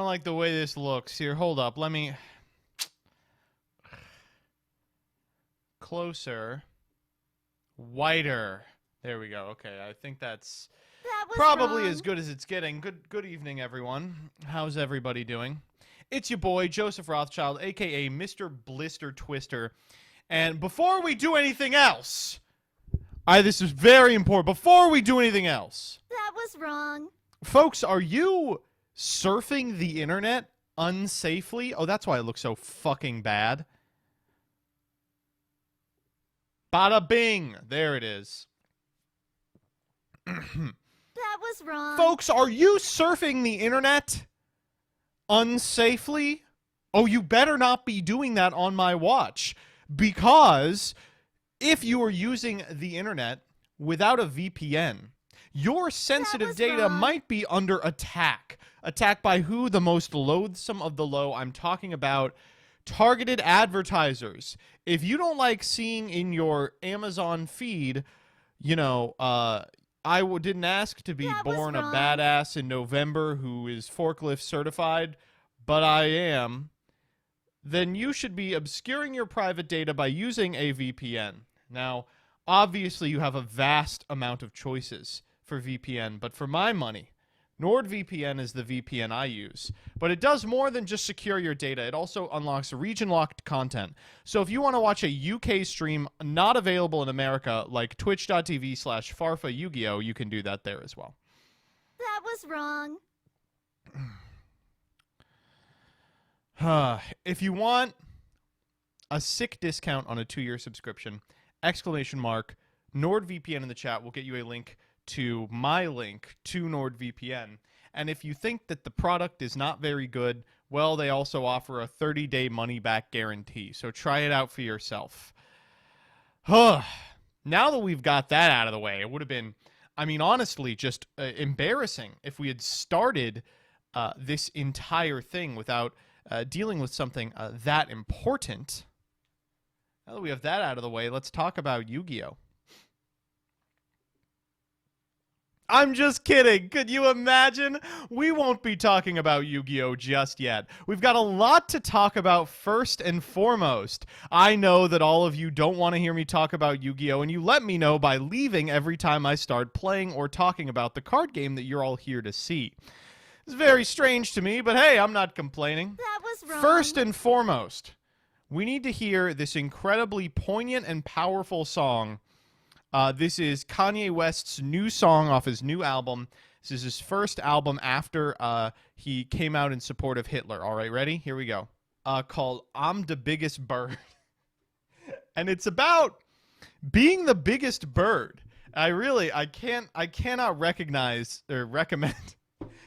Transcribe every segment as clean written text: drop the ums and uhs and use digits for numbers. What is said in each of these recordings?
like the way this looks. Here, hold up. Let me... Closer. Whiter. There we go. Okay, I think that's probably as good as it's getting. Good evening, everyone. How's everybody doing? It's your boy, Joseph Rothschild, a.k.a. Mr. Blister Twister. And before we do anything else... this is very important. Before we do anything else... That was wrong. Folks, are you surfing the internet unsafely? Oh, that's why it looks so fucking bad. Bada bing. There it is. That was wrong. Folks, are you surfing the internet unsafely? Oh, you better not be doing that on my watch. Because if you are using the internet without a VPN, your sensitive data might be under attack. Attack by who? The most loathsome of the low. I'm talking about targeted advertisers. If you don't like seeing in your Amazon feed, you know, didn't ask to be born a badass in November who is forklift certified, but I am, then you should be obscuring your private data by using a VPN. Now, obviously you have a vast amount of choices for VPN, but for my money, NordVPN is the VPN I use. But it does more than just secure your data. It also unlocks region-locked content. So if you want to watch a UK stream not available in America, like twitch.tv/Farfa Yu-Gi-Oh, you can do that there as well. That was wrong. If you want a sick discount on a 2-year subscription, ! NordVPN in the chat will get you a link to my link to NordVPN. And if you think that the product is not very good, well, they also offer a 30-day money-back guarantee. So try it out for yourself. Now that we've got that out of the way, it would have been, I mean, honestly, just embarrassing if we had started this entire thing without dealing with something that important. Now that we have that out of the way, let's talk about Yu-Gi-Oh! I'm just kidding. Could you imagine? We won't be talking about Yu-Gi-Oh! Just yet. We've got a lot to talk about first and foremost. I know that all of you don't want to hear me talk about Yu-Gi-Oh! And you let me know by leaving every time I start playing or talking about the card game that you're all here to see. It's very strange to me, but hey, I'm not complaining. That was wrong. First and foremost, we need to hear this incredibly poignant and powerful song. This is Kanye West's new song off his new album. This is his first album after he came out in support of Hitler. All right, ready? Here we go. Called I'm the Biggest Bird. And it's about being the biggest bird. I cannot recognize or recommend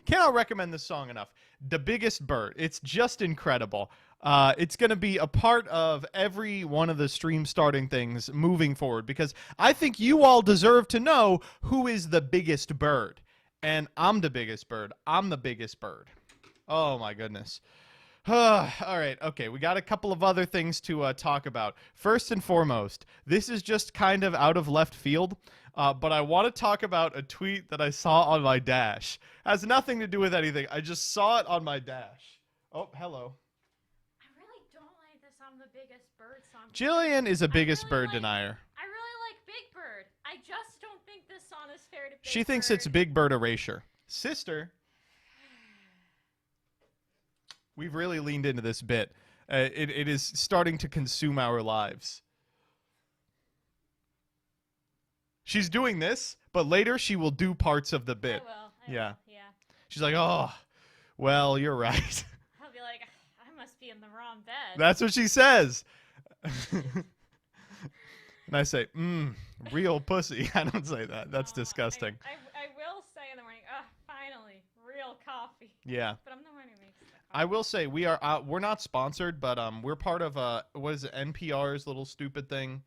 cannot recommend this song enough. The Biggest Bird. It's just incredible. It's going to be a part of every one of the stream starting things moving forward because I think you all deserve to know who is the biggest bird. And I'm the biggest bird. I'm the biggest bird. Oh, my goodness. All right. Okay. We got a couple of other things to talk about. First and foremost, this is just kind of out of left field, but I want to talk about a tweet that I saw on my dash. Has nothing to do with anything. I just saw it on my dash. Oh, hello. I'm the biggest bird song. Jillian is a biggest bird denier. I really like Big Bird. I just don't think this song is fair to Big Bird. She thinks it's Big Bird erasure. Sister. We've really leaned into this bit. It is starting to consume our lives. She's doing this, but later she will do parts of the bit. I will. Yeah. She's like, oh, well, you're right. I'll be like, I must be in the wrong bed. That's what she says. And I say, real pussy. I don't say that. That's disgusting. I will say in the morning, finally, real coffee. Yeah. But I'm the one who makes the coffee. I will say we're not sponsored, but we're part of what is it, NPR's little stupid thing.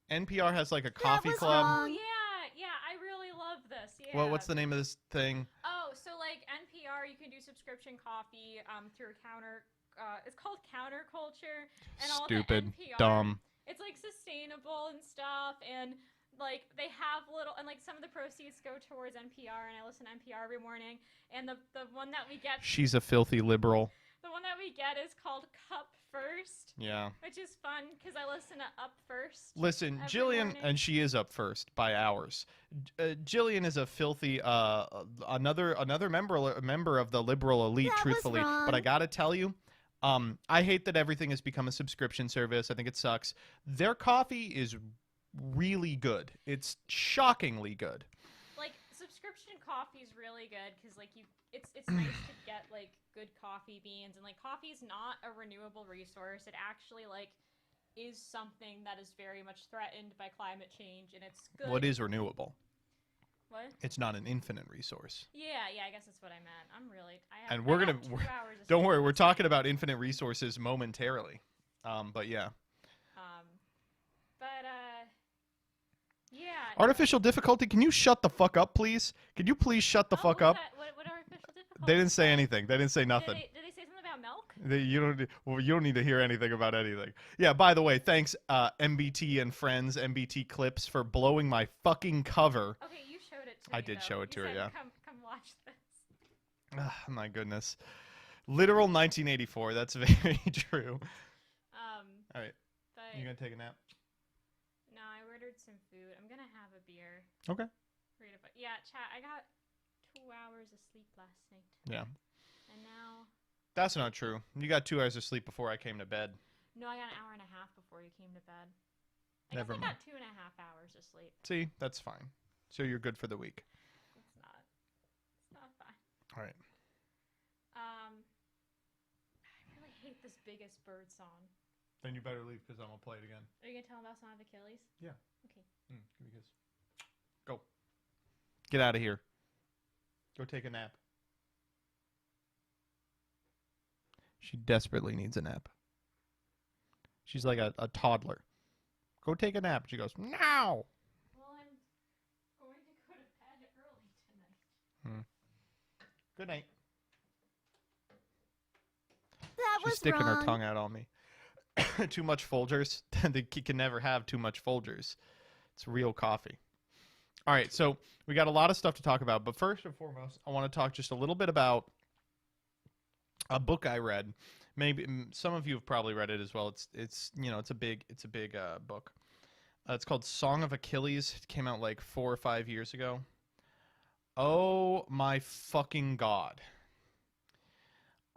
NPR has like a coffee club. Wrong. Yeah, I really love this. Yeah. Well, what's the name of this thing? Oh, so like NPR, you can do subscription coffee through Counter. It's called Counterculture, and Stupid, all the NPR, dumb. It's like sustainable and stuff, and like they have little, and like some of the proceeds go towards NPR, and I listen to NPR every morning. And the one that we get, She's a filthy liberal. the one that we get is called Cup First. Yeah. Which is fun because I listen to Up First. Listen, every Jillian, morning. and she is up first by hours. Jillian is a filthy, another member of the liberal elite, That was truthfully. wrong. But I gotta tell you, I hate that everything has become a subscription service. I think it sucks. Their coffee is really good. It's shockingly good. Like subscription coffee is really good because like it's nice to get like good coffee beans, and like coffee is not a renewable resource. It actually like is something that is very much threatened by climate change, and it's good. What is renewable? What? It's not an infinite resource. Yeah, I guess that's what I meant. I'm really. And I we're got gonna- 2 hours of Don't sleep worry, we're last talking night. about infinite resources momentarily. But yeah. Yeah. Artificial difficulty, can you shut the fuck up, please? Can you please shut the Oh, fuck what up? was that? What artificial difficulty? They didn't say anything. They didn't say nothing. Did they say something about milk? You don't need to hear anything about anything. Yeah, by the way, thanks MBT and friends, MBT Clips, for blowing my fucking cover. Okay, you showed it to I me. did though. show it to You her, said, yeah. Come watch this. Ah, my goodness. Literal 1984. That's very true. All right. But You gonna take a nap? no, I ordered some food. I'm gonna have a beer. Okay. Yeah, chat. I got 2 hours of sleep last night. Yeah. And now, That's not true. You got 2 hours of sleep before I came to bed. no, I got an hour and a half before you came to bed. Never I mind. got 2.5 hours of sleep. See, that's fine. So you're good for the week. It's not. It's not fine. All right. I really hate this Biggest Bird song. Then you better leave because I'm gonna play it again. Are you gonna tell them about Song of Achilles? Yeah. Okay. Give me a kiss. Go. Get out of here. Go take a nap. She desperately needs a nap. She's like a toddler. Go take a nap. She goes, now. Well, I'm going to go to bed early tonight. Good night. That She's was sticking wrong. her tongue out on me. Too much Folgers. The kid can never have too much Folgers. It's real coffee. All right, so we got a lot of stuff to talk about, but first and foremost, I want to talk just a little bit about a book I read. Maybe some of you have probably read it as well. It's a big book. It's called Song of Achilles. It came out like 4 or 5 years ago. Oh my fucking god.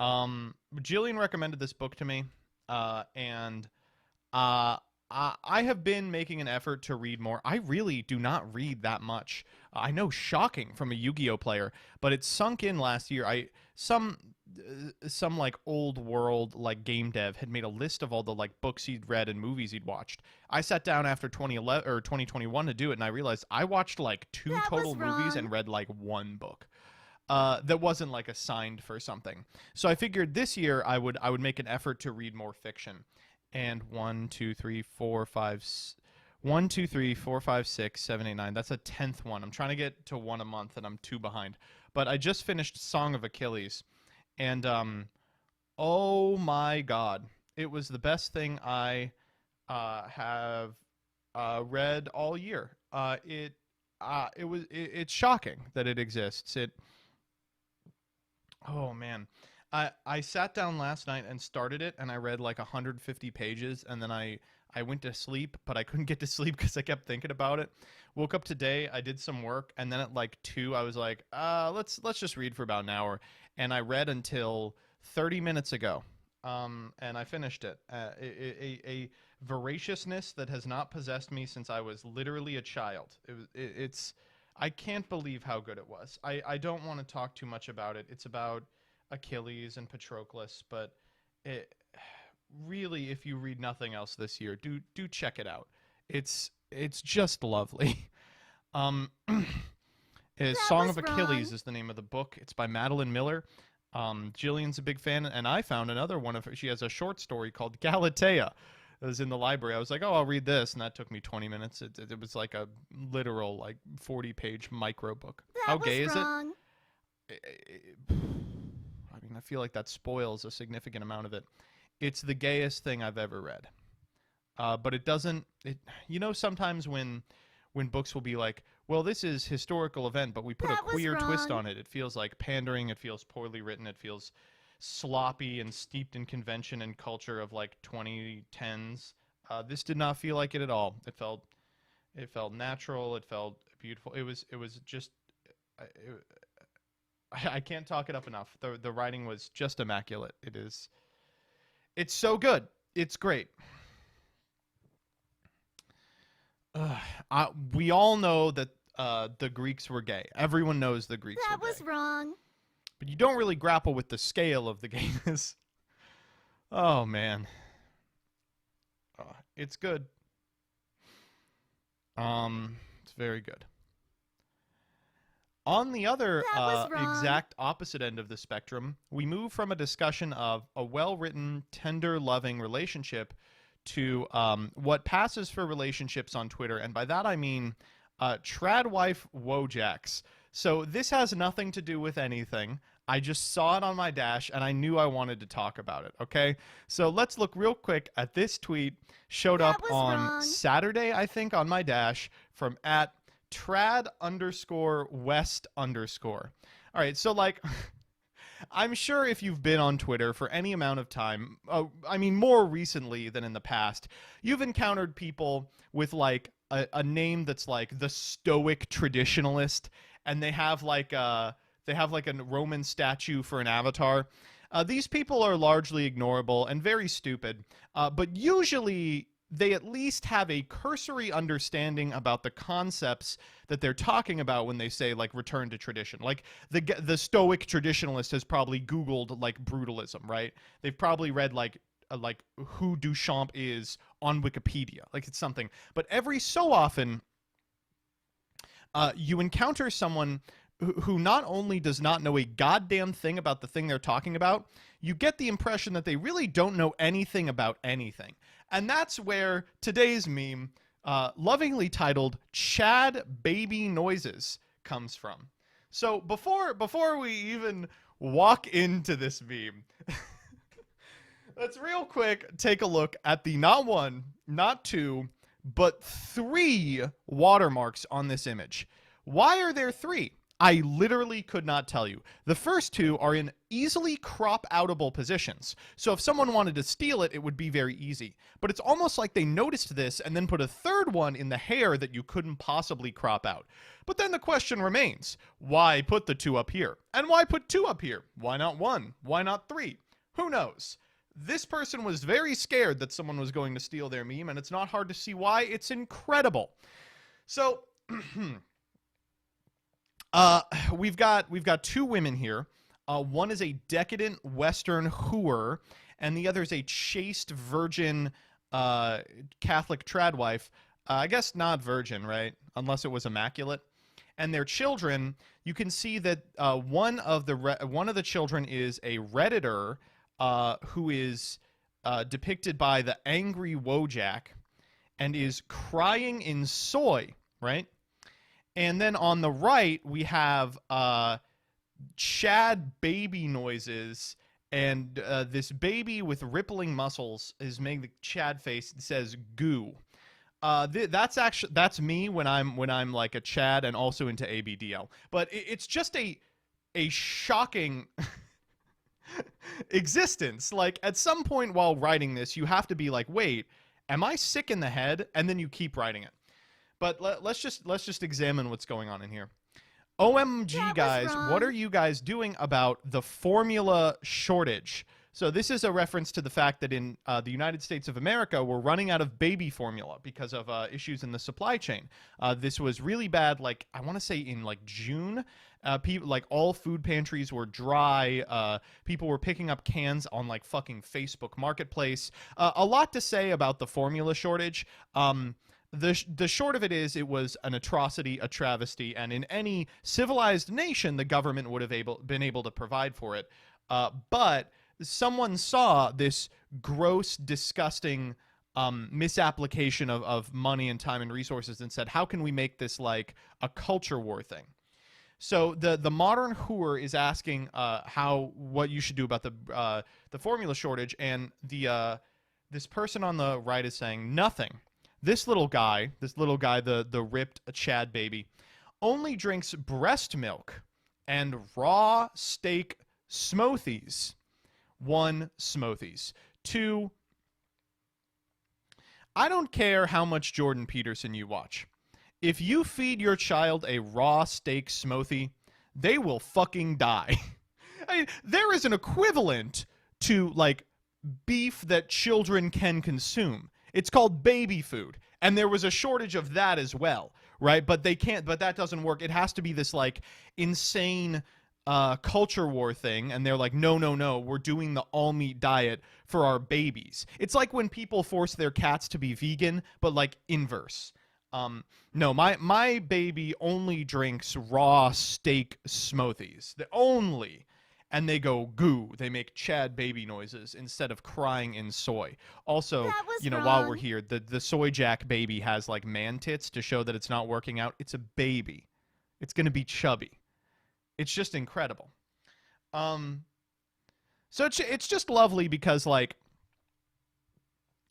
Jillian recommended this book to me, and I have been making an effort to read more. I really do not read that much. I know, shocking from a Yu-Gi-Oh player, but it sunk in last year. Some like old world like game dev had made a list of all the like books he'd read and movies he'd watched. I sat down after 2011 or 2021 to do it, and I realized I watched like 2 That total was movies wrong. and read like 1 book. That wasn't like assigned for something. So I figured this year I would make an effort to read more fiction. And 1, 2, 3, 4, 5, 1, 2, 3, 4, 5, 6, 7, 8, 9. That's a 10th one. I'm trying to get to 1 a month, and I'm 2 behind. But I just finished Song of Achilles, and oh my god, it was the best thing I have read all year. It's shocking that it exists. Oh man. I sat down last night and started it, and I read like 150 pages, and then I went to sleep, but I couldn't get to sleep because I kept thinking about it. Woke up today, I did some work, and then at like 2, I was like, let's just read for about an hour, and I read until 30 minutes ago, and I finished it. A voraciousness that has not possessed me since I was literally a child. It's I can't believe how good it was. I don't want to talk too much about it. It's about Achilles and Patroclus, but really, if you read nothing else this year, do check it out. It's just lovely. Song was of Achilles wrong. is the name of the book. It's by Madeline Miller. Jillian's a big fan, and I found another one of her. She has a short story called Galatea. It was in the library. I was like, oh, I'll read this, and that took me 20 minutes. It was like a literal, like 40-page micro book. That How was gay is it? wrong. I mean, I feel like that spoils a significant amount of it. It's the gayest thing I've ever read. But it doesn't. Sometimes when when books will be like, well, this is historical event, but we put a That was queer twist wrong. on it. It feels like pandering. It feels poorly written. It feels sloppy and steeped in convention and culture of like 2010s. This did not feel like it at all. It felt natural. It felt beautiful. It was just it, I can't talk it up enough. The writing was just immaculate. It's so good. It's great. We all know that the Greeks were gay. Everyone knows the Greeks That were was gay. wrong. But you don't really grapple with the scale of the gayness. Oh, man. It's good. It's very good. On the other That was wrong. exact opposite end of the spectrum, we move from a discussion of a well-written, tender, loving relationship to what passes for relationships on Twitter. And by that I mean Tradwife Wojaks. So this has nothing to do with anything. I just saw it on my dash and I knew I wanted to talk about it, okay? So let's look real quick at this tweet. Showed That up was on wrong. Saturday, I think, on my dash from at trad_west_. All right, so like, I'm sure if you've been on Twitter for any amount of time, I mean, more recently than in the past, you've encountered people with like a name that's like the Stoic Traditionalist, and they have like a Roman statue for an avatar. These people are largely ignorable and very stupid, but usually they at least have a cursory understanding about the concepts that they're talking about when they say like return to tradition. Like the Stoic Traditionalist has probably Googled like brutalism, right? They've probably read like who Duchamp is on Wikipedia. Like it's something. But every so often, you encounter someone who not only does not know a goddamn thing about the thing they're talking about, you get the impression that they really don't know anything about anything. And that's where today's meme, lovingly titled Chad Baby Noises, comes from. So before we even walk into this meme, let's real quick take a look at the not one, not two, but 3 watermarks on this image. Why are there 3? I literally could not tell you. The first 2 are in easily crop-outable positions. So if someone wanted to steal it, it would be very easy. But it's almost like they noticed this and then put a third one in the hair that you couldn't possibly crop out. But then the question remains, why put the 2 up here? And why put 2 up here? Why not 1? Why not 3? Who knows? This person was very scared that someone was going to steal their meme, and it's not hard to see why. It's incredible. So we've got 2 women here. One is a decadent Western hooer, and the other is a chaste virgin Catholic tradwife. I guess not virgin, right? Unless it was immaculate. And their children, you can see that one of the children is a Redditor who is depicted by the angry Wojak and is crying in soy, right? And then on the right, we have Chad Baby Noises, and this baby with rippling muscles is making the Chad face. It says goo. That's me when I'm like a Chad and also into ABDL. But it's just a shocking existence. Like at some point while writing this, you have to be like, wait, am I sick in the head? And then you keep writing it. But let's just examine what's going on in here. OMG, guys, what are you guys doing about the formula shortage? So this is a reference to the fact that in the United States of America, we're running out of baby formula because of issues in the supply chain. This was really bad, like, I want to say in, like, June. People, like, all food pantries were dry. People were picking up cans on, like, fucking Facebook Marketplace. A lot to say about the formula shortage. The short of it is, it was an atrocity, a travesty, and in any civilized nation, the government would have been able to provide for it. But someone saw this gross, disgusting misapplication of money and time and resources and said, how can we make this like a culture war thing? So the modern hooer is asking what you should do about the formula shortage, and this person on the right is saying nothing. this little guy, the ripped Chad baby, only drinks breast milk and raw steak smoothies. 1, smoothies. 2, I don't care how much Jordan Peterson you watch. If you feed your child a raw steak smoothie, they will fucking die. I mean, there is an equivalent to, like, beef that children can consume. It's called baby food. And there was a shortage of that as well, right? But that doesn't work. It has to be this, like, insane culture war thing, and they're like, no, we're doing the all meat diet for our babies. It's like when people force their cats to be vegan, but like inverse. No, my baby only drinks raw steak smoothies. And they go goo. They make Chad baby noises instead of crying in soy. Also, That was while wrong. we're here, the soy jack baby has like man tits to show that it's not working out. It's a baby. It's gonna be chubby. It's just incredible. So it's just lovely because, like,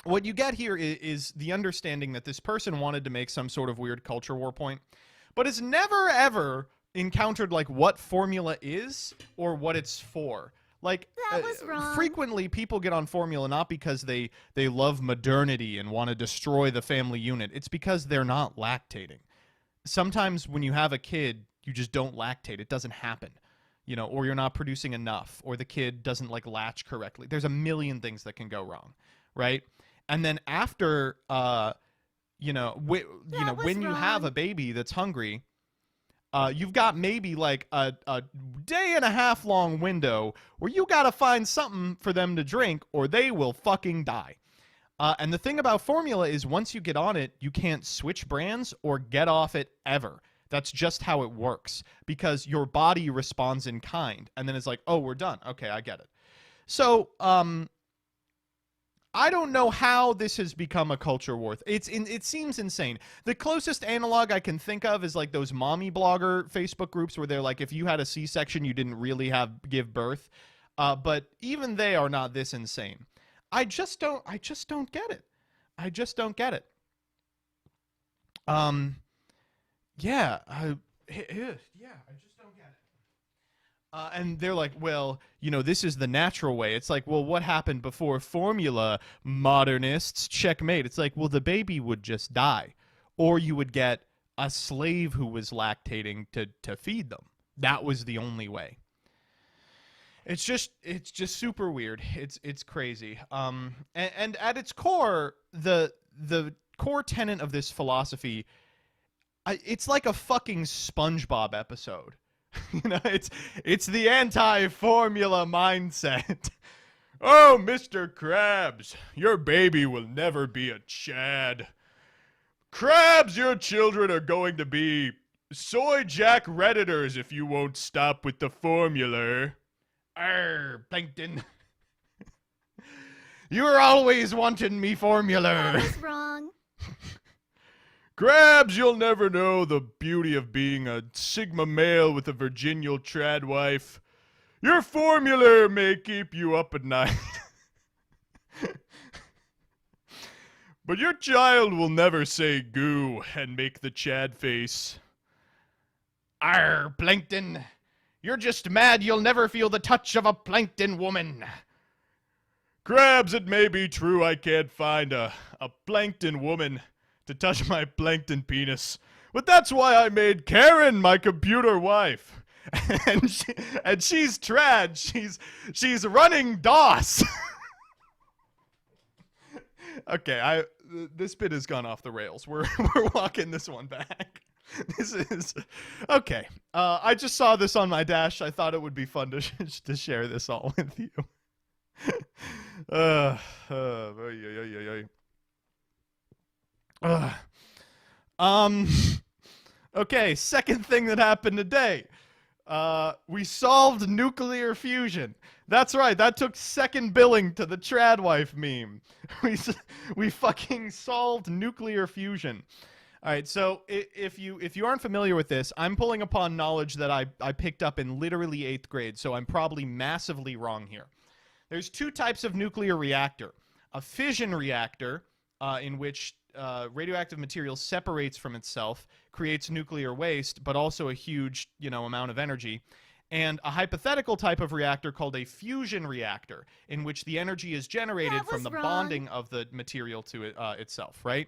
what you get here is the understanding that this person wanted to make some sort of weird culture war point, but has never, ever encountered, like, what formula is or what it's for. Like, That was wrong. frequently people get on formula not because they love modernity and want to destroy the family unit. It's because they're not lactating. Sometimes when you have a kid, you just don't lactate. It doesn't happen, or you're not producing enough, or the kid doesn't, like, latch correctly. There's a million things that can go wrong, right? And then after, when you have a baby that's hungry, you've got maybe like a day and a half long window where you got to find something for them to drink or they will fucking die. And the thing about formula is once you get on it, you can't switch brands or get off it ever. That's just how it works because your body responds in kind. And then it's like, oh, we're done. Okay, I get it. So, I don't know how this has become a culture war. It seems insane. The closest analog I can think of is like those mommy blogger Facebook groups where they're like, if you had a C-section, you didn't really give birth. But even they are not this insane. I just don't get it. I just don't get it. Yeah, I just don't get it. And they're like, well, this is the natural way. It's like, well, what happened before formula, modernists? Checkmate. It's like, well, the baby would just die. Or you would get a slave who was lactating to feed them. That was the only way. It's just super weird. It's crazy. And at its core, the core tenet of this philosophy, it's like a fucking SpongeBob episode. It's the anti-formula mindset. Oh, Mr. Krabs, your baby will never be a Chad. Krabs, your children are going to be soy jack redditors if you won't stop with the formula. Arr, Plankton. You were always wanting me formula. That was wrong. Krabs, you'll never know the beauty of being a Sigma male with a virginal trad wife. Your formula may keep you up at night. But your child will never say goo and make the Chad face. Arr, Plankton. You're just mad you'll never feel the touch of a plankton woman. Krabs, it may be true I can't find a plankton woman to touch my plankton penis. But that's why I made Karen my computer wife. And she's trad. She's running DOS. Okay, this bit has gone off the rails. We're walking this one back. This is okay. I just saw this on my dash. I thought it would be fun to share this all with you. Okay, second thing that happened today. We solved nuclear fusion. That's right, that took second billing to the Tradwife meme. We fucking solved nuclear fusion. All right, so if you aren't familiar with this, I'm pulling upon knowledge that I picked up in literally 8th grade, so I'm probably massively wrong here. There's two types of nuclear reactor. A fission reactor, in which radioactive material separates from itself, creates nuclear waste, but also a huge, amount of energy. And a hypothetical type of reactor called a fusion reactor, in which the energy is generated from the bonding of the material to itself, right?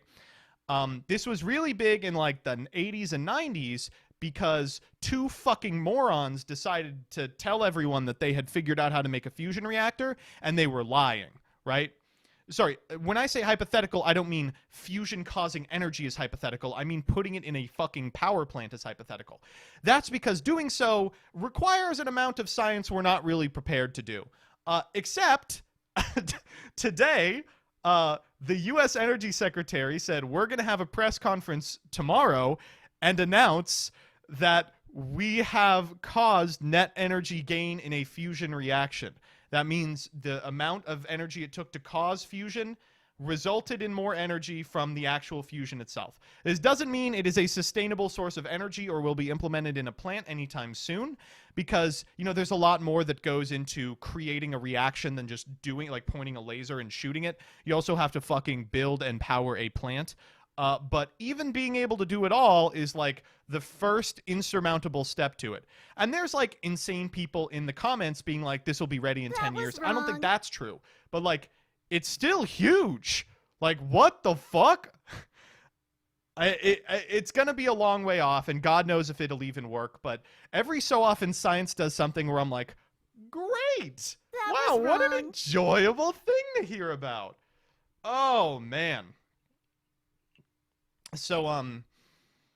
This was really big in like the 80s and 90s because two fucking morons decided to tell everyone that they had figured out how to make a fusion reactor, and they were lying, right? Sorry, when I say hypothetical, I don't mean fusion causing energy is hypothetical. I mean putting it in a fucking power plant is hypothetical. That's because doing so requires an amount of science we're not really prepared to do. Except today, the U.S. Energy Secretary said we're going to have a press conference tomorrow and announce that we have caused net energy gain in a fusion reaction. That means the amount of energy it took to cause fusion resulted in more energy from the actual fusion itself. This doesn't mean it is a sustainable source of energy or will be implemented in a plant anytime soon, because, there's a lot more that goes into creating a reaction than just doing, like pointing a laser and shooting it. You also have to fucking build and power a plant. But even being able to do it all is like the first insurmountable step to it. And there's like insane people in the comments being like, this will be ready in 10 years. I don't think that's true. But like, it's still huge. Like, what the fuck? It's going to be a long way off, and God knows if it'll even work. But every so often, science does something where I'm like, great. Wow, what an enjoyable thing to hear about. Oh, man. So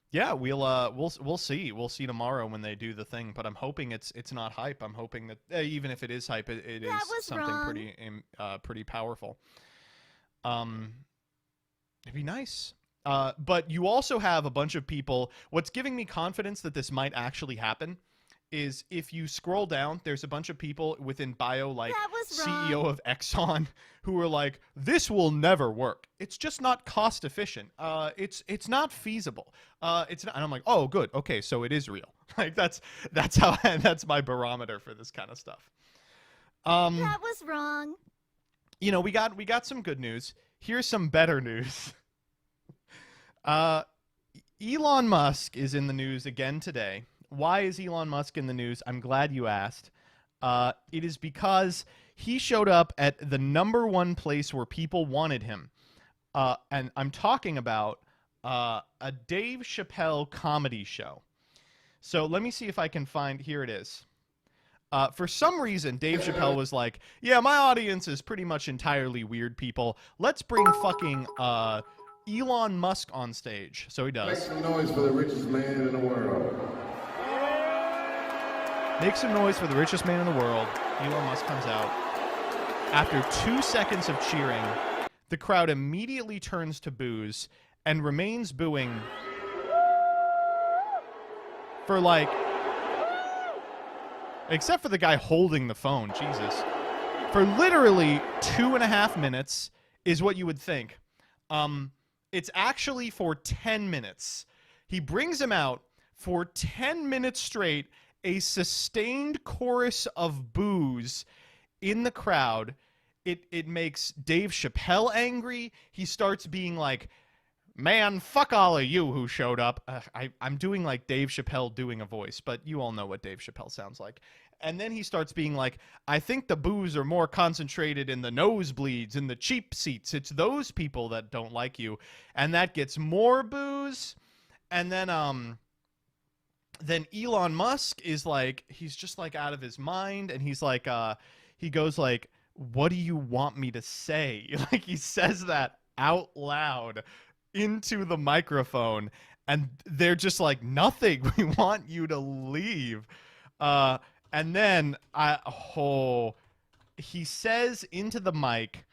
yeah, we'll see. We'll see tomorrow when they do the thing, but I'm hoping it's not hype. I'm hoping that even if it is hype, it is something pretty powerful. It'd be nice. But you also have a bunch of people. What's giving me confidence that this might actually happen is if you scroll down, there's a bunch of people within bio, like CEO of Exxon, who are like, this will never work. It's just not cost efficient. It's not feasible. It's not, and I'm like, oh, good. Okay, so it is real. Like that's my barometer for this kind of stuff. That was wrong. We got some good news. Here's some better news. Elon Musk is in the news again today. Why is Elon Musk in the news? I'm glad you asked. It is because he showed up at the #1 place where people wanted him. And I'm talking about a Dave Chappelle comedy show. So let me see if I can find, here it is. For some reason, Dave Chappelle was like, yeah, my audience is pretty much entirely weird people. Let's bring fucking Elon Musk on stage. So he does. Make some noise for the richest man in the world. Make some noise for the richest man in the world. Elon Musk comes out. After 2 seconds of cheering, the crowd immediately turns to boos and remains booing for like... Except for the guy holding the phone, Jesus. For literally 2.5 minutes is what you would think. It's actually for 10 minutes. He brings him out for 10 minutes straight, a sustained chorus of boos in the crowd. It makes Dave Chappelle angry. He starts being like, man, fuck all of you who showed up. I'm doing like Dave Chappelle doing a voice, but you all know what Dave Chappelle sounds like. And then he starts being like, I think the boos are more concentrated in the nosebleeds, in the cheap seats. It's those people that don't like you. And that gets more boos. And then Elon Musk is like, he's just like out of his mind. And he's like, he goes like, what do you want me to say? Like he says that out loud into the microphone. And they're just like, nothing. We want you to leave. And then he says into the mic,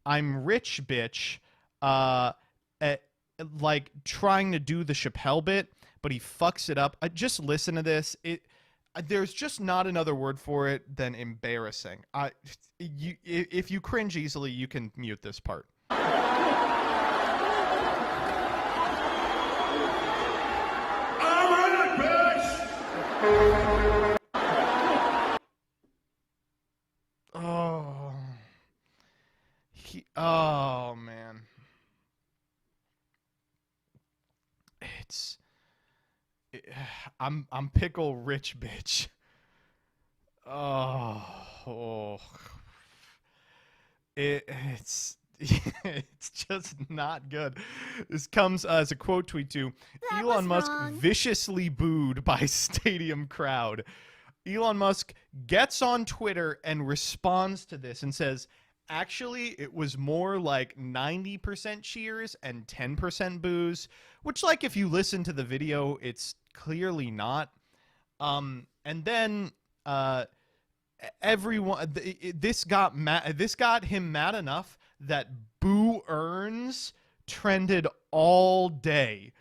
I'm rich, bitch, like trying to do the Chappelle bit, but he fucks it up. Just listen to this. There's just not another word for it than embarrassing. If you cringe easily, you can mute this part. Oh man. I'm pickle rich bitch. Oh. It's it's just not good. This comes as a quote tweet to That Elon was Musk wrong. viciously booed by stadium crowd. Elon Musk gets on Twitter and responds to this and says, actually, it was more like 90% cheers and 10% boos, which, like, if you listen to the video, it's clearly not. And then everyone, this got him mad enough that boo earns trended all day.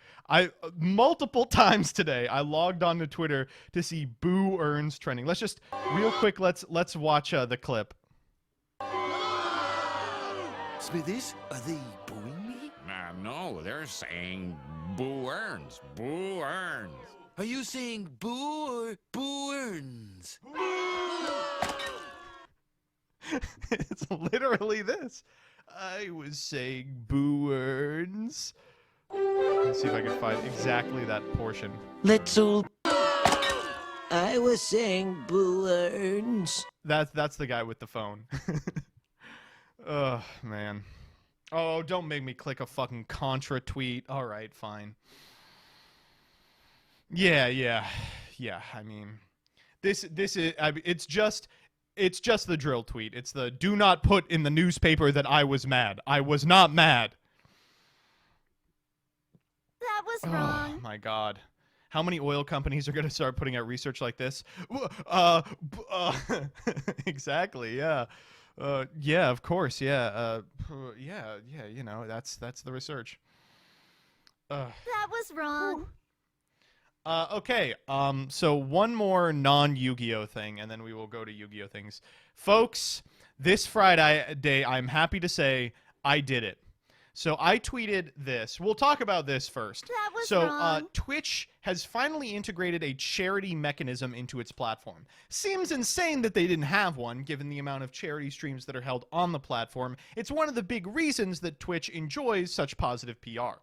Multiple times today I logged onto Twitter to see boo earns trending. Let's just real quick let's watch the clip. Smithies, are they booing me? No, they're saying boo earns. Boo earns. Are you saying boo or boo earns? It's literally this. I was saying boo earns. Let's see if I can find exactly that portion. Let's all. I was saying boo earns. That's the guy with the phone. Oh, man. Oh, don't make me click a fucking Contra tweet. All right, fine. Yeah. I mean, this is. It's just the drill tweet. It's the do not put in the newspaper that I was mad. I was not mad. That was Oh wrong. my God. How many oil companies are going to start putting out research like this? Exactly. Yeah. Yeah, of course. Yeah. Yeah. You know, that's the research. That was wrong. Okay. So one more non-Yu-Gi-Oh thing, and then we will go to Yu-Gi-Oh things, folks. This Friday, I'm happy to say I did it. So I tweeted this. We'll talk about this first. That was So wrong. Twitch has finally integrated a charity mechanism into its platform. Seems insane that they didn't have one, given the amount of charity streams that are held on the platform. It's one of the big reasons that Twitch enjoys such positive PR.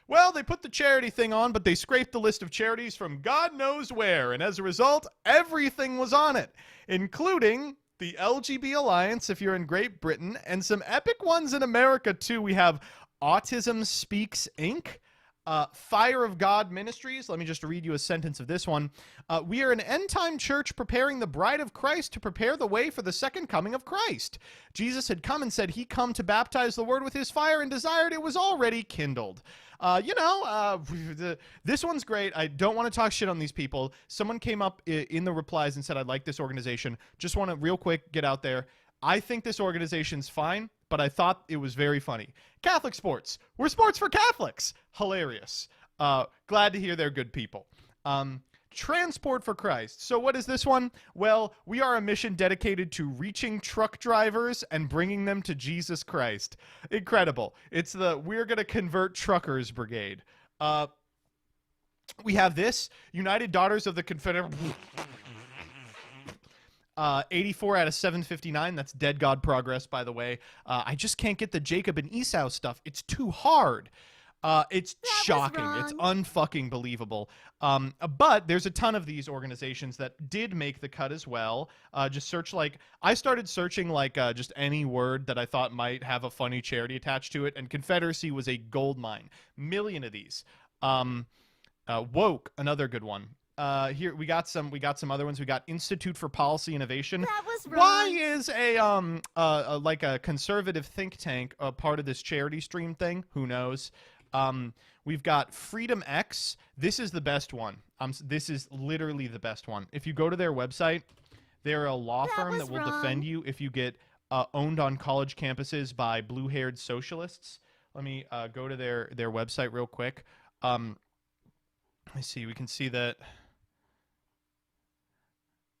Well, they put the charity thing on, but they scraped the list of charities from God knows where, and as a result, everything was on it, including the LGB Alliance, if you're in Great Britain, and some epic ones in America, too. We have Autism Speaks, Inc., Fire of God Ministries. Let me just read you a sentence of this one. We are an end-time church preparing the bride of Christ to prepare the way for the second coming of Christ. Jesus had come and said he come to baptize the world with his fire and desired it was already kindled. This one's great. I don't want to talk shit on these people. Someone came up in the replies and said, I like this organization. Just want to real quick get out there. I think this organization's fine, but I thought it was very funny. Catholic sports. We're sports for Catholics. Hilarious. Glad to hear they're good people. Transport for Christ. So what is this one? Well, we are a mission dedicated to reaching truck drivers and bringing them to Jesus Christ. Incredible. It's the We're Gonna Convert Truckers Brigade. We have this, United Daughters of the Confederate... 84 out of 759. That's Dead God Progress, by the way. I just can't get the Jacob and Esau stuff. It's too hard. It's shocking. It's unfucking believable. But there's a ton of these organizations that did make the cut as well. Just search I started searching just any word that I thought might have a funny charity attached to it, and Confederacy was a gold mine. Million of these. Woke, another good one. Here we got some other ones. We got Institute for Policy Innovation. That was wrong. Why is a conservative think tank a part of this charity stream thing? Who knows? We've got Freedom X. This is the best one. This is literally the best one. If you go to their website, they're a law firm that will defend you if you get owned on college campuses by blue-haired socialists. Let me go to their website real quick. Let's see. We can see that.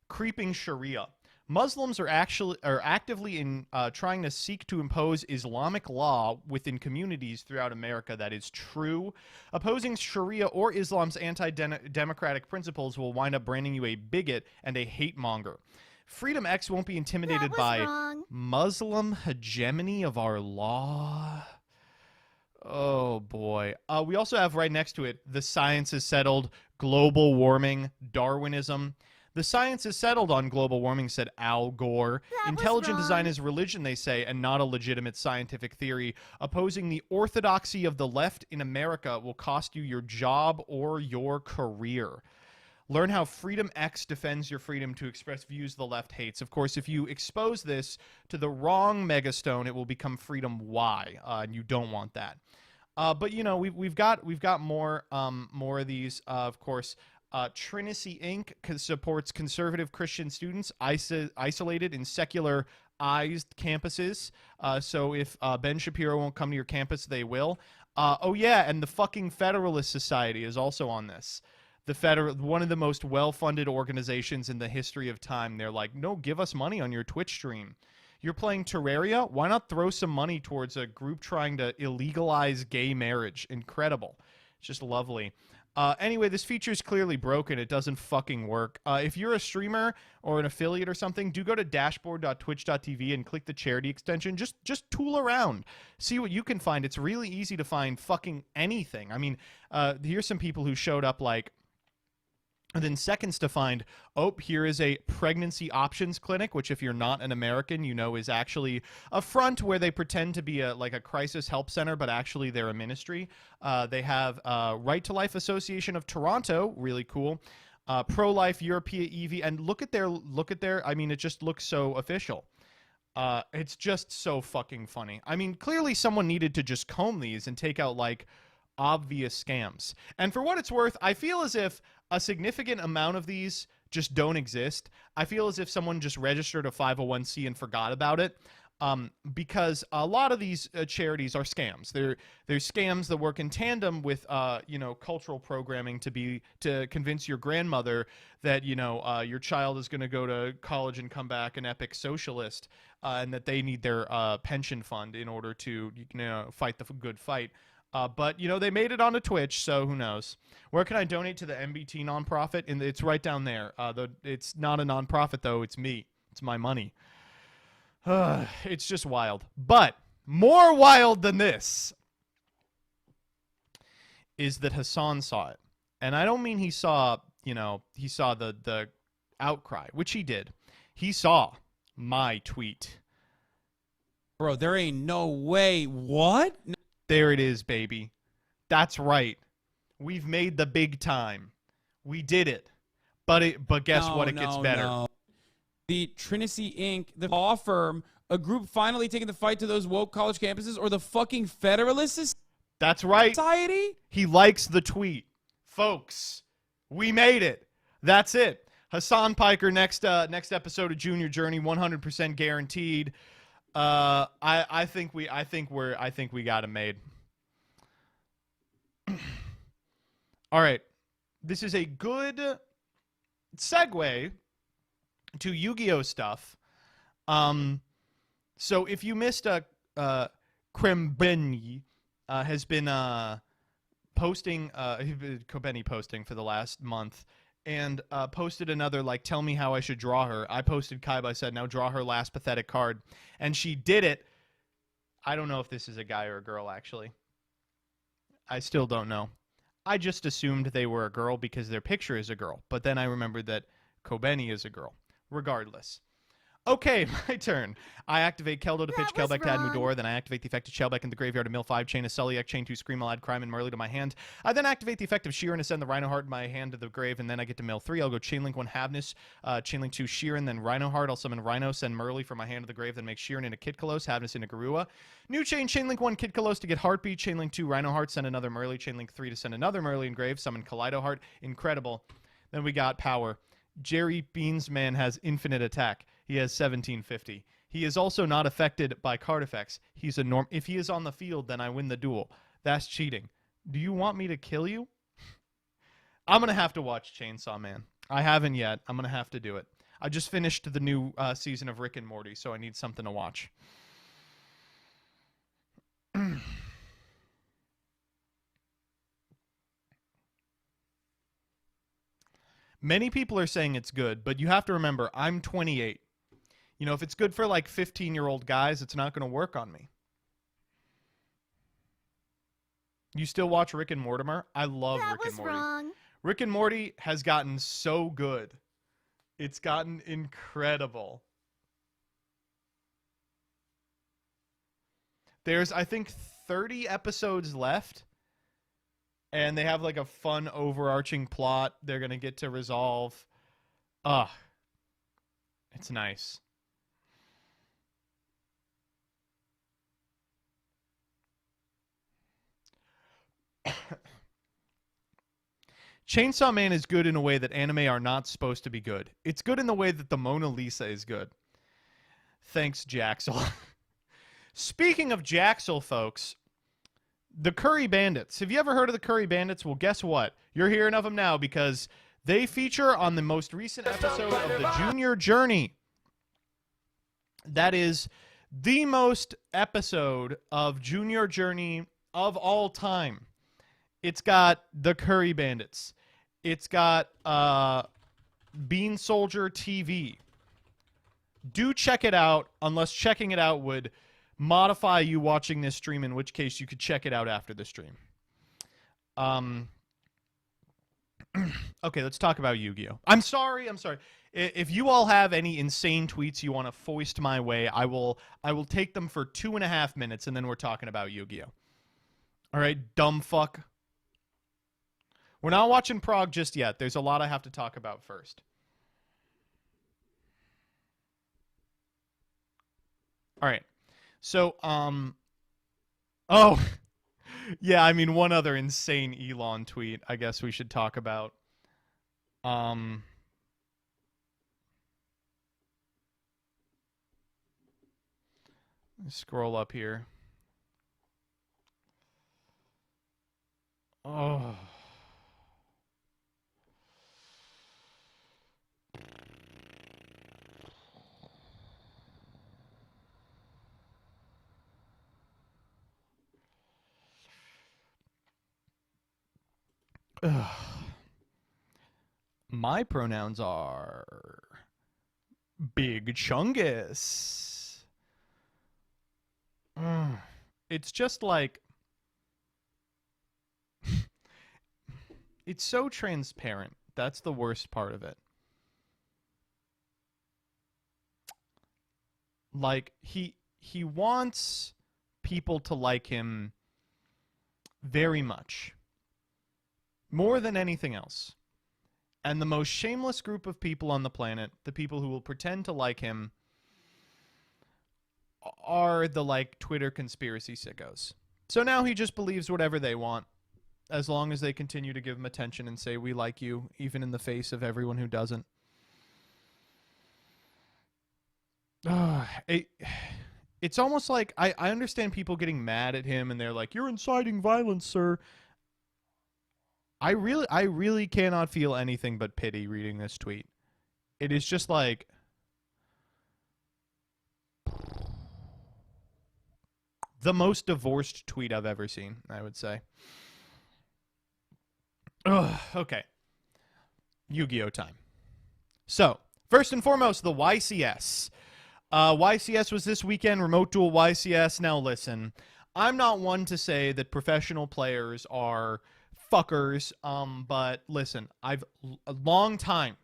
Creeping Sharia. Muslims are actively trying to seek to impose Islamic law within communities throughout America. That is true. Opposing Sharia or Islam's anti-democratic principles will wind up branding you a bigot and a hate monger. Freedom X won't be intimidated by Muslim hegemony of our law. Oh boy. We also have right next to it, the science is settled. global warming, Darwinism. The science is settled on global warming, said Al Gore. That was Intelligent design wrong. is religion, they say, and not a legitimate scientific theory. Opposing the orthodoxy of the left in America will cost you your job or your career. Learn how Freedom X defends your freedom to express views the left hates. Of course, if you expose this to the wrong megastone, it will become Freedom Y, and you don't want that. But you know, we've got more of these. Of course, Trinity Inc. supports conservative Christian students isolated in secularized campuses. So if Ben Shapiro won't come to your campus, they will. Oh yeah, and the fucking Federalist Society is also on this. One of the most well-funded organizations in the history of time. They're like, no, give us money on your Twitch stream. You're playing Terraria? Why not throw some money towards a group trying to illegalize gay marriage? Incredible. It's just lovely. Anyway, this feature is clearly broken. It doesn't fucking work. If you're a streamer or an affiliate or something, do go to dashboard.twitch.tv and click the charity extension. Just tool around. See what you can find. It's really easy to find fucking anything. I mean, here's some people who showed up like, and then seconds to find, oh, here is a pregnancy options clinic, which if you're not an American, you know is actually a front where they pretend to be like a crisis help center, but actually they're a ministry. They have Right to Life Association of Toronto, really cool. Pro-Life European EV, and look at their, I mean, it just looks so official. It's just so fucking funny. I mean, clearly someone needed to just comb these and take out like obvious scams. And for what it's worth, I feel as if a significant amount of these just don't exist. I feel as if someone just registered a 501c and forgot about it, because a lot of these charities are scams. They're scams that work in tandem with you know, cultural programming to convince your grandmother that, you know, your child is going to go to college and come back an epic socialist, and that they need their pension fund in order to, you know, fight the good fight. But, you know, they made it onto Twitch, so who knows. Where can I donate to the MBT nonprofit? And it's right down there. It's not a nonprofit, though. It's me. It's my money. It's just wild. But more wild than this is that Hassan saw it. And I don't mean he saw, you know, he saw the outcry, which he did. He saw my tweet. Bro, there ain't no way. What? There it is, baby. That's right. We've made the big time. We did it. But guess what? It gets better. No. The Trinity Inc., the law firm, a group finally taking the fight to those woke college campuses, or the fucking Federalist That's right. Society? He likes the tweet. Folks, we made it. That's it. Hassan Piker, next episode of Junior Journey, 100% guaranteed. I think we got it made. All right. This is a good segue to Yu-Gi-Oh stuff. So if you missed Krembeni has been posting Kobeni posting for the last month, and posted another, like, tell me how I should draw her. I posted Kaiba, I said, now draw her last pathetic card. And she did it. I don't know if this is a guy or a girl, actually. I still don't know. I just assumed they were a girl because their picture is a girl. But then I remembered that Kobeni is a girl. Regardless. Okay, my turn. I activate Keldo to pitch That was Kelbeck to add wrong. Mudor, then I activate the effect of Shellbeck in the graveyard to mill 5, chain a Suliak, chain 2 Scream, I'll add Crime and Merly to my hand. I then activate the effect of Sheeran to send the Rhino Heart in my hand to the grave, and then I get to mill 3. I'll go Chainlink 1 Havnus, Chainlink 2 Sheeran, then Rhino Heart. I'll summon Rhino, send Merly from my hand to the grave, then make Sheeran into Kid Kalos, Havnus into Garua. New chain, Chainlink 1 Kid Kalos to get Heartbeat, Chainlink 2 Rhino Heart, send another Merly, Chainlink 3 to send another Merly in grave, summon Kaleido Heart. Incredible. Then we got power. Jerry Beansman has infinite attack. He has 1750. He is also not affected by card effects. He's a norm. If he is on the field, then I win the duel. That's cheating. Do you want me to kill you? I'm going to have to watch Chainsaw Man. I haven't yet. I'm going to have to do it. I just finished the new season of Rick and Morty, so I need something to watch. Many people are saying it's good, but you have to remember, I'm 28. You know, if it's good for like 15-year-old guys, it's not going to work on me. You still watch Rick and Mortimer? I love That Rick and was Morty. wrong. Rick and Morty has gotten so good. It's gotten incredible. There's, I think, 30 episodes left. And they have like a fun overarching plot they're going to get to resolve. It's nice. Chainsaw Man is good in a way that anime are not supposed to be good. It's good in the way that the Mona Lisa is good. Thanks, Jaxel. Speaking of Jaxel, folks, the Curry Bandits. Have you ever heard of the Curry Bandits? Well, guess what? You're hearing of them now because they feature on the most recent episode of the Junior Journey. That is the most episode of Junior Journey of all time. It's got the Curry Bandits. It's got Bean Soldier TV. Do check it out, unless checking it out would modify you watching this stream, in which case you could check it out after the stream. Okay, let's talk about Yu-Gi-Oh! I'm sorry. If you all have any insane tweets you want to foist my way, I will take them for 2.5 minutes, and then we're talking about Yu-Gi-Oh! All right, dumb fuck. We're not watching Prague just yet. There's a lot I have to talk about first. All right. So, oh, yeah, I mean, one other insane Elon tweet I guess we should talk about. Let's scroll up here. Oh. My pronouns are Big Chungus. It's just like it's so transparent. That's the worst part of it. Like he wants people to like him very much. More than anything else. And the most shameless group of people on the planet, the people who will pretend to like him, are the, like, Twitter conspiracy sickos. So now he just believes whatever they want, as long as they continue to give him attention and say, we like you, even in the face of everyone who doesn't. It's almost like, I understand people getting mad at him, and they're like, you're inciting violence, sir. I really cannot feel anything but pity reading this tweet. It is just like the most divorced tweet I've ever seen, I would say. Ugh, okay. Yu-Gi-Oh time. So, first and foremost, the YCS. YCS was this weekend, Remote Duel YCS. Now listen, I'm not one to say that professional players are fuckers, but listen, I've a long time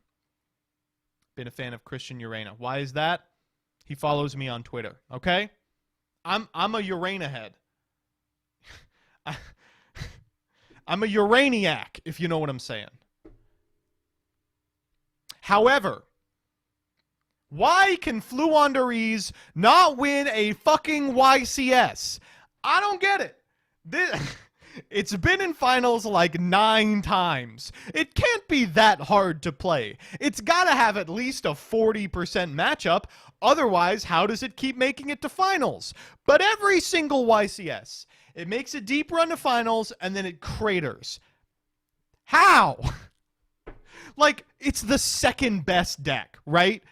been a fan of Christian Urena. Why is that? He follows me on Twitter, okay? I'm a Urena head. I'm a Uraniac, if you know what I'm saying. However, why can Fluanderiz not win a fucking YCS? I don't get it. It's been in finals like 9 times. It can't be that hard to play. It's got to have at least a 40% matchup. Otherwise, how does it keep making it to finals? But every single YCS, it makes a deep run to finals, and then it craters. How? Like, it's the second best deck, right?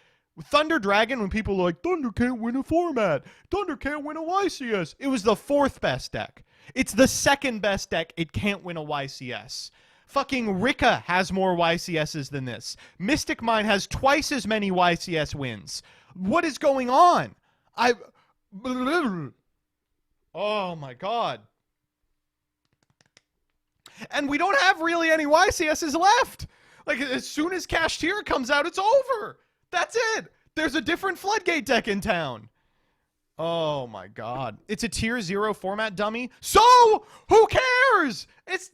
Thunder Dragon, when people are like, Thunder can't win a format. Thunder can't win a YCS. It was the 4th best deck. It's the 2nd best deck. It can't win a YCS. Fucking Rika has more YCSs than this. Mystic Mine has twice as many YCS wins. What is going on? Oh my god. And we don't have really any YCSs left. Like, as soon as Cashier comes out, it's over. That's it. There's a different Floodgate deck in town. Oh, my God. It's a tier 0 format dummy. So, who cares? It's...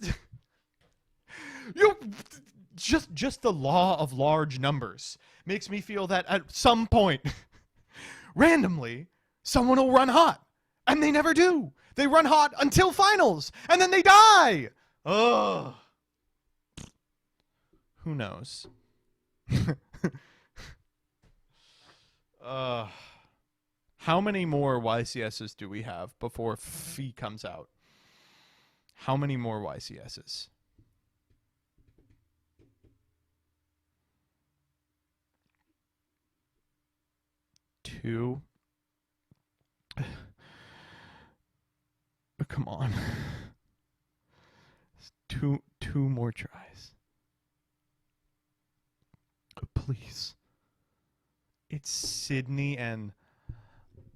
Just the law of large numbers makes me feel that at some point, randomly, someone will run hot. And they never do. They run hot until finals. And then they die. Ugh. Who knows? How many more YCSs do we have before Fee comes out? How many more YCSs? Two. Come on. Two more tries. Please. It's Sydney and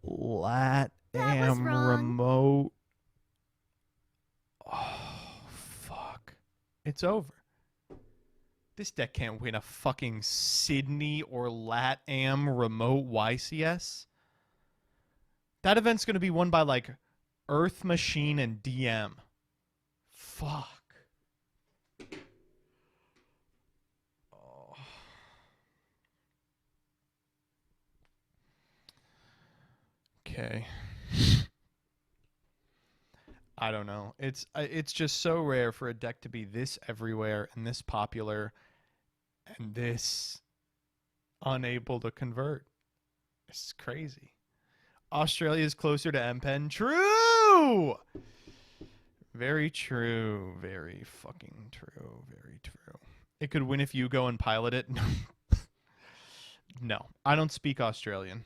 Lat Am remote. Oh, fuck. It's over. This deck can't win a fucking Sydney or Lat Am remote YCS. That event's going to be won by, like, Earth Machine and DM. Fuck. Oh. Okay. I don't know. It's just so rare for a deck to be this everywhere and this popular and this unable to convert. It's crazy. Australia's closer to MPen. True! Very true. Very fucking true. Very true. It could win if you go and pilot it. No. I don't speak Australian.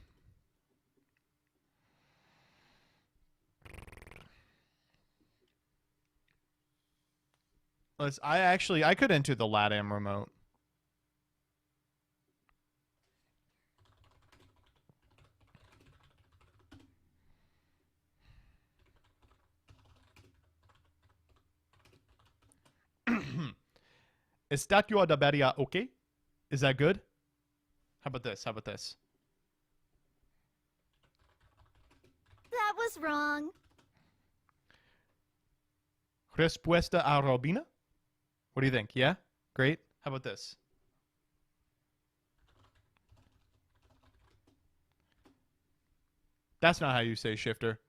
I could enter the LATAM remote. Estatua da Beria okay? Is that good? How about this? How about this? That was wrong. Respuesta a Robina? What do you think? Yeah? Great. How about this? That's not how you say shifter.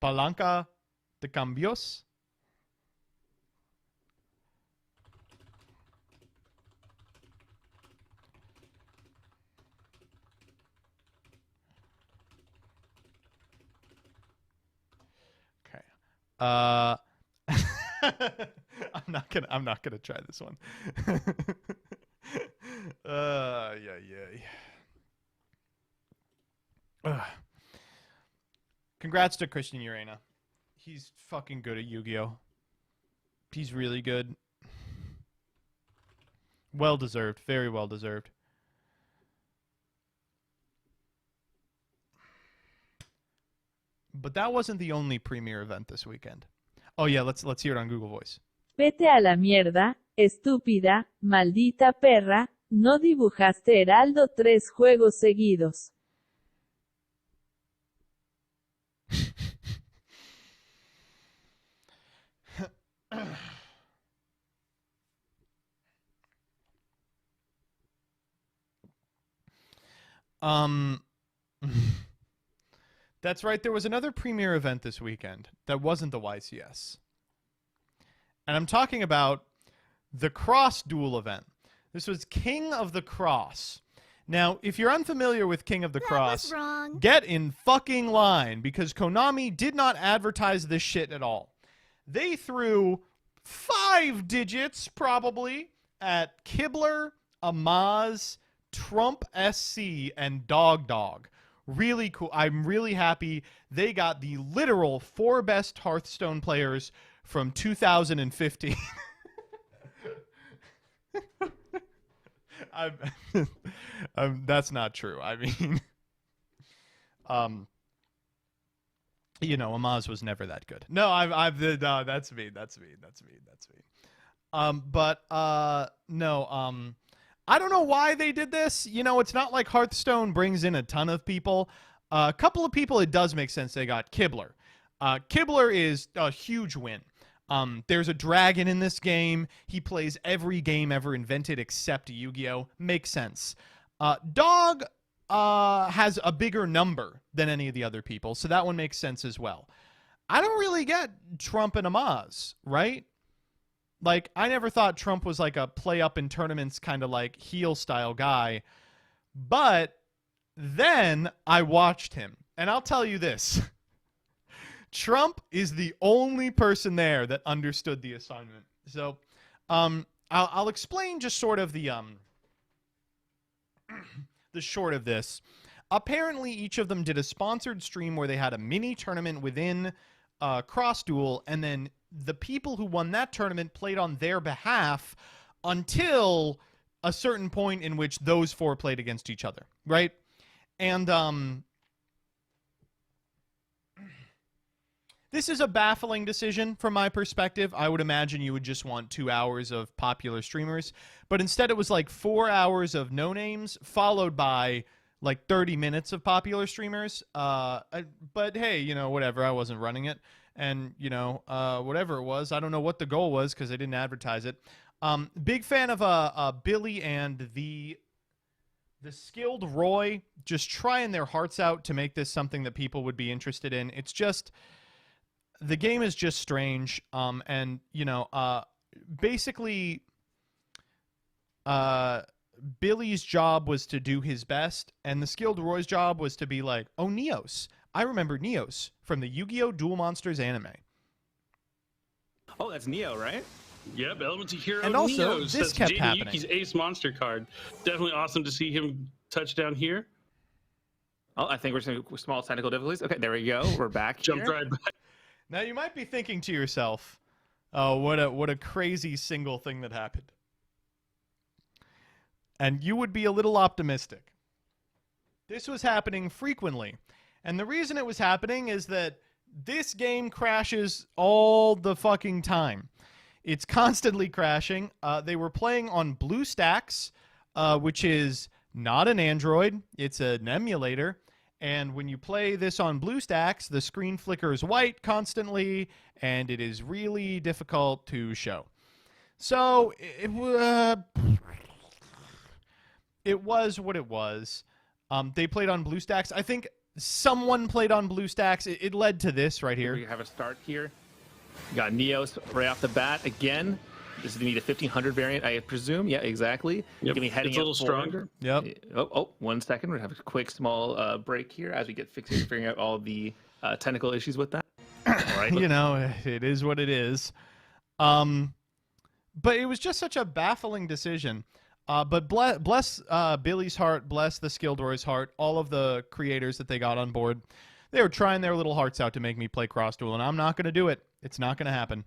Palanca de cambios? I'm not gonna try this one. Congrats to Christian Urena. He's fucking good at Yu-Gi-Oh. He's really good. Well deserved. Very well deserved. But that wasn't the only premiere event this weekend. Oh yeah, let's hear it on Google Voice. Vete a la mierda, estúpida, maldita perra, no dibujaste Heraldo 3 juegos seguidos. That's right, there was another premiere event this weekend that wasn't the YCS. And I'm talking about the Cross Duel event. This was King of the Cross. Now, if you're unfamiliar with King of the Cross, get in fucking line, because Konami did not advertise this shit at all. They threw 5 digits, probably, at Kibler, Amaz, Trump SC, and Dog Dog. Really cool. I'm really happy they got the literal 4 best Hearthstone players from 2015. That's not true. I mean, You know, Amaz was never that good. No, no, that's me. No, I don't know why they did this. You know, it's not like Hearthstone brings in a ton of people. A couple of people, it does make sense they got. Kibler. Kibler is a huge win. There's a dragon in this game. He plays every game ever invented except Yu-Gi-Oh! Makes sense. Dog has a bigger number than any of the other people, so that one makes sense as well. I don't really get Trump and Amaz, right? Like, I never thought Trump was like a play up in tournaments kind of like heel style guy. But then I watched him, and I'll tell you this. Trump is the only person there that understood the assignment. So I'll explain just sort of the short of this. Apparently, each of them did a sponsored stream where they had a mini tournament within Cross Duel, and then the people who won that tournament played on their behalf until a certain point in which those four played against each other, right? And this is a baffling decision from my perspective. I would imagine you would just want 2 hours of popular streamers, but instead it was like 4 hours of no names followed by like 30 minutes of popular streamers. But hey, you know, whatever. I wasn't running it. And, you know, whatever it was, I don't know what the goal was because I didn't advertise it. Big fan of Billy and the skilled Roy just trying their hearts out to make this something that people would be interested in. It's just, the game is just strange. And, you know, basically, Billy's job was to do his best, and the skilled Roy's job was to be like, oh, Neos. I remember Neos from the Yu-Gi-Oh! Duel Monsters anime. Oh, that's Neo, right? Yep, Elemental Hero And also, Neos. this That's kept JD happening. Yuki's ace monster card. Definitely awesome to see him touch down here. Oh, I think we're seeing small technical difficulties. Okay, there we go. We're back. Jumped here. right back. Now, you might be thinking to yourself, oh, what a crazy single thing that happened. And you would be a little optimistic. This was happening frequently. And the reason it was happening is that this game crashes all the fucking time. It's constantly crashing. They were playing on BlueStacks, which is not an Android. It's an emulator. And when you play this on BlueStacks, the screen flickers white constantly, and it is really difficult to show. So it was what it was. They played on BlueStacks. I think someone played on BlueStacks. It led to this right here. We have a start here. You got Neos right off the bat again. This is going to need a 1500 variant, I presume. Yeah, exactly. Yep. Going to be heading It's a little forward. stronger. Yep. Oh, 1 second. We're going to have a quick small break here as we get figuring out all the technical issues with that. All right. You know, it is what it is. But it was just such a baffling decision. But bless Billy's heart, bless the skilled Roy's heart, all of the creators that they got on board. They were trying their little hearts out to make me play Cross Duel, and I'm not going to do it. It's not going to happen.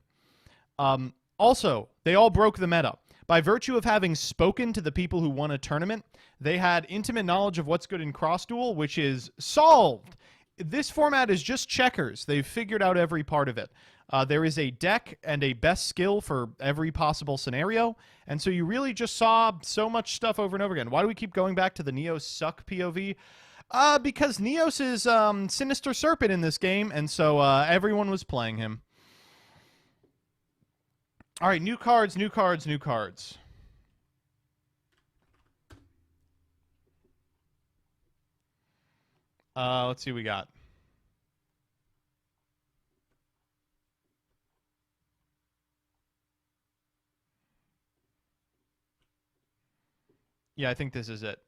Also, they all broke the meta. By virtue of having spoken to the people who won a tournament, they had intimate knowledge of what's good in Cross Duel, which is solved. This format is just checkers. They've figured out every part of it. There is a deck and a best skill for every possible scenario, and so you really just saw so much stuff over and over again. Why do we keep going back to the Neos suck POV? Because Neos is Sinister Serpent in this game, and so everyone was playing him. All right, new cards, new cards, new cards. Let's see what we got. Yeah, I think this is it.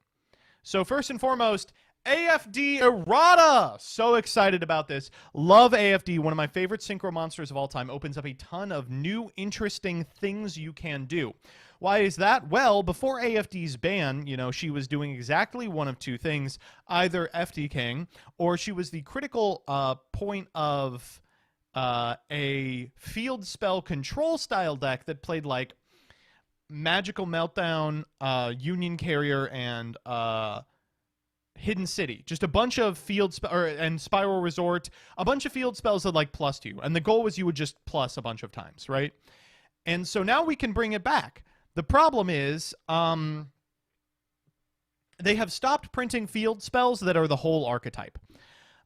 So first and foremost, AFD Errata! So excited about this. Love AFD, one of my favorite synchro monsters of all time. Opens up a ton of new, interesting things you can do. Why is that? Well, before AFD's ban, you know, she was doing exactly one of two things. Either FTKing, or she was the critical point of a field spell control style deck that played like Magical Meltdown, Union Carrier, and Hidden City, just a bunch of and Spiral Resort, a bunch of field spells that like plus you, and the goal was you would just plus a bunch of times, right? And so now we can bring it back. The problem is, they have stopped printing field spells that are the whole archetype.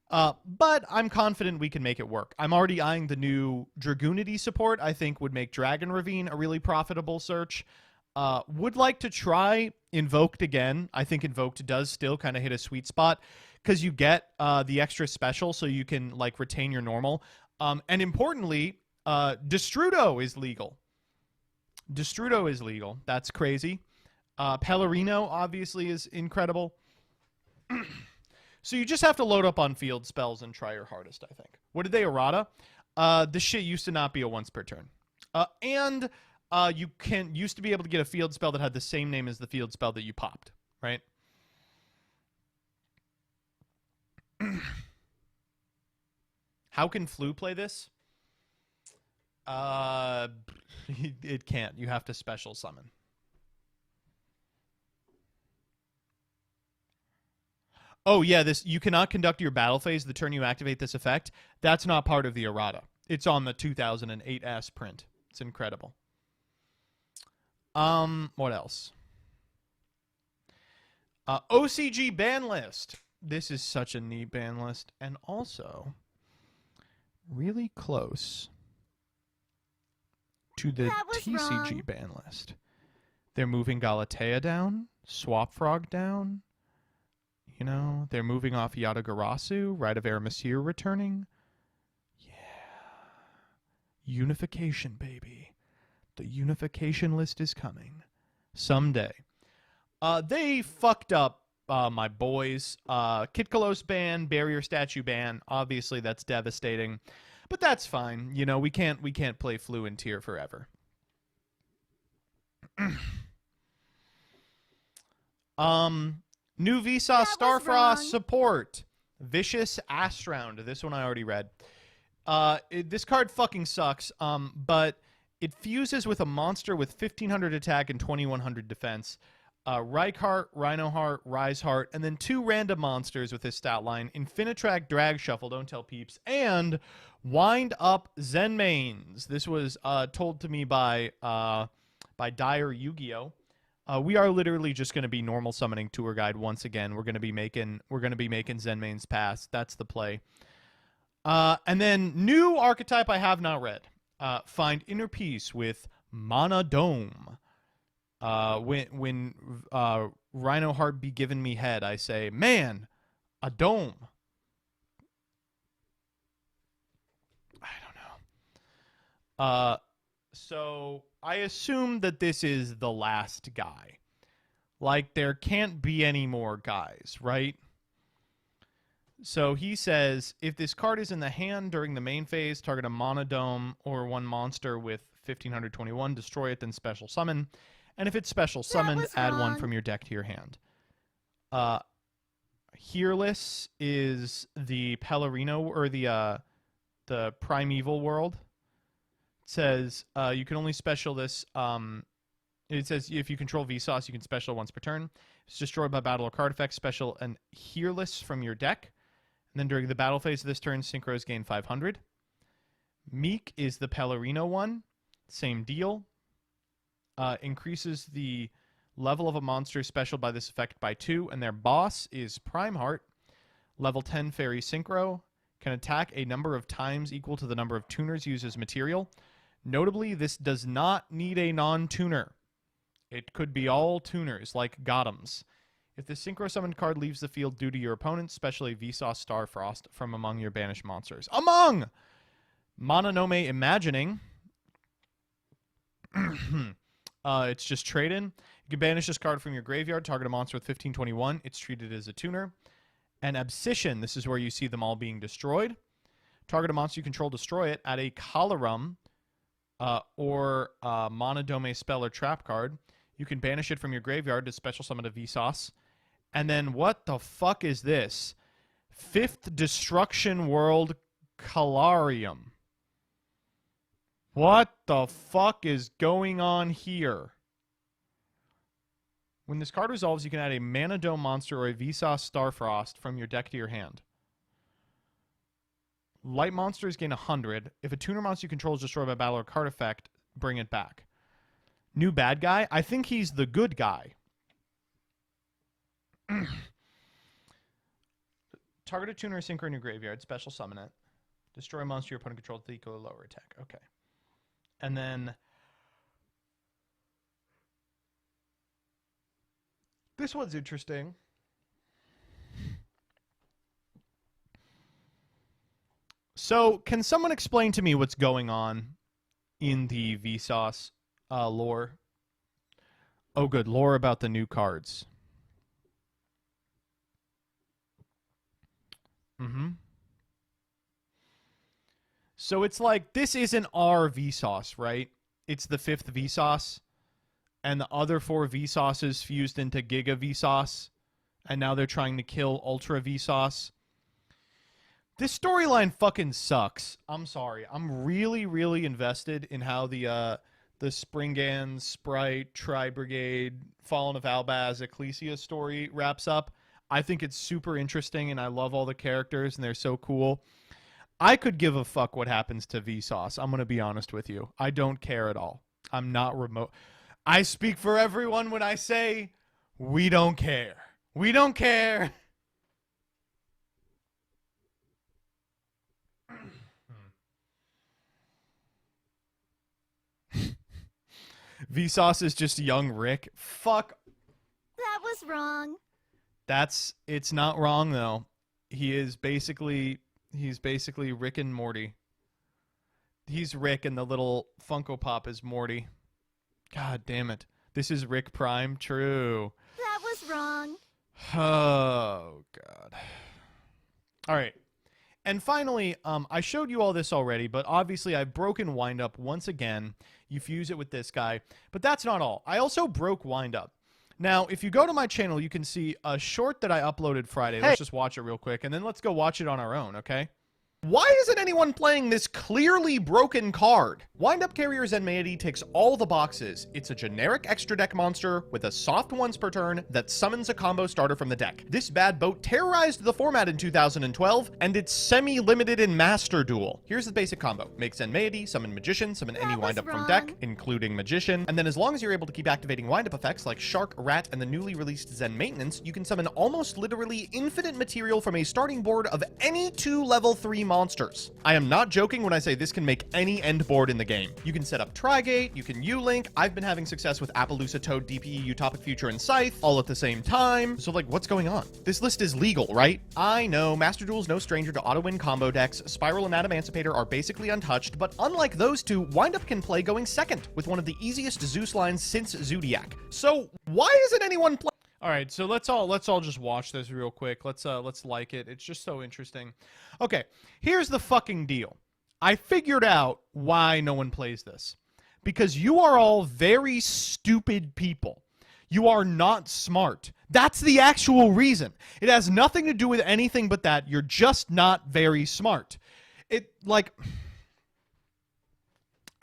But I'm confident we can make it work. I'm already eyeing the new Dragoonity support. I think would make Dragon Ravine a really profitable search. Would like to try Invoked again. I think Invoked does still kind of hit a sweet spot because you get the extra special, so you can like retain your normal. And importantly, Destrudo is legal. Destrudo is legal. That's crazy. Pellerino obviously is incredible. So you just have to load up on field spells and try your hardest, I think. What did they errata? This shit used to not be a once per turn. And you used to be able to get a field spell that had the same name as the field spell that you popped, right? How can Flu play this? It can't. You have to special summon. Oh, yeah, you cannot conduct your battle phase the turn you activate this effect. That's not part of the errata. It's on the 2008 print. It's incredible. What else? OCG ban list. This is such a neat ban list. And also, really close to the TCG ban list. They're moving Galatea down, Swap Frog down. You know, they're moving off Yatagarasu, Rite of Aramasir returning. Yeah. Unification, baby. The unification list is coming. Someday. They fucked up my boys. Kitkalos ban, Barrier Statue ban. Obviously, that's devastating. But that's fine. You know, we can't play Flu and Tier forever. New Vsauce Starfrost support. Vicious Astround. This one I already read. This card fucking sucks, but it fuses with a monster with 1500 attack and 2100 defense. Reichheart, Rhinoheart, Riseheart, and then 2 random monsters with this stat line. Infinitrack, Drag Shuffle, don't tell peeps, and Wind Up Zenmaines. This was told to me by Dire Yu-Gi-Oh! We are literally just going to be normal summoning tour guide once again. We're going to be making Zenmaines pass. That's the play. And then new archetype I have not read. Find inner peace with Mana Dome. When Rhino Heart be giving me head, I say, man, a dome. I don't know. So I assume that this is the last guy. Like, there can't be any more guys, right? So he says, if this card is in the hand during the main phase, target a Monodome or one monster with 1521, destroy it, then special summon. And if it's special summoned, add one from your deck to your hand. Hearless is the Pellerino, or the Primeval World. It says you can only special this. It says if you control Vsauce, you can special once per turn. If it's destroyed by battle or card effect, special an Hearless from your deck. And then during the battle phase of this turn, Synchros gain 500. Meek is the Pellerino one. Same deal. Increases the level of a monster special by this effect by 2, and their boss is Prime Heart. Level 10 Fairy Synchro. Can attack a number of times equal to the number of tuners used as material. Notably, this does not need a non-tuner. It could be all tuners, like Gothams. If the Synchro Summoned card leaves the field due to your opponent, special a Vsauce Starfrost from among your banished monsters. Among! Mononome Imagining. It's just trade-in. You can banish this card from your graveyard, target a monster with 1521. It's treated as a tuner. And Abscission, this is where you see them all being destroyed. Target a monster you control, destroy it. Add a Colorum or Monodome spell or trap card. You can banish it from your graveyard to special summon a Vsauce. And then what the fuck is this? 5th Destruction World Calarium. What the fuck is going on here? When this card resolves, you can add a Mana Dome monster or a Vsauce Starfrost from your deck to your hand. Light monsters gain 100. If a tuner monster you control is destroyed by battle or card effect, bring it back. New bad guy? I think he's the good guy. Target a tuner or synchro in your graveyard. Special summon it. Destroy a monster your opponent controls with equal or lower attack. Okay. And then... this one's interesting. So, can someone explain to me what's going on in the Vsauce lore? Oh, good. Lore about the new cards. So it's like, this isn't our Vsauce, right? It's the 5th Vsauce. And the other 4 Vsauces fused into Giga Vsauce. And now they're trying to kill Ultra Vsauce. This storyline fucking sucks. I'm sorry. I'm really, really invested in how the Springan, Sprite, Tri-Brigade, Fallen of Albaz, Ecclesia story wraps up. I think it's super interesting, and I love all the characters, and they're so cool. I could give a fuck what happens to Vsauce. I'm going to be honest with you. I don't care at all. I'm not remote. I speak for everyone when I say, we don't care. We don't care. Vsauce is just young Rick. Fuck. That was wrong. It's not wrong though. He's basically Rick and Morty. He's Rick and the little Funko Pop is Morty. God damn it. This is Rick Prime. True. That was wrong. Oh God. All right. And finally, I showed you all this already, but obviously I've broken Windup once again. You fuse it with this guy. But that's not all. I also broke Windup. Now, if you go to my channel, you can see a short that I uploaded Friday. Let's just watch it real quick, and then let's go watch it on our own, okay? Why isn't anyone playing this clearly broken card? Wind-Up Carrier Zenmaity ticks all the boxes. It's a generic extra deck monster with a soft once per turn that summons a combo starter from the deck. This bad boat terrorized the format in 2012, and it's semi-limited in Master Duel. Here's the basic combo. Make Zenmaity, summon Magician, summon any Wind-Up from deck, including Magician, and then as long as you're able to keep activating Wind-Up effects like Shark, Rat, and the newly released Zen Maintenance, you can summon almost literally infinite material from a starting board of any 2 level 3 monsters. I am not joking when I say this can make any end board in the game. You can set up Trigate, you can U-Link. I've been having success with Appaloosa, Toad, DPE, Utopic Future, and Scythe all at the same time. So like, what's going on? This list is legal, right? I know, Master Duel's no stranger to auto-win combo decks. Spiral and Adamancipator are basically untouched, but unlike those two, Wind-Up can play going second with one of the easiest Zeus lines since Zodiac. So why isn't anyone playing? All right, so let's all just watch this real quick. Let's like it. It's just so interesting. Okay, here's the fucking deal. I figured out why no one plays this. Because you are all very stupid people. You are not smart. That's the actual reason. It has nothing to do with anything but that. You're just not very smart. I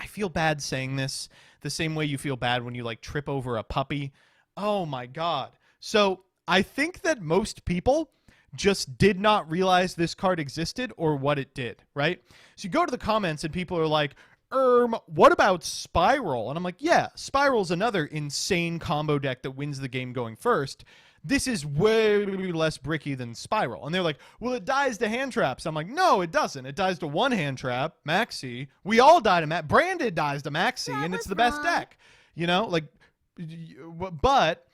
feel bad saying this the same way you feel bad when you like trip over a puppy. Oh my God. So I think that most people just did not realize this card existed or what it did, right? So you go to the comments and people are like, what about Spiral? And I'm like, yeah, Spiral's another insane combo deck that wins the game going first. This is way less bricky than Spiral. And they're like, well, it dies to hand traps. I'm like, no, it doesn't. It dies to one hand trap, Maxi. We all die to Branded dies to Maxi, and it's the best deck. You know, like, but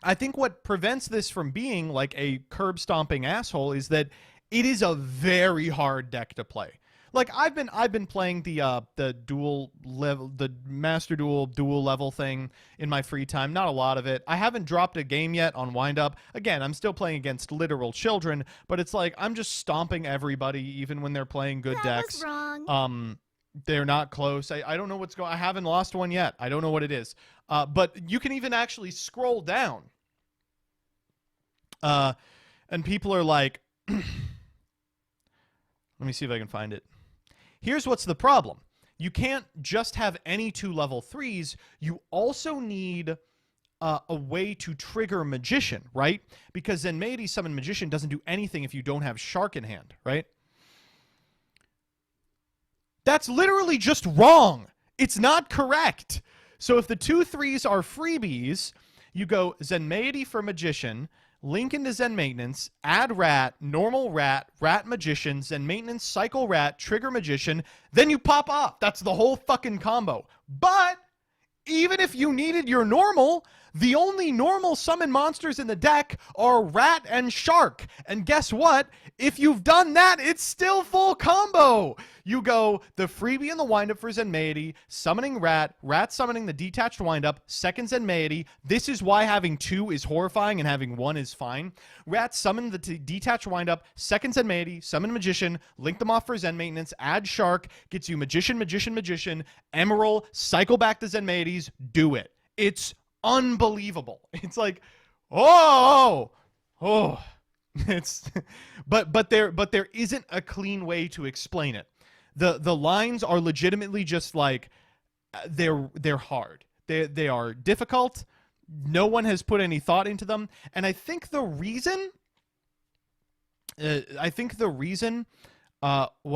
I think what prevents this from being like a curb stomping asshole is that it is a very hard deck to play. Like I've been playing the dual level, the Master Duel dual level thing in my free time. Not a lot of it. I haven't dropped a game yet on Wind Up. Again, I'm still playing against literal children, but it's like I'm just stomping everybody, even when they're playing good decks. Was wrong. They're not close. I don't know what's going. I haven't lost one yet. I don't know what it is. But you can even actually scroll down. And people are like, let me see if I can find it. Here's what's the problem. You can't just have any 2 level 3s. You also need a way to trigger Magician, right? Because Zenmaity summon Magician doesn't do anything if you don't have Shark in hand, right? That's literally just wrong. It's not correct. So if the 2/3s are freebies, you go Zenmaity for Magician, link into Zen Maintenance, add Rat, normal Rat, Rat Magician, Zen Maintenance, cycle Rat, trigger Magician, then you pop off. That's the whole fucking combo. But even if you needed your normal, the only normal summon monsters in the deck are Rat and Shark. And guess what? If you've done that, it's still full combo. You go the freebie and the windup for Zenmaity, summoning Rat, Rat summoning the detached windup, second Zenmaity. This is why having 2 is horrifying and having 1 is fine. Rat summon the detached windup, second Zenmaity, summon Magician, link them off for Zen Maintenance, add Shark, gets you Magician, Magician, Magician, Emerald, cycle back to Zenmaities, do it. It's unbelievable. It's like, oh, it's, but there isn't a clean way to explain it. The lines are legitimately just like, they're hard. They are difficult. No one has put any thought into them. And I think the reason,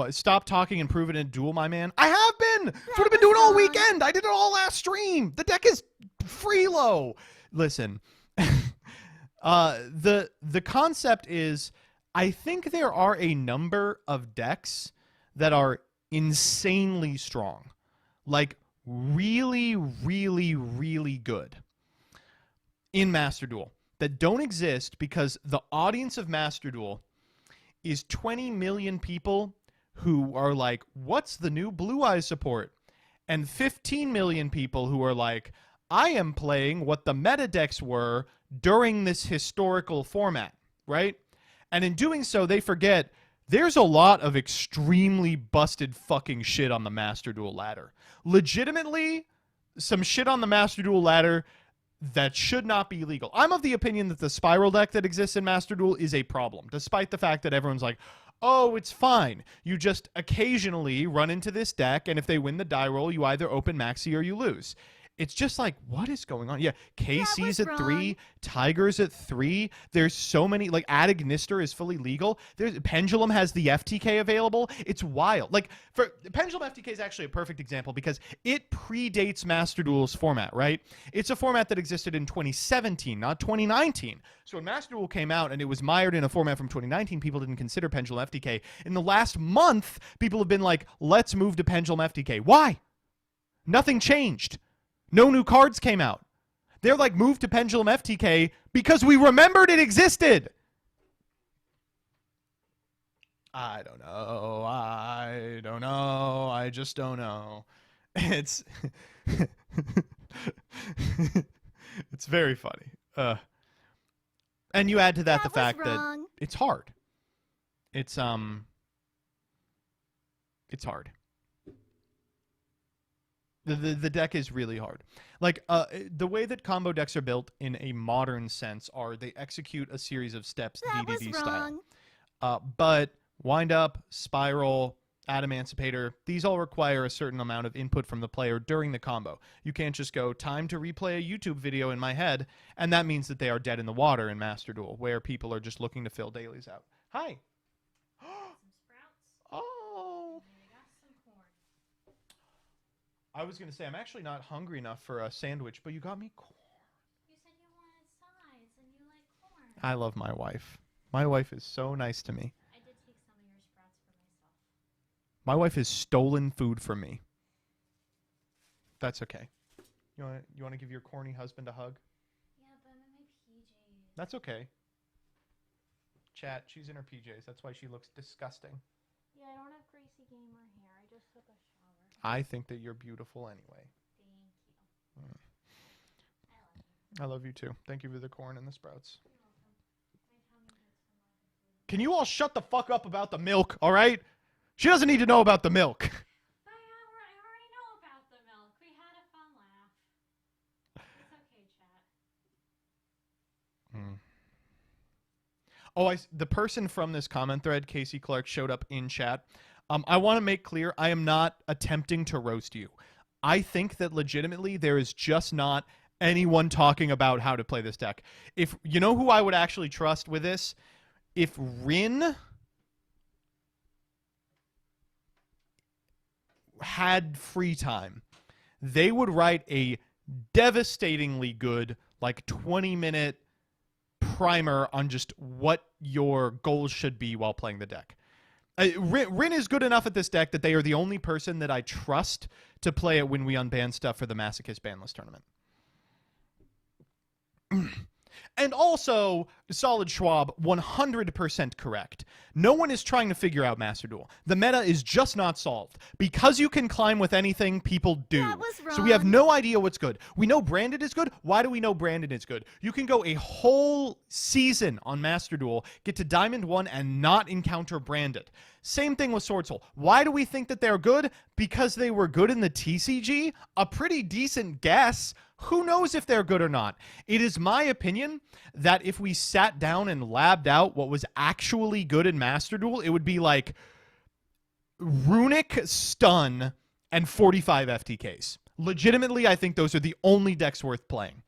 stop talking and prove it in Duel, my man. I have been. That's what I've been doing all weekend. I did it all last stream. The deck is freelo. Listen, the concept is, I think there are a number of decks that are insanely strong, like really, really, really good in Master Duel that don't exist because the audience of Master Duel is 20 million people who are like, what's the new Blue Eyes support? And 15 million people who are like, I am playing what the meta decks were during this historical format, right? And in doing so, they forget there's a lot of extremely busted fucking shit on the Master Duel ladder. Legitimately, some shit on the Master Duel ladder that should not be legal. I'm of the opinion that the Spiral deck that exists in Master Duel is a problem, despite the fact that everyone's like, oh, it's fine. You just occasionally run into this deck, and if they win the die roll, you either open Maxi or you lose. It's just like, what is going on? Yeah, KC's at 3, Tiger's at 3. There's so many, like, Adignister is fully legal. There's Pendulum has the FTK available. It's wild. Like, for Pendulum FTK is actually a perfect example because it predates Master Duel's format, right? It's a format that existed in 2017, not 2019. So when Master Duel came out and it was mired in a format from 2019, people didn't consider Pendulum FTK. In the last month, people have been like, let's move to Pendulum FTK. Why? Nothing changed. No new cards came out. They're like, move to Pendulum FTK because we remembered it existed. I don't know. I just don't know. It's it's very funny. And you add to that the fact that it's hard. It's hard. The deck is really hard. Like, the way that combo decks are built in a modern sense are they execute a series of steps DDD style. But Wind Up, Spiral, Adamantipator, these all require a certain amount of input from the player during the combo. You can't just go, time to replay a YouTube video in my head, and that means that they are dead in the water in Master Duel, where people are just looking to fill dailies out. Hi! Oh! I was going to say, I'm actually not hungry enough for a sandwich, but you got me corn. You said you wanted sides and you like corn. I love my wife. My wife is so nice to me. I did take some of your sprouts for myself. My wife has stolen food from me. That's okay. You want to give your corny husband a hug? Yeah, but I'm in my PJs. That's okay. Chat, she's in her PJs. That's why she looks disgusting. Yeah, I don't have greasy gamer hair. I just took a shower. I think that you're beautiful anyway. Thank you. I love you too. Thank you for the corn and the sprouts. Can you all shut the fuck up about the milk, all right? She doesn't need to know about the milk. I already know about the milk. We had a fun laugh. It's okay, chat. Oh, the person from this comment thread, Casey Clark, showed up in chat. I want to make clear, I am not attempting to roast you. I think that legitimately there is just not anyone talking about how to play this deck. If you know who I would actually trust with this, if Rin had free time, they would write a devastatingly good, like 20-minute primer on just what your goals should be while playing the deck. Rin is good enough at this deck that they are the only person that I trust to play it when we unban stuff for the Masochist Banlist tournament. And also, Solid Schwab, 100% correct. No one is trying to figure out Master Duel. The meta is just not solved. Because you can climb with anything, people do. That was wrong. So we have no idea what's good. We know Branded is good. Why do we know Branded is good? You can go a whole season on Master Duel, get to Diamond 1, and not encounter Branded. Same thing with Sword Soul. Why do we think that they're good? Because they were good in the TCG? A pretty decent guess. Who knows if they're good or not? It is my opinion that if we sat down and labbed out what was actually good in Master Duel, it would be like Runic, Stun, and 45 FTKs. Legitimately, I think those are the only decks worth playing.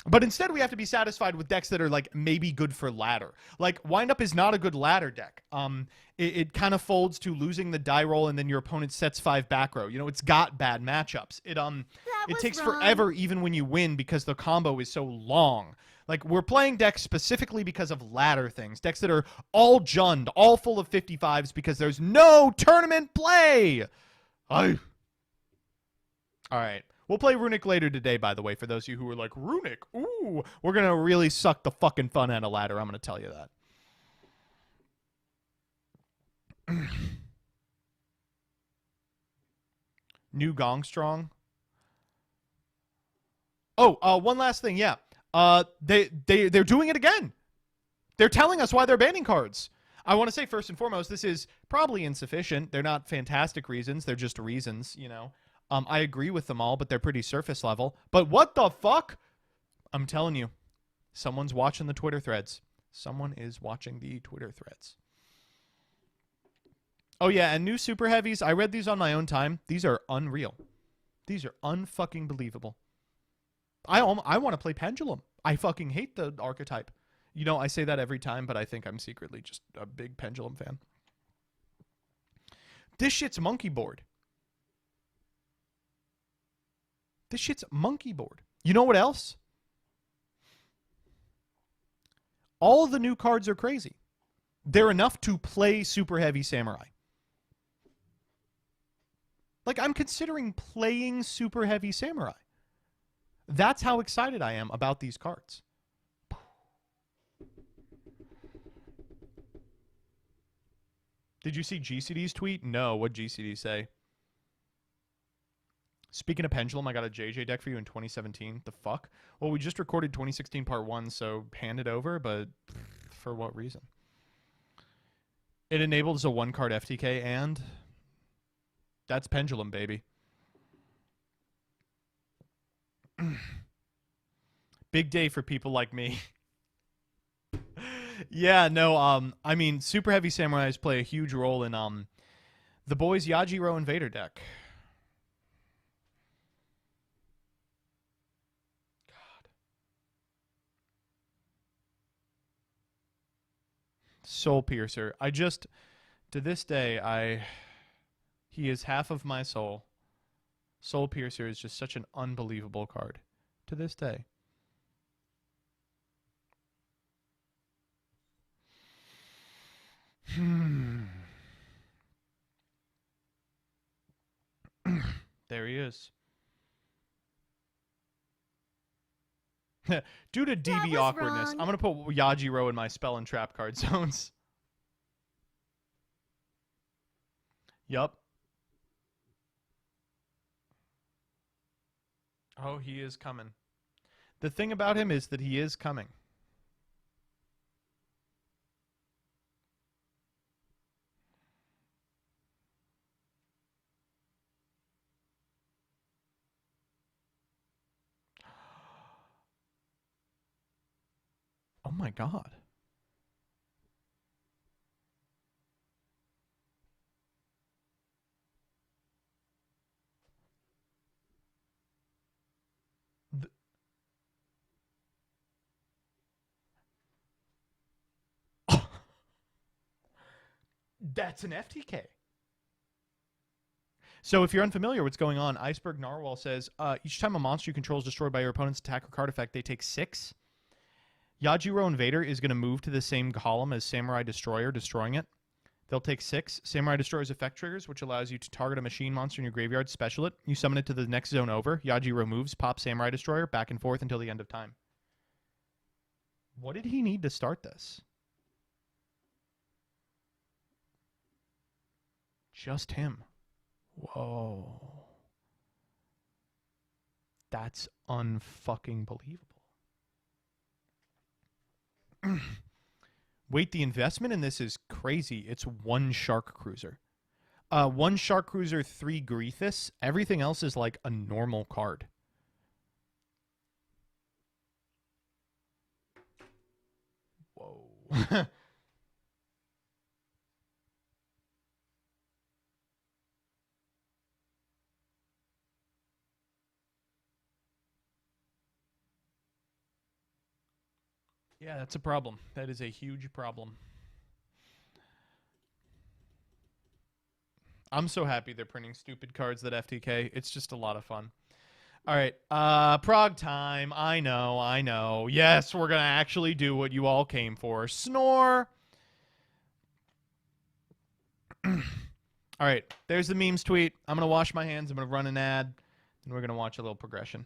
But instead, we have to be satisfied with decks that are, like, maybe good for ladder. Like, Wind Up is not a good ladder deck. It kind of folds to losing the die roll, and then your opponent sets 5 back row. You know, it's got bad matchups. It takes forever even when you win because the combo is so long. Like, we're playing decks specifically because of ladder things. Decks that are all Jund, all full of 55s because there's no tournament play. All right. We'll play Runic later today, by the way, for those of you who are like, Runic, ooh. We're going to really suck the fucking fun out of ladder. I'm going to tell you that. New Gong Strong. Oh, one last thing, yeah. They're doing it again. They're telling us why they're banning cards. I want to say, first and foremost, this is probably insufficient. They're not fantastic reasons. They're just reasons, you know. I agree with them all, but they're pretty surface level. But what the fuck? I'm telling you, someone's watching the Twitter threads. Someone is watching the Twitter threads. Oh, yeah, and new Super Heavies. I read these on my own time. These are unreal. These are unfucking believable. I want to play Pendulum. I fucking hate the archetype. You know, I say that every time, but I think I'm secretly just a big Pendulum fan. This shit's monkey board. This shit's monkey board. You know what else? All of the new cards are crazy. They're enough to play Super Heavy Samurai. Like, I'm considering playing Super Heavy Samurai. That's how excited I am about these cards. Did you see GCD's tweet? No. What'd GCD say? Speaking of Pendulum, I got a JJ deck for you in 2017. The fuck? Well, we just recorded 2016 part 1, so hand it over, but for what reason? It enables a 1-card FTK, and that's Pendulum, baby. Big day for people like me. Yeah, no, I mean, Super Heavy Samurais play a huge role in the boys' Yajiro Invader deck. Soul Piercer. To this day, he is half of my soul. Soul Piercer is just such an unbelievable card. To this day. There he is. Due to DB awkwardness, wrong. I'm going to put Yajiro in my spell and trap card zones. Yup. Oh, he is coming. The thing about him is that he is coming. Oh my god. That's an FTK. So if you're unfamiliar what's going on, Iceberg Narwhal says, each time a monster you control is destroyed by your opponent's attack or card effect, they take 6. Yajiro Invader is going to move to the same column as Samurai Destroyer, destroying it. They'll take 6. Samurai Destroyer's effect triggers, which allows you to target a machine monster in your graveyard, special it. You summon it to the next zone over. Yajiro moves, pop Samurai Destroyer, back and forth until the end of time. What did he need to start this? Just him. Whoa. That's unfucking believable. Wait, the investment in this is crazy. It's 1 Shark Cruiser. 1 Shark Cruiser, 3 Greethus. Everything else is like a normal card. Whoa. Yeah, that's a problem. That is a huge problem. I'm so happy they're printing stupid cards that FTK. It's just a lot of fun. All right, Prague time. I know. Yes, we're going to actually do what you all came for. Snore. All right, there's the memes tweet. I'm going to wash my hands. I'm going to run an ad, and we're going to watch a little progression.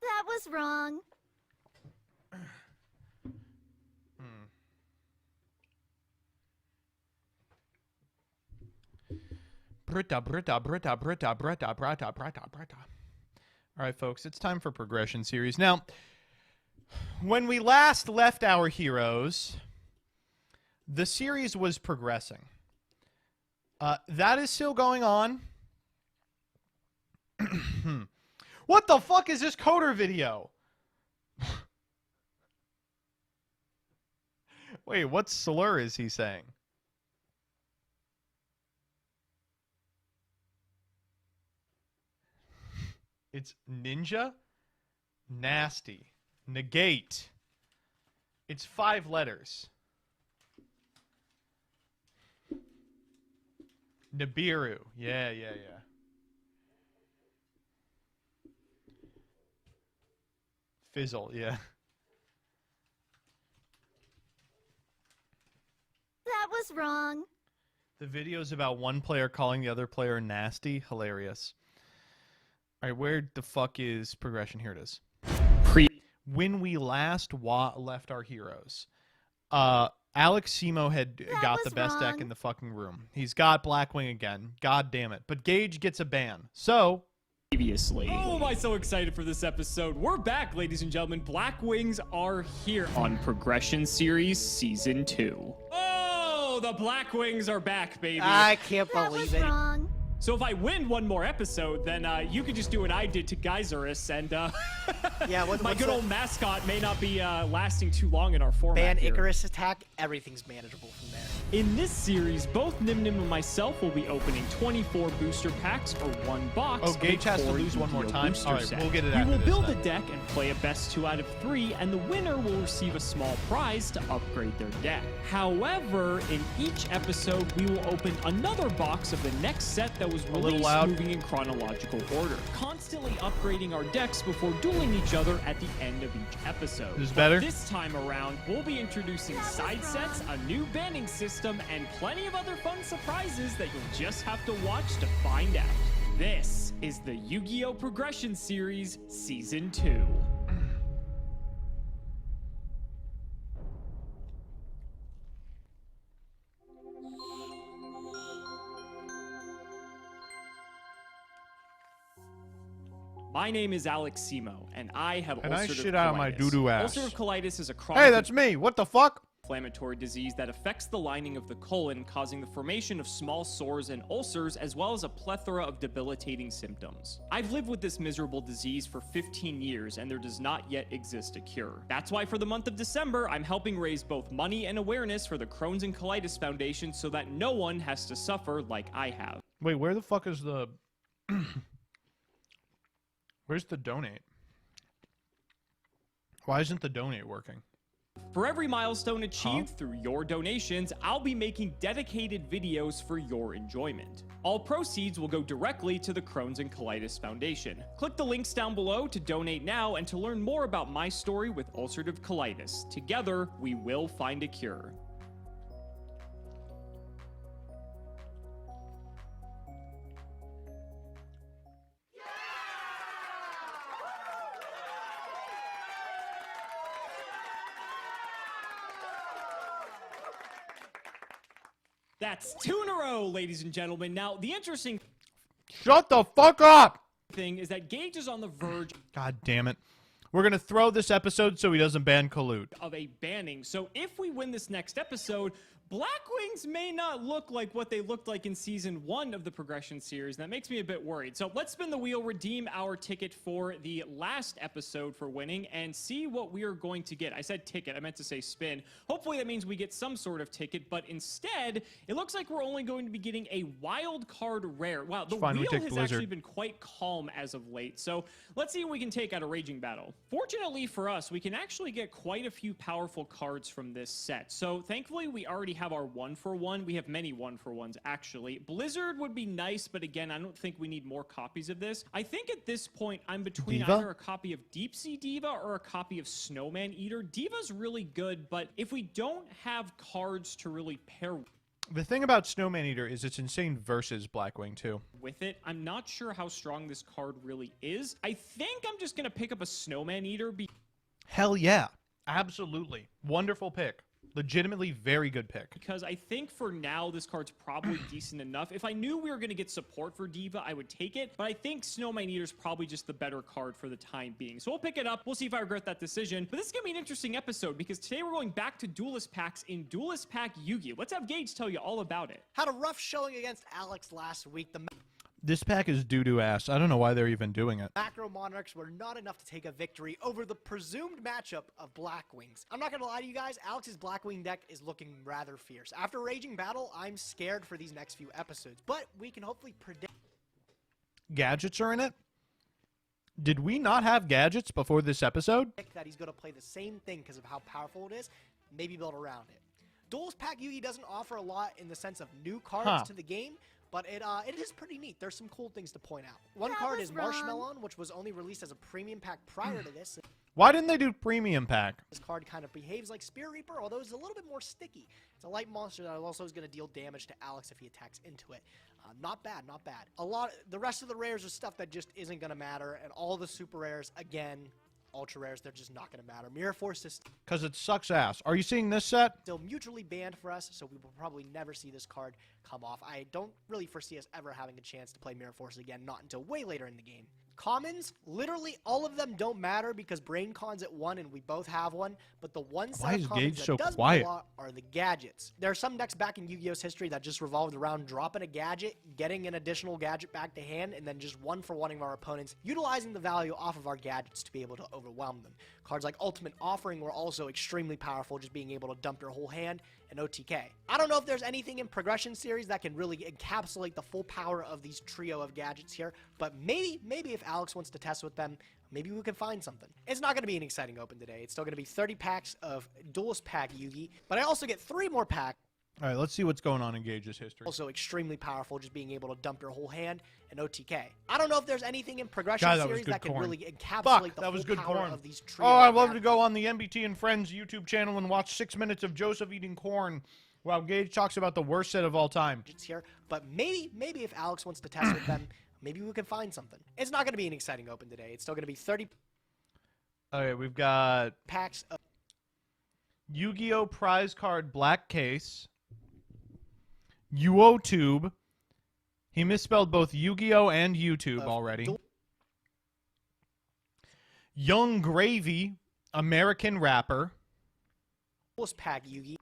That was wrong. All right, folks, it's time for Progression Series. Now, when we last left our heroes, the series was progressing. That is still going on. What the fuck is this coder video? Wait, what slur is he saying? It's ninja, nasty, negate. It's 5 letters. Nibiru. Yeah. Fizzle, yeah. That was wrong. The video's about one player calling the other player nasty. Hilarious. All right, where the fuck is progression? Here it is. When we last left our heroes, Alex Simo had got the best deck in the fucking room. He's got Blackwing again. God damn it. But Gage gets a ban. So... Previously. Oh, am I so excited for this episode. We're back, ladies and gentlemen. Black Wings are here on Progression Series Season 2. Oh, the Black Wings are back, baby. I can't believe it. Wrong. So if I win one more episode, then you could just do what I did to Geyserus, and yeah, my good old mascot may not be lasting too long in our format. Ban here. Icarus attack, everything's manageable from there. In this series, both Nim Nim and myself will be opening 24 booster packs or one box. Oh, Gage has to lose one more time? All right, we'll get it after We will this, build then. a deck and play a best 2 out of 3, and the winner will receive a small prize to upgrade their deck. However, in each episode, we will open another box of the next set that was released moving in chronological order, constantly upgrading our decks before dueling each other at the end of each episode. This is better? This time around, we'll be introducing side sets, a new banning system, and plenty of other fun surprises that you'll just have to watch to find out. This is the Yu-Gi-Oh! Progression Series Season 2. My name is Alex Simo, and I have And I ulcerative shit out of my colitis. doo-doo ass. Ulcerative colitis is a chronic Hey, that's me. What the fuck? inflammatory disease that affects the lining of the colon, causing the formation of small sores and ulcers, as well as a plethora of debilitating symptoms. I've lived with this miserable disease for 15 years, and there does not yet exist a cure. That's why for the month of December, I'm helping raise both money and awareness for the Crohn's and Colitis Foundation so that no one has to suffer like I have. Wait, where the fuck is the... Where's the donate? Why isn't the donate working? For every milestone achieved through your donations, I'll be making dedicated videos for your enjoyment. All proceeds will go directly to the Crohn's and Colitis Foundation. Click the links down below to donate now and to learn more about my story with ulcerative colitis. Together, we will find a cure. That's 2 in a row, ladies and gentlemen. Now, the interesting Shut the fuck up! thing is that Gage is on the verge God damn it. We're gonna throw this episode so he doesn't ban Kalut. of a banning. So if we win this next episode, Blackwings may not look like what they looked like in Season 1 of the Progression series. And that makes me a bit worried. So let's spin the wheel, redeem our ticket for the last episode for winning, and see what we are going to get. I said ticket, I meant to say spin. Hopefully that means we get some sort of ticket, but instead, it looks like we're only going to be getting a wild card rare. Wow, the Fine, we wheel take has Blizzard. actually been quite calm as of late. So let's see what we can take out of Raging Battle. Fortunately for us, we can actually get quite a few powerful cards from this set. So thankfully, we already have our 1-for-1. We have many 1-for-1s actually. Blizzard would be nice, but again, I don't think we need more copies of this. I think at this point, I'm between Diva? either a copy of Deep Sea Diva or a copy of Snowman Eater. Diva's really good, but if we don't have cards to really pair The thing about Snowman Eater is it's insane versus Blackwing, too. with it, I'm not sure how strong this card really is. I think I'm just going to pick up a Snowman Eater Hell yeah. Absolutely. Wonderful pick. Legitimately very good pick. because I think for now this card's probably decent enough. If I knew we were going to get support for Diva, I would take it, but I think Snowman Eater's probably just the better card for the time being. So we'll pick it up. We'll see if I regret that decision. But this is going to be an interesting episode because today we're going back to Duelist Packs in Duelist Pack Yu-Gi-Oh! Let's have Gage tell you all about it. Had a rough showing against Alex last week. The This pack is doo-doo ass. I don't know why they're even doing it. Macro Monarchs were not enough to take a victory over the presumed matchup of Blackwings. I'm not going to lie to you guys, Alex's Blackwing deck is looking rather fierce. After Raging Battle, I'm scared for these next few episodes, but we can hopefully predict Gadgets are in it? Did we not have gadgets before this episode? that he's going to play the same thing because of how powerful it is, maybe build around it. Duelist Pack Yu-Gi doesn't offer a lot in the sense of new cards to the game, but it is pretty neat. There's some cool things to point out. One card is Marshmallow, which was only released as a premium pack prior to this. Why didn't they do premium pack? This card kind of behaves like Spear Reaper, although it's a little bit more sticky. It's a light monster that also is going to deal damage to Alex if he attacks into it. Not bad, not bad. The rest of the rares are stuff that just isn't going to matter, and all the super rares, again, ultra rares, they're just not going to matter. Mirror Force is Because it sucks ass. Are you seeing this set? still mutually banned for us, so we will probably never see this card come off. I don't really foresee us ever having a chance to play Mirror Force again, not until way later in the game. Commons, literally all of them don't matter because Brain Con's at 1 and we both have one, but the one Why set is of commons Gage that so does quiet? mean a lot are the gadgets. There are some decks back in Yu-Gi-Oh's history that just revolved around dropping a gadget, getting an additional gadget back to hand, and then just one-for-one-ing our opponents, utilizing the value off of our gadgets to be able to overwhelm them. Cards like Ultimate Offering were also extremely powerful, just being able to dump your whole hand, and OTK. I don't know if there's anything in Progression Series that can really encapsulate the full power of these trio of gadgets here, but maybe if Alex wants to test with them, maybe we can find something. It's not going to be an exciting open today. It's still going to be 30 packs of Duelist Pack Yu-Gi, but I also get 3 more packs. All right, let's see what's going on in Gage's history. Also extremely powerful, just being able to dump your whole hand, and OTK. I don't know if there's anything in Progression God, that was Series good that can corn. really encapsulate Fuck, the that was full good power corn. of these trio Oh, I'd of love to gadgets. go on the MBT and Friends YouTube channel and watch 6 minutes of Joseph eating corn while Gage talks about the worst set of all time. Here, but maybe if Alex wants to test with them, maybe we can find something. It's not going to be an exciting open today. It's still going to be 30 Okay, we've got packs of Yu-Gi-Oh! Prize Card Black Case, Yu-Oh Tube. He misspelled both Yu-Gi-Oh! And YouTube already. Young Gravy, American Rapper. Duelist Pack Yu-Gi.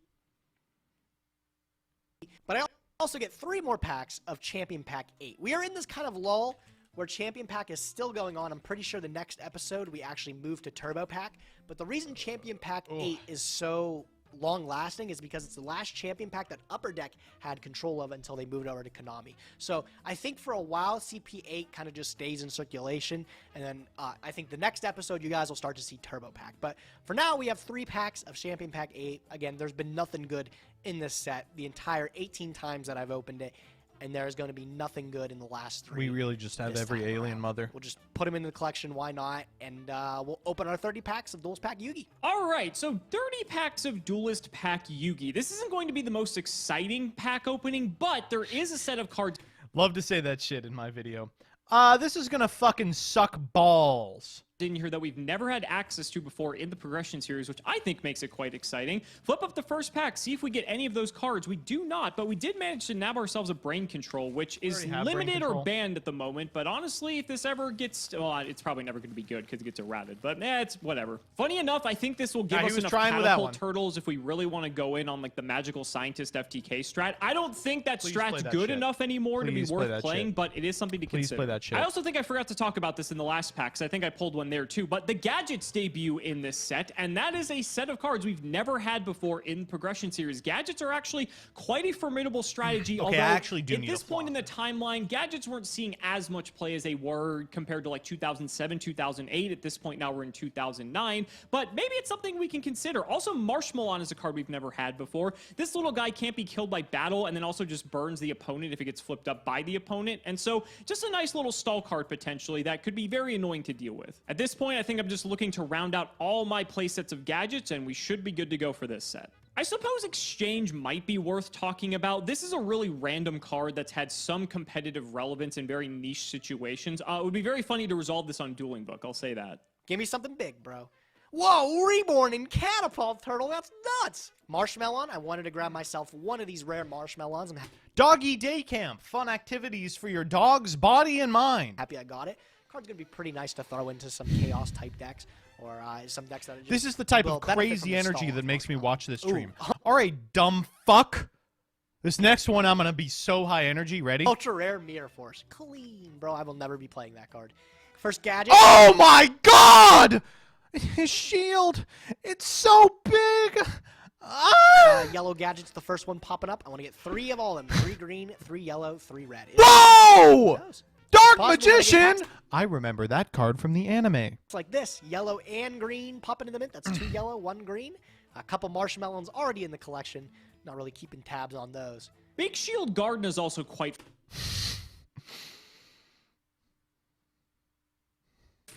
But I also get 3 more packs of Champion Pack 8. We are in this kind of lull where Champion Pack is still going on. I'm pretty sure the next episode we actually move to Turbo Pack. But the reason Champion Pack 8 is so long-lasting is because it's the last Champion Pack that Upper Deck had control of until they moved over to Konami. So I think for a while, CP8 kind of just stays in circulation, and then I think the next episode you guys will start to see Turbo Pack. But for now, we have 3 packs of Champion Pack 8. Again, there's been nothing good in this set the entire 18 times that I've opened it, and there's going to be nothing good in the last 3. We really just have this every time alien around. mother. We'll just put them in the collection, why not? And we'll open our 30 packs of Duelist Pack Yu-Gi. All right, so 30 packs of Duelist Pack Yu-Gi. This isn't going to be the most exciting pack opening, but there is a set of cards. Love to say that shit in my video. This is gonna fucking suck balls. In here that we've never had access to before in the Progression Series, which I think makes it quite exciting. Flip up the first pack, see if we get any of those cards. We do not, but we did manage to nab ourselves a Brain Control, which is limited or banned at the moment. But honestly, if this ever gets, well, it's probably never going to be good because it gets errated. But it's whatever. Funny enough, I think this will give us enough catapult turtles if we really want to go in on like the Magical Scientist FTK strat. I don't think that strat's good enough anymore to be worth playing, but it is something to consider. Play that shit. I also think I forgot to talk about this in the last pack, because I think I pulled one there too, but the Gadgets debut in this set, and that is a set of cards we've never had before in Progression Series. Gadgets are actually quite a formidable strategy, although I actually do at need this point in the timeline, Gadgets weren't seeing as much play as they were compared to like 2007, 2008. At this point now we're in 2009, but maybe it's something we can consider. Also, Marshmallow is a card we've never had before. This little guy can't be killed by battle, and then also just burns the opponent if it gets flipped up by the opponent, and so just a nice little stall card potentially that could be very annoying to deal with. At this point, I think I'm just looking to round out all my playsets of Gadgets, and we should be good to go for this set. I suppose Exchange might be worth talking about. This is a really random card that's had some competitive relevance in very niche situations. It would be very funny to resolve this on Dueling Book, I'll say that. Give me something big, bro. Whoa, Reborn and Catapult Turtle, that's nuts! Marshmallow, I wanted to grab myself one of these rare Marshmallows. Doggy Day Camp, fun activities for your dog's body and mind. Happy I got it. Card's gonna be pretty nice to throw into some chaos type decks, or some decks that are just This is the type of benefit from crazy the energy stall that of makes me watch this Ooh. stream. All right, dumb fuck. This next one, I'm gonna be so high energy. Ready? Ultra Rare Mirror Force. Clean, bro. I will never be playing that card. First Gadget. Oh my god! His shield! It's so big! Yellow Gadget's the first one popping up. I want to get 3 of all of them. 3 green, 3 yellow, 3 red. Whoa! Dark Possible Magician! I remember that card from the anime. It's like this. Yellow and green pop into the mint. That's 2 yellow, 1 green. A couple Marshmallows already in the collection. Not really keeping tabs on those. Big Shield Garden is also quite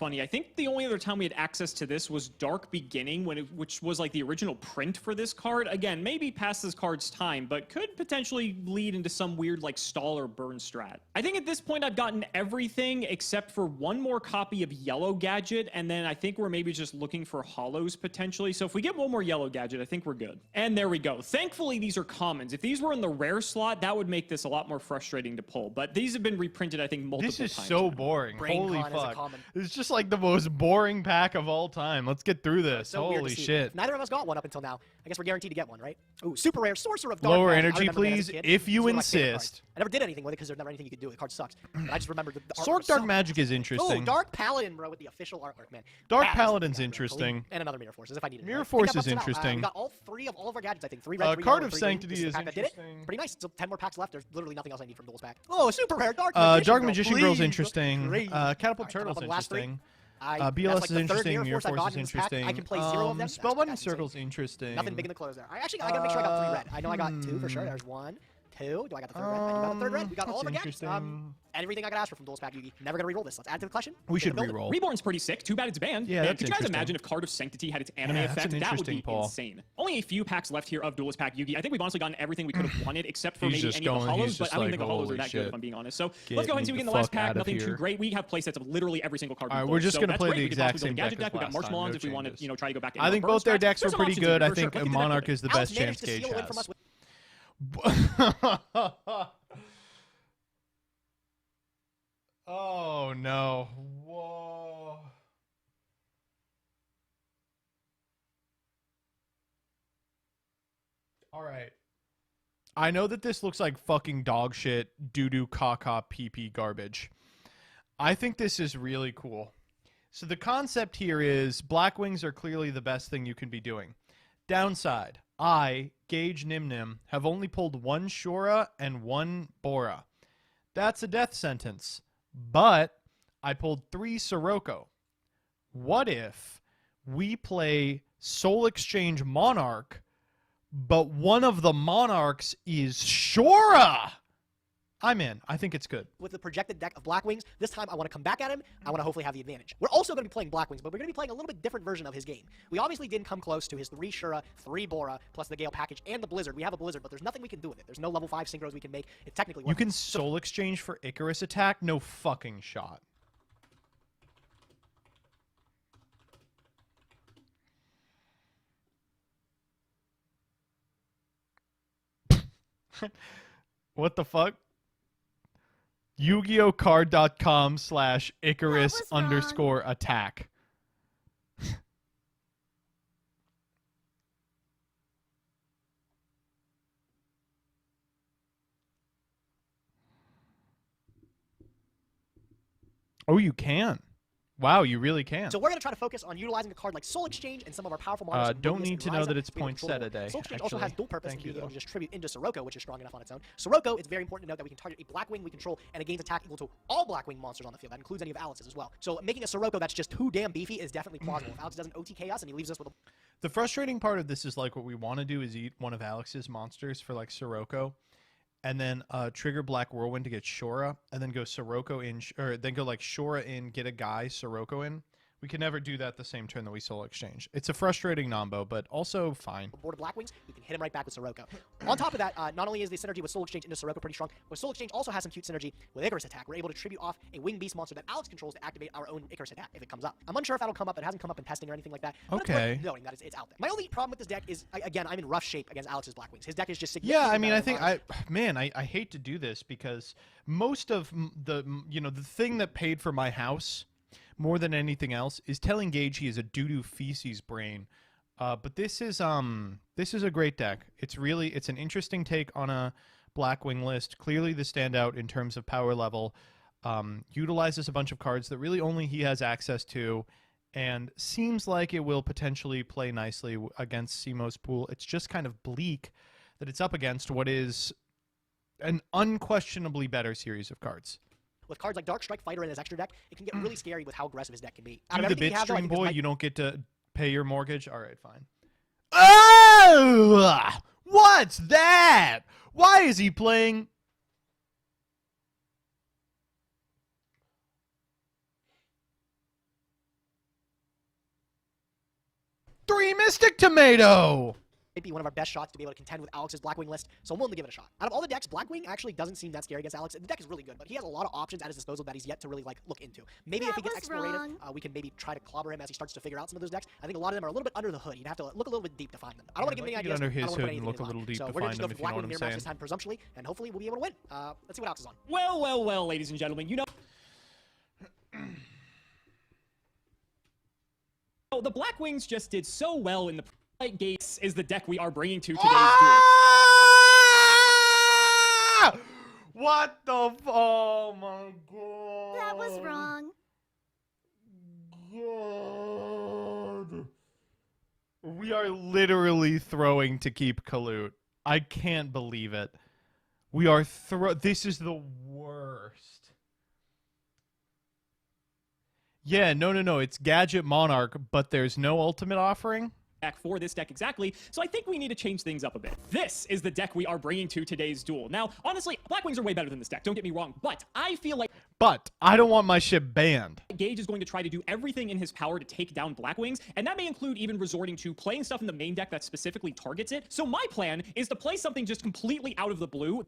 funny. I think the only other time we had access to this was Dark Beginning, which was like the original print for this card. Again, maybe past this card's time, but could potentially lead into some weird like stall or burn strat. I think at this point I've gotten everything except for one more copy of Yellow Gadget, and then I think we're maybe just looking for hollows potentially. So if we get one more Yellow Gadget, I think we're good. And there we go. Thankfully, these are commons. If these were in the rare slot, that would make this a lot more frustrating to pull. But these have been reprinted, I think, multiple times. This is so boring. Holy Con is a fuck. common. It's just like the most boring pack of all time. Let's get through this. So weird to Holy see. shit. Neither of us got one up until now. I guess we're guaranteed to get one, right? Ooh, super rare Sorcerer of Dark Lower Magic. I energy, remember that as a please, kid. if you It's one of my favorite insist. cards. I never did anything with it because there's never anything you could do. The card sucks. But I just remember the art Sorc was Dark so Magic is Oh, interesting. Dark Paladin, bro, with the official artwork, man. Dark Badass Paladin's guy, bro. interesting. And another Mirror Force, as if I needed it. Mirror right? Force Pick up is up to now. interesting. We got all three of all of our gadgets, I think. 3 red, 3 Card yellow, of 3 green. Sanctity This the is pack that did it. interesting. Pretty nice. Still 10 more packs left. There's literally nothing else I need from Duel's pack. Oh, super rare Dark Magician Dark Girl, Magician please. Girl's interesting. Great. Catapult Alright, coming Turtle's up on the last three. interesting. That's BLS like is the third interesting. Mirror Force I've Force is gotten in this pack. interesting. I can play 0 of them. Spellbinding That's Circle's insane. interesting. Nothing big in the close there. I gotta make sure I got 3 red. I know I got 2 for sure. There's 1, 2. Do I got the 3rd red? I do got the 3rd red. We got all of our that's gadgets. interesting. Everything I could ask for from Duel's pack, Yugi. Never gonna re-roll this. Let's add to the collection. We Get should the building. re-roll. Reborn's pretty sick. Too bad it's banned. Yeah, Man, that's could you guys interesting. imagine if Card of Sanctity had its anime Yeah, that's effect? an That would interesting be pull. insane. Only a few packs left here of Duelist Pack Yugi. I think we've honestly gotten everything we could have wanted, except for He's maybe just any of the going- he's hollows, but just I don't like, think the hollows are holy that good, shit. if I'm being honest. So Get let's go ahead and me see if we the get in the last fuck pack. out of Nothing too here. great. We have playsets of literally every single card. All right, we we're pulled, just so gonna that's play great. the We could exact possibly same go Gadget deck as deck. We got last time, Marshmallons no if we want to, changes. try to go back. I think both their decks were There's some pretty options good. here, I for sure. think Let's get the deck Monarch open. is the Alex best managed chance to Gage steal a win from has. us with Oh no. Whoa. All right. I know that this looks like fucking dog shit, doo-doo, caca, pee-pee garbage. I think this is really cool. So the concept here is Black Wings are clearly the best thing you can be doing. Downside, I, Gage Nim Nim, have only pulled 1 Shura and 1 Bora. That's a death sentence. But I pulled 3 Sirocco. What if we play Soul Exchange Monarch, but one of the Monarchs is Shura? I'm in. I think it's good. the projected deck of Black Wings. This time I want to come back at him. I want to hopefully have the advantage. We're also going to be playing Black Wings, but we're going to be playing a little bit different version of his game. We obviously didn't come close to his 3 Shura, 3 Bora, plus the Gale package and the Blizzard. We have a Blizzard, but there's nothing we can do with it. There's no level 5 synchros we can make. It technically You works. can Soul Exchange for Icarus attack? No fucking shot. What the fuck? Yu-Gi-Oh card.com/Icarus_attack. Oh, you can. Wow, you really can. So we're going to try to focus on utilizing a card like Soul Exchange and some of our powerful monsters. Don't need to know that it's poinsettia day, Soul Exchange also has actually. dual purpose Thank and you, being able though. to distribute into Sirocco, which is strong enough on its own. Sirocco, it's very important to note that we can target a Blackwing we control, and it gains attack equal to all Blackwing monsters on the field. That includes any of Alex's as well. So making a Sirocco that's just too damn beefy is definitely plausible. If Alex doesn't OTK us and he leaves us with a... The frustrating part of this is like what we want to do is eat one of Alex's monsters for like Sirocco, and then trigger Black Whirlwind to get Shura, and then go Sirocco in, or then go like Shura in, get a guy Sirocco in. We can never do that the same turn that we Soul Exchange. It's a frustrating nombo, but also fine. board of Blackwings, we can hit him right back with Sirocco. On top of that, not only is the synergy with Soul Exchange into Sirocco pretty strong, but Soul Exchange also has some cute synergy with Icarus attack. We're able to tribute off a Wing Beast monster that Alex controls to activate our own Icarus attack if it comes up. I'm unsure if that'll come up. It hasn't come up in testing or anything like that. But Okay. It's worth noting that it's out there. My only problem with this deck is, again, I'm in rough shape against Alex's Blackwings. His deck is just Yeah, I significantly mean, better I than think mine. I hate to do this because most of the thing that paid for my house more than anything else is telling Gage he is a doo-doo feces brain. But this is a great deck. It's an interesting take on a Blackwing list. Clearly the standout in terms of power level. Utilizes a bunch of cards that really only he has access to, and seems like it will potentially play nicely against Simo's pool. It's just kind of bleak that it's up against what is an unquestionably better series of cards. With cards like Dark Strike Fighter in his extra deck, it can get really scary with how aggressive his deck can be. Out Do of the everything he has, though, I bitstream think this boy, might- you don't get to pay your mortgage? All right, fine. Oh! What's that? Why is he playing? 3 Mystic Tomato! Might be one of our best shots to be able to contend with Alex's Blackwing list, so I'm willing to give it a shot. Out of all the decks, Blackwing actually doesn't seem that scary against Alex. The deck is really good, but he has a lot of options at his disposal that he's yet to really like look into. Maybe if he gets explorative, we can maybe try to clobber him as he starts to figure out some of those decks. I think a lot of them are a little bit under the hood. You'd have to look a little bit deep to find them. I don't want to give him any ideas. Under his I don't hood want to and put look a anything in little line. deep So to we're gonna find just go them, for if you know what Blackwing I'm Mirror Match saying. this time presumptually, and hopefully we'll be able to win. Let's see what Alex is on. Well, well, well, ladies and gentlemen, you know. Oh, the Blackwings just did so well in the Light Gates is the deck we are bringing to today's duel. What the oh my god. That was wrong. God. We are literally throwing to keep Kalut. I can't believe it. We are this is the worst. Yeah, no. It's Gadget Monarch, but there's no ultimate offering. For this deck exactly, so I think we need to change things up a bit. This is the deck we are bringing to today's duel. Now, honestly, Blackwings are way better than this deck, don't get me wrong, but I feel like I don't want my ship banned. Gage is going to try to do everything in his power to take down Blackwings, and that may include even resorting to playing stuff in the main deck that specifically targets it. So my plan is to play something just completely out of the blue.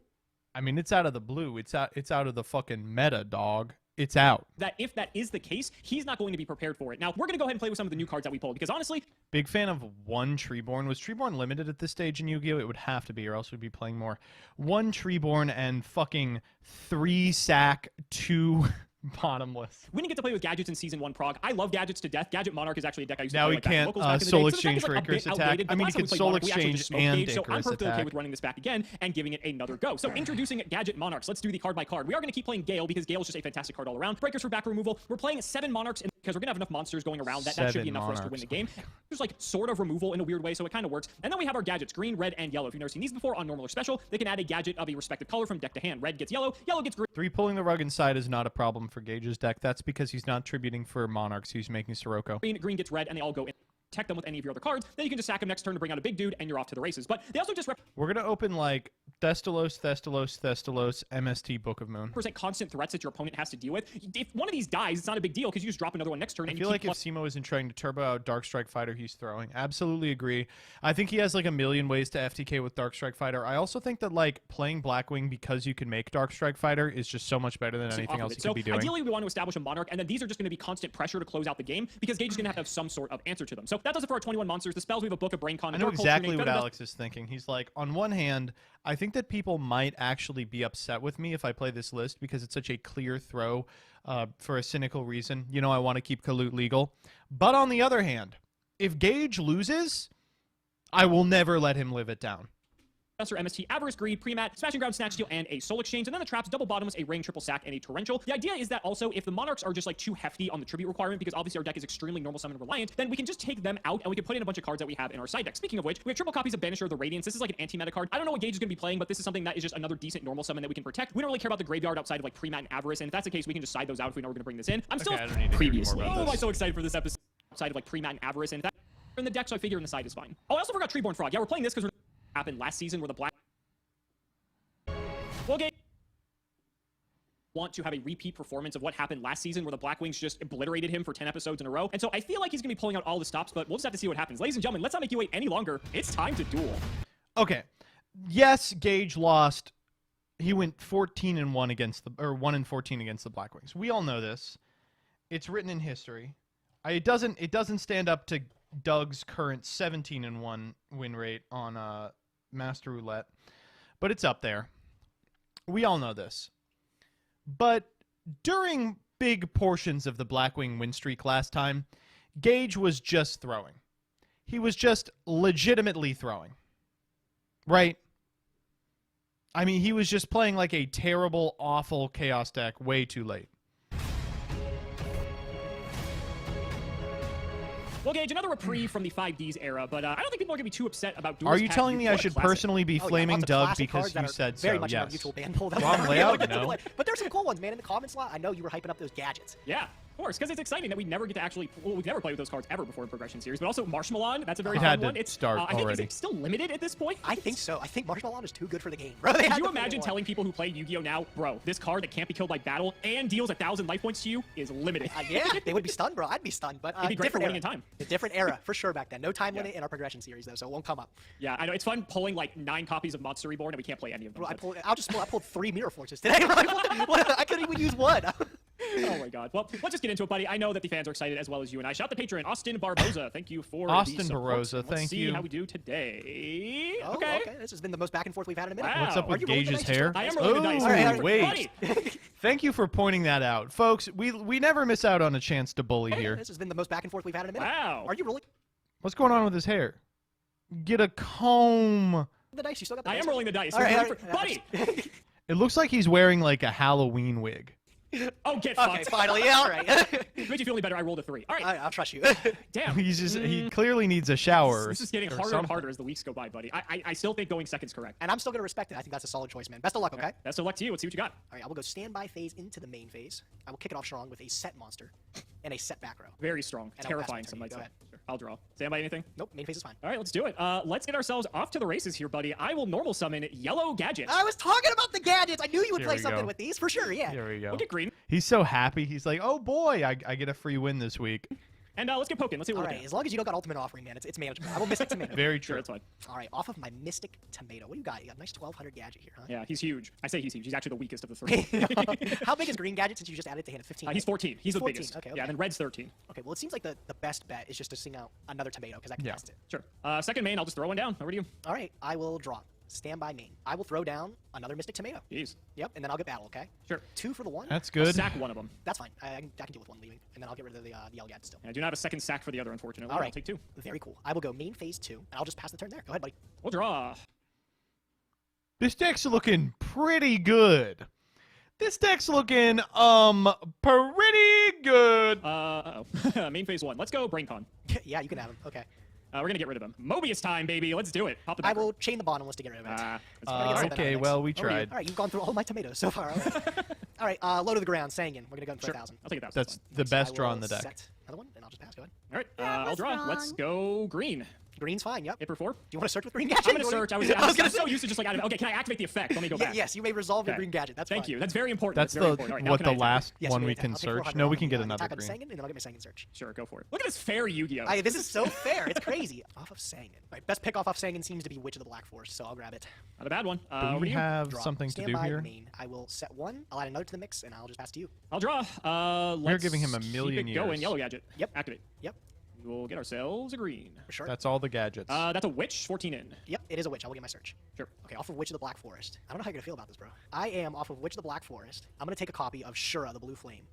I mean, it's out of the blue. It's out of the fucking meta, dog. It's out. That if that is the case, he's not going to be prepared for it. Now, we're going to go ahead and play with some of the new cards that we pulled, because honestly... Big fan of 1 Treeborn. Was Treeborn limited at this stage in Yu-Gi-Oh? It would have to be, or else we'd be playing more. 1 Treeborn and fucking 3 sack, 2... bottomless. We didn't get to play with gadgets in Season 1 prog. I love gadgets to death. Gadget Monarch is actually a deck I used to now play he like back in can't locals back in the Soul day. Exchange So for the deck is, Icarus like, a bit attack. outdated, I mean, but he last can time we Soul played Monarch, we actually Exchange just smoked and Gage, so I'm Icarus perfectly okay attack. with running this back again and giving it another go. So introducing Gadget Monarchs. Let's do the card by card. We are going to keep playing Gale because Gale is just a fantastic card all around. Breakers for back removal. We're playing 7 Monarchs because we're going to have enough monsters going around that should be enough for us to win the game. There's like sort of removal in a weird way, so it kind of works. And then we have our gadgets, green, red, and yellow. If you've never seen these before on normal or special, they can add a gadget of a respective color from deck to hand. Red gets yellow, yellow gets green. 3 pulling the rug inside is not a problem for Gage's deck. That's because he's not tributing for Monarchs. He's making Sirocco. Green gets red, and they all go in. Protect them with any of your other cards. Then you can just sack them next turn to bring out a big dude, and you're off to the races. But they also just We're going to open like Thestalos, MST, Book of Moon. represent constant threats that your opponent has to deal with. If one of these dies, it's not a big deal because you just drop another one next turn. I And feel you like keep if Simo isn't trying to turbo out Dark Strike Fighter, he's throwing. Absolutely agree. I think he has like a million ways to FTK with Dark Strike Fighter. I also think that like playing Blackwing because you can make Dark Strike Fighter is just so much better than anything else you so could be doing. ideally, we want to establish a Monarch, and then these are just going to be constant pressure to close out the game because Gage is going to have some sort of answer to them. So that does it for our 21 monsters. The spells, we have a Book of BrainCon. I know exactly what Alex is thinking. He's like, on one hand, I think that people might actually be upset with me if I play this list because it's such a clear throw for a cynical reason. You know, I want to keep Kalut legal. But on the other hand, if Gage loses, I will never let him live it down. MST, Avarice, Greed, Premat, Smashing Ground, Snatch Steal, and a Soul Exchange. And then the traps, double bottoms, a ring, triple sack, and a torrential. The idea is that also if the Monarchs are just like too hefty on the tribute requirement, because obviously our deck is extremely normal summon reliant, then we can just take them out and we can put in a bunch of cards that we have in our side deck. Speaking of which, we have triple copies of Banisher of the Radiance. This is like an anti-meta card. I don't know what Gage is going to be playing, but this is something that is just another decent normal summon that we can protect. We don't really care about the graveyard outside of like Premat and Avarice, and if that's the case, we can just side those out if we know we're going to bring this in. I'm still I don't need to hear any more about Oh, this. I'm so excited for this episode outside of like Premat and Avarice, and if that's in the deck, so I figure in the side is fine. Oh, I also forgot Treeborn Frog. Yeah, we're playing this because happened last season where the black Gage want to have a repeat performance of what happened last season where the Blackwings just obliterated him for 10 episodes in a row. And so I feel like he's going to be pulling out all the stops, but we'll just have to see what happens. Ladies and gentlemen, let's not make you wait any longer. It's time to duel. Okay. Yes, Gage lost. He went 14-1 against the 1-14 against the Blackwings. We all know this. It's written in history. It doesn't stand up to Doug's current 17-1 win rate on Master Roulette, but it's up there. We all know this. But during big portions of the Blackwing win streak last time, Gage was just throwing. He was just legitimately throwing. Right? I mean, he was just playing like a terrible, awful Chaos deck way too late. Well, Gage, another reprieve from the 5Ds era, but I don't think people are going to be too upset about Duel's Are you telling me I should personally be flaming Doug because you said so? Very much in our Yes. mutual ban pool. Wrong layout, no. But there's some cool ones, man. In the comment slot, I know you were hyping up those gadgets. Yeah. Of course, because it's exciting that we never get to actually, well, we've never played with those cards ever before in Progression Series, but also Marshmallow, that's a very It fun had to one. It's start I think already. it's still limited at this point. I think so. I think Marshmallow is too good for the game, bro. Could you imagine telling people who play Yu-Gi-Oh now, bro, this card that can't be killed by battle and deals 1,000 life points to you is limited. Yeah, they would be stunned, bro. I'd be stunned, but It'd be great for different winning era. in time. A different era, for sure, back then. No time limit in our Progression Series, though, so it won't come up. Yeah, I know. It's fun pulling like 9 copies of Monster Reborn and we can't play any of them. Bro, but- I pulled 3 Mirror Forces today. I couldn't even use one. Oh my god. Well, let's just get into it, buddy. I know that the fans are excited as well as you and I. Shout out the patron, Austin Barboza. Thank you for Austin the support. Barboza, Let's thank see you. how we do today. Oh, okay. This has been the most back and forth we've had in a minute. Wow. What's up Are with you rolling the Gage's dice hair? yourself? I am rolling the dice. All right, wait. Buddy. Thank you for pointing that out. Folks, we never miss out on a chance to bully here. This has been the most back and forth we've had in a minute. Wow. Are you rolling What's going on with his hair? Get a comb. the dice? You still got the I dice? am rolling the dice. All right, Ready all for- right. Buddy! It looks like he's wearing like a Halloween wig. Oh, get Okay, fucked. finally. Yeah, all right. Made you feel any better, I rolled a 3. All right. I'll trust you. Damn. He clearly needs a shower. This is getting or harder and something. harder as the weeks go by, buddy. I still think going second's correct. And I'm still going to respect it. I think that's a solid choice, man. Best of luck, okay? Best of luck to you. Let's see what you got. All right, I will go standby phase into the main phase. I will kick it off strong with a set monster and a set back row. Very strong. And I'll pass Terrifying, my turn. some might Go say. ahead. Sure. I'll draw. Stand by anything? Nope, main phase is fine. All right, let's do it. Let's get ourselves off to the races here, buddy. I will normal summon Yellow Gadget. I was talking about the gadgets. I knew you would Here play we something go. with these for sure. Yeah. Here we go. We'll get green. He's so happy. He's like, oh boy, I get a free win this week. And let's get poking. Let's see what All we're right, looking as long as you don't got ultimate offering, man, it's manageable. I will Mystic Tomato. Very at. Sure, true. it's fine. All right, off of my Mystic Tomato. What do you got? You got a nice 1200 gadget here, huh? Yeah, he's huge. I say he's huge. He's actually the weakest of the 3. How big is green gadget since you just added it to hand at 15? He's 14. He's the 14. biggest. Okay, Yeah, okay. and then red's 13. Okay, well, it seems like the best bet is just to sing out another tomato because I can Yeah. test it. Sure. Second main, I'll just throw one down. Over to you. All right, I will draw. Stand by main. I will throw down another Mystic Tomato. Jeez. Yep, and then I'll get battle, okay? Sure. 2 for the 1. That's I'll good. sack one of them. That's fine. I can deal with 1 leaving, and then I'll get rid of the yellow gadget still. And I do not have a second sack for the other, unfortunately. All right. I'll take 2. Very cool. I will go main phase 2, and I'll just pass the turn there. Go ahead, buddy. We'll draw. This deck's looking pretty good. This deck's looking pretty good. Uh-oh. Main phase 1. Let's go BrainCon. Yeah, you can have him. Okay. We're going to get rid of him. Mobius time, baby. Let's do it. Pop the I back row. will chain the bottom list to get rid of it. That's Gotta get fine. rid of that Okay, next. well, we Over to you. tried. All right, you've gone through all my tomatoes so far. All right, low to the ground, Sangan. We're going to go for Sure. 1,000. I'll take 1,000. That's fine. the best I draw will in the deck. set another one, and I'll just pass. Go ahead. All right. I'll draw. Let's go green. Green's fine, yep. Hit for 4. Do you want to search with green gadget? I'm going to search. I was gonna I'm say- so used to just like, okay, can I activate the effect? Let me go back. Yes, you may resolve your Okay. green gadget. That's Thank fine. you. That's very important. That's very the important. All right, now what can I the attack? last Yes, one you may we attack. can I'll take search. 400 No, we off can the, get the another attack on green. Sangan, and then I'll get my Sangan search. Sure, go for it. Look at this fair Yu-Gi-Oh. This is so fair. It's crazy. Off of Sangan. All right, best pick off Sangan seems to be Witch of the Black Forest, so I'll grab it. Not a bad one. Do Over we to you. have Draw. something to Stand do by here? main. I will set 1. I'll add another to the mix, and I'll just pass to you. I'll draw. We're giving him a Keep million it going. years. Yellow gadget. Yep. Activate. Yep. We'll get ourselves a green. For sure. That's all the gadgets. That's a witch. 14 in. Yep, it is a witch. I will get my search. Sure. Okay, off of Witch of the Black Forest. I don't know how you're gonna feel about this, bro. I am off of Witch of the Black Forest. I'm gonna take a copy of Shura, the Blue Flame.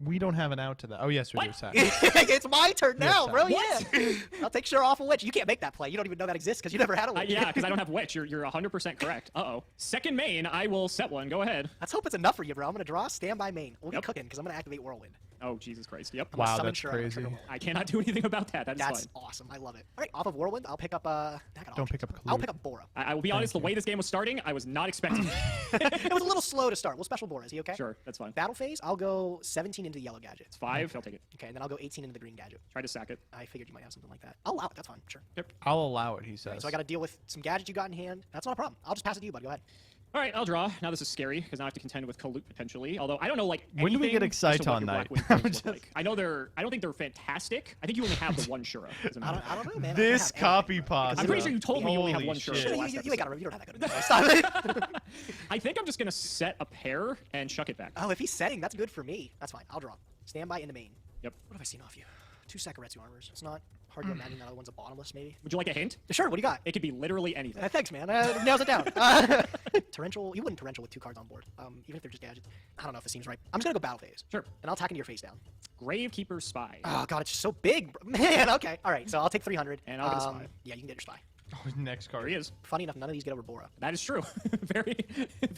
We don't have an out to that. Oh, yes, we do. Sack. It's my turn now, Yes, bro. What? Yeah. I'll take Shura off of Witch. You can't make that play. You don't even know that exists because you never had a witch. Yeah, because I don't have witch. You're 100% correct. Uh-oh. Second main, I will set one. Go ahead. Let's hope it's enough for you, bro. I'm gonna draw. Stand by main. We'll Yep. get cooking because I'm gonna activate Whirlwind. Oh, Jesus Christ. Yep. I'm gonna Wow, summon that's Shura on crazy. trigger one. I cannot do anything about that. That is That's fine. awesome. I love it. All right, off of Whirlwind, I'll pick up Don't pick up I'll Kalute. pick up Bora. I will be honest, the way this game was starting, I was not expecting it. It was a little slow to start. We'll special Bora. Is he okay? Sure, that's fine. Battle phase, I'll go 17 into the yellow gadget. It's 5. I'll take it. Okay, and then I'll go 18 into the green gadget. Try to sack it. I figured you might have something like that. I'll allow it. That's fine. Sure. I'll allow it, he says. So I got to deal with some gadgets you got in hand. That's not a problem. I'll just pass it to you, bud. Go ahead. All right, I'll draw. Now this is scary because now I have to contend with Kalute potentially. Although I don't know like When do we get anything as to what Exciton your night? Black Wing cards look like. I know I don't think they're fantastic. I think you only have the one Shura. As a matter of I don't know, man. This copy pasta. I'm pretty sure you told me you only have Holy one Shura. shit. for the You, last you ain't episode. got to. You don't have that good of advice. Stop it. I think I'm just gonna set a pair and chuck it back. Oh, if he's setting, that's good for me. That's fine. I'll draw. Stand by into main. Yep. What have I seen off you? 2 Sakuretsu armors. It's not hard to imagine that other one's a bottomless, maybe. Would you like a hint? Sure. What do you got? It could be literally anything. Thanks, man. Nails it down. Torrential. You wouldn't torrential with 2 cards on board, even if they're just gadgets. I don't know if it seems right. I'm just gonna go battle phase. Sure. And I'll attack into your face down. Gravekeeper Spy. Oh god, it's just so big, bro. Man. Okay. All right. So I'll take 300. And I'll get a spy. Yeah, you can get your spy. Oh, next card. There he is. Funny enough, none of these get over Bora. That is true. very,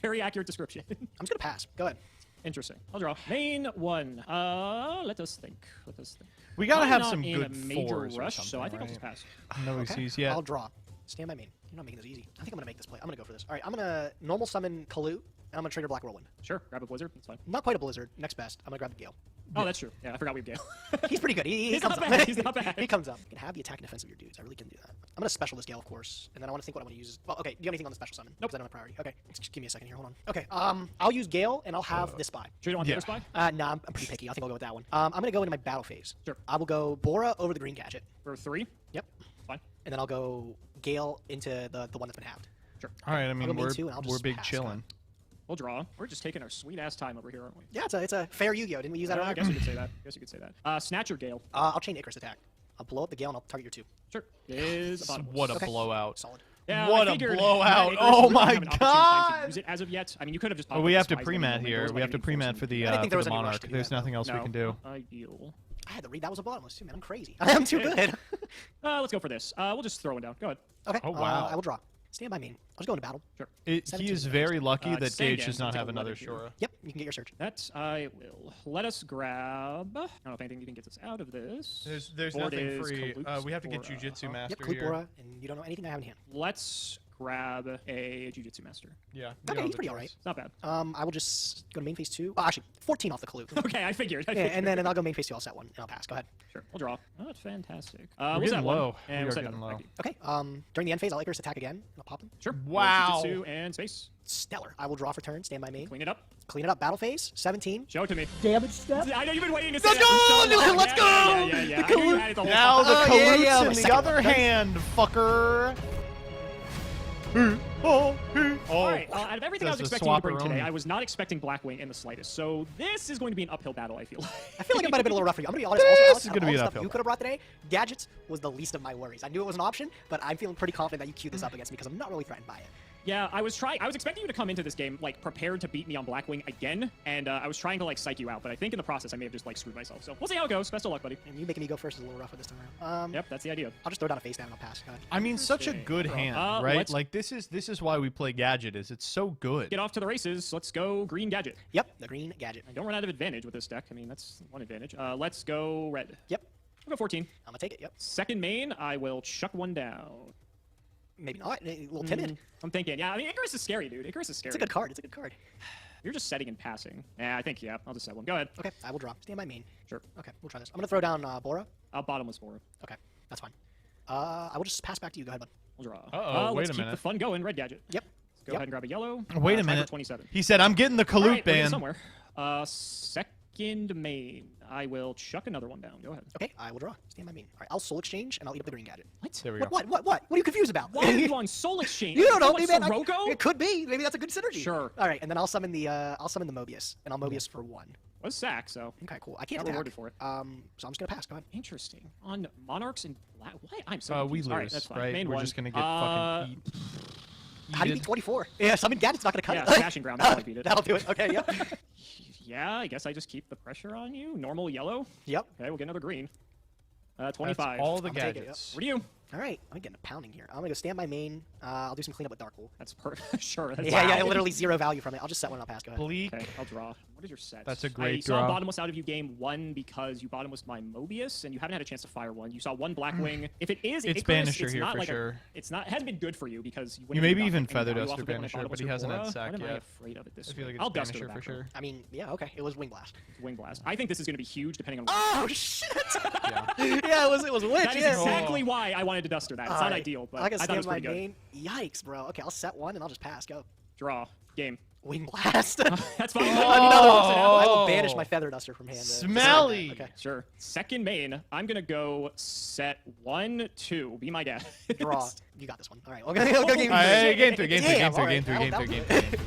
very accurate description. I'm just gonna pass. Go ahead. Interesting. I'll draw. Main 1. Let us think. Let us think. We gotta I'm have not some in good a major fours or rush, something, so I think I'll right? just pass. No exes yet. I'll draw. Stand by main. You're not making this easy. I think I'm gonna make this play. I'm gonna go for this. All right. I'm gonna normal summon Kalute and I'm gonna trigger Black Whirlwind. Sure, grab a blizzard. That's fine. Not quite a blizzard. Next best. I'm gonna grab the Gale. Oh, that's true. Yeah, I forgot we have Gale. He's pretty good. He He's comes not up. bad. He's not bad. He comes up. You can have the attack and defense of your dudes. I really can do that. I'm gonna special this Gale, of course, and then I want to think what I want to use. Well, okay. Do you have anything on the special summon? Nope. 'Cause I don't have priority. Okay. Just give me a second here. Hold on. Okay. I'll use Gale, and I'll have this spy. Sure you don't want the other spy? Nah, I'm pretty picky. I think I'll go with that one. I'm gonna go into my battle phase. Sure. I will go Bora over the green gadget. For 3? Yep. Fine. And then I'll go Gale into the one that's been halved. Sure. All right, I I'll mean, go main two, and I'll we're just big pass, chilling. We'll draw. We're just taking our sweet ass time over here, aren't we? Yeah, it's a fair Yu-Gi-Oh. Didn't we use that I earlier? guess you could say that. Snatcher Gale. I'll chain Icarus attack. I'll blow up the Gale, and I'll target your 2. Sure. Is a bottomless. What a Okay. blowout. Solid. Yeah, What I a figured blowout. that Icarus Oh really my haven't opportune time to God. use it as of yet. I mean, you could have just. Well, we have to popped up the pre-mat spies here. anyway. We have to pre-mat for the I didn't think there was any rush Monarch. to do There's that, though. nothing else we can do. Ideal. I had to read that was a bottomless too, man. I'm crazy. I'm too good. Let's go for this. We'll just throw one down. Go ahead. Okay. Oh, wow. I will draw. Stand by main. I'll just go into battle. Sure. He 17 is very lucky that same Gage again. does not Take have 11 another here. Shura. Yep, you can get your search. That I will. Let us grab. I don't know if anything even gets us out of this. There's Board nothing is free. Kalup's We have to get Bora. Jujitsu Master Yep, Clue here. Bora, and you don't know anything I have in hand. Let's grab a Jujutsu Master. Yeah. Okay, he's pretty alright. It's not bad. I will just go to main phase 2. Oh, actually, 14 off the Clue. Okay, I figured. Yeah, and then I'll go main phase 2. I'll set one, and I'll pass. Go ahead. Sure, we'll draw. Oh, that's fantastic. We're we'll getting set one, low. and We we'll are set getting another. low. Thank you. Okay. During the end phase, I'll Icarus attack again. I'll pop them. Sure. Wow. Jujutsu and space. Stellar. I will draw for turn. Stand by main. Clean it up. Clean it up. Battle phase. 17. Show it to me. Damage step. I know you've been waiting to say Let's that for go! so long. Let's Yeah, go! Yeah. I knew you had it the whole Now time. the Oh, yeah, Kalut's yeah, in my the second other one. hand, fucker. All right. Out of everything I was Does the expecting to bring swapperoni. today, I was not expecting Blackwing in the slightest. So this is going to be an uphill battle, I feel like. I feel like it might have been a little rough for you. I'm gonna be honest. This Also, Alex, is out of gonna all be the an stuff uphill you could have brought today, gadgets was the least of my worries. I knew it was an option, but I'm feeling pretty confident that you queued this up against me because I'm not really threatened by it. Yeah, I was expecting you to come into this game like prepared to beat me on Blackwing again, and I was trying to like psych you out, but I think in the process I may have just like screwed myself. So we'll see how it goes. Best of luck, buddy. And you making me go first is a little rough this time around. Yep, that's the idea. I'll just throw down a face down and I'll pass. Go ahead. I mean, such a good hand, right? let's- Like this is why we play Gadget. Is it's so good. Get off to the races. Let's go green gadget. Yep, the green gadget. I don't run out of advantage with this deck. I mean, that's one advantage. Let's go red. Yep, I'll go 14. I'm gonna take it. Yep. Second main, I will chuck one down. Maybe not. A little timid. I'm thinking, yeah, I mean, Icarus is scary, dude. Icarus is scary. It's a good card. It's a good card. You're just setting and passing. Yeah, I think, yeah, I'll just set one. Go ahead. Okay, I will draw. Stand by main. Sure. Okay, we'll try this. I'm gonna throw down Bora. Bottomless Bora. Okay, that's fine. I will just pass back to you. Go ahead, bud. We'll draw. Uh-oh, wait let's a keep minute. the fun going. Red gadget. Yep. Let's go ahead and grab a yellow. Wait a Try for minute. 27. He said, "I'm getting the All Kalut right, we're getting ban." somewhere. Second main. I will chuck another one down. Go ahead. Okay, I will draw. Stand by main. All right, I'll soul exchange and I'll eat up the green gadget. What? There we go. What are you confused about? Why are you on Soul Exchange? You don't know, What, maybe Sirocco? it could be. Maybe that's a good synergy. Sure. All right, and then I'll summon the Mobius, and I'll Mobius for 1. What's sack, so. Okay, cool. I can't Got attack. rewarded for it. So I'm just gonna pass. Go ahead. Interesting. On Monarchs and Black. What? I'm so We confused. All right, lose, that's fine. right? Main We're one. just gonna get fucking How do you beat 24? Yeah, summon gadget's not gonna cut Yeah, it. Smashing Ground. That's how I beat it. That'll do it. Okay, yep. Yeah, I guess I just keep the pressure on you. Normal yellow. Yep. Okay, we'll get another green. 25. That's all the I'm taking it, yep. gadgets. Where do you? All right, I'm getting a pounding here. I'm gonna go stand by main. I'll do some cleanup with Dark Hole. That's sure. That's Yeah, literally 0 value from it. I'll just set one and I'll pass. Go ahead. Bleak. Okay, I'll draw. What is your set? That's a I great saw draw. bottomless out of you game 1 because you bottomless my Mobius and you haven't had a chance to fire one. You saw one Blackwing. If it is It's Icarus, Banisher it's here not for like sure. It's not. It hasn't been good for you because You maybe even Feather Feather Duster Banisher, but he hasn't had sack What am I yet. afraid of it this I feel way? like I'll it's Duster Banisher the for back row. sure. I mean, yeah, okay. It was Wing Blast. Wing Blast. I think this is going to be huge depending on. Oh shit! yeah, it was Witch. That is yeah. exactly why I wanted to Duster that. It's not ideal, but I can I thought it was stand by pretty good. main. Yikes, bro. Okay, I'll set one and I'll just pass. Go. Draw. Game. Wing Blast. That's fine. I will banish my Feather Duster from hand. Smelly. Okay. Sure. Second main, I'm gonna go set 1, 2. Be my guest. Draw. You got this one. All right. We'll go game Hey, game 3, game 3, game Damn, 3, all game right. 3, game That'll 3, do game it. 3.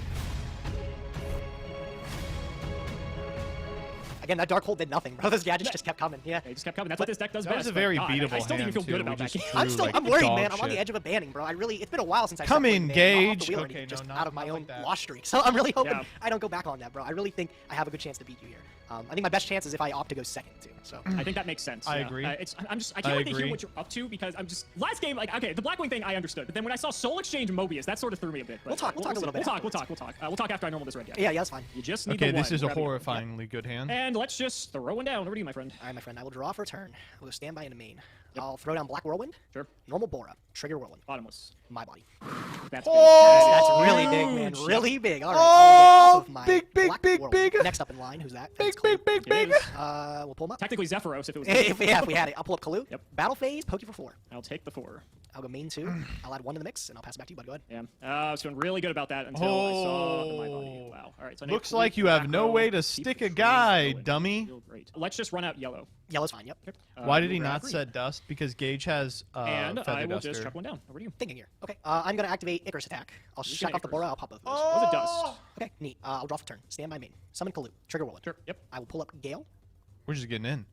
Again, that Dark Hole did nothing, bro. Those gadgets just kept coming. Yeah. They just kept coming. That's what this deck does That best. was a but very God, beatable I still didn't hand, feel good too. about We that just game. drew, like, I'm worried, dog man. I'm on the shit. edge of a banning, bro. It's been a while since I Come set in, Wing, man. I'm off the Gage. wheel Okay, already, just no, out of my not own like that. loss streak. So I'm really hoping Yeah. I don't go back on that, bro. I really think I have a good chance to beat you here. I think my best chance is if I opt to go second too. So I think that makes sense. I yeah. agree. I can't wait to hear agree. what you're up to because I'm just last game like okay the Blackwing thing I understood, but then when I saw Soul Exchange and Mobius, that sort of threw me a bit. But We'll talk a little bit We'll talk. We'll talk after I normal this red guy. yeah, that's fine. You just need Okay, the one. this is a Grab it. horrifyingly good hand. And let's just throw one down. Over to you, my friend. All right, my friend. I will draw for a turn. I'll go standby into main. I'll throw down Black Whirlwind. Sure. Normal Bora. Trigger Whirlwind. Bottomless. My body. That's big. That's really big, man. Really big. All right. I'll get off of my Black Whirlwind. Next up in line. Who's that? Big. We'll pull him up. Technically Zephyros if it was. if we had it. I'll pull up Kalu. Yep. Battle phase. Poke you for 4. I'll take the 4. I'll go main 2. I'll add 1 to the mix, and I'll pass it back to you, bud. Go ahead. Yeah. I was feeling really good about that until I saw my body. Wow. All right. So Looks like you have no way to stick a guy, dummy. Great. Let's just run out yellow. Yellow's fine. Yep. Why did he not set dust? Because Gage has and Feather I will Duster. just chuck one down. Over to you. Thinking here. Okay. I'm gonna activate Icarus attack. I'll shut off the Bora. I'll pop both of those. Was it dust? Okay. Neat. I'll draw for turn. Stand by main. Summon Kalu. Trigger Whirlwind. Sure. Yep. I will pull up Gale. We're just getting in.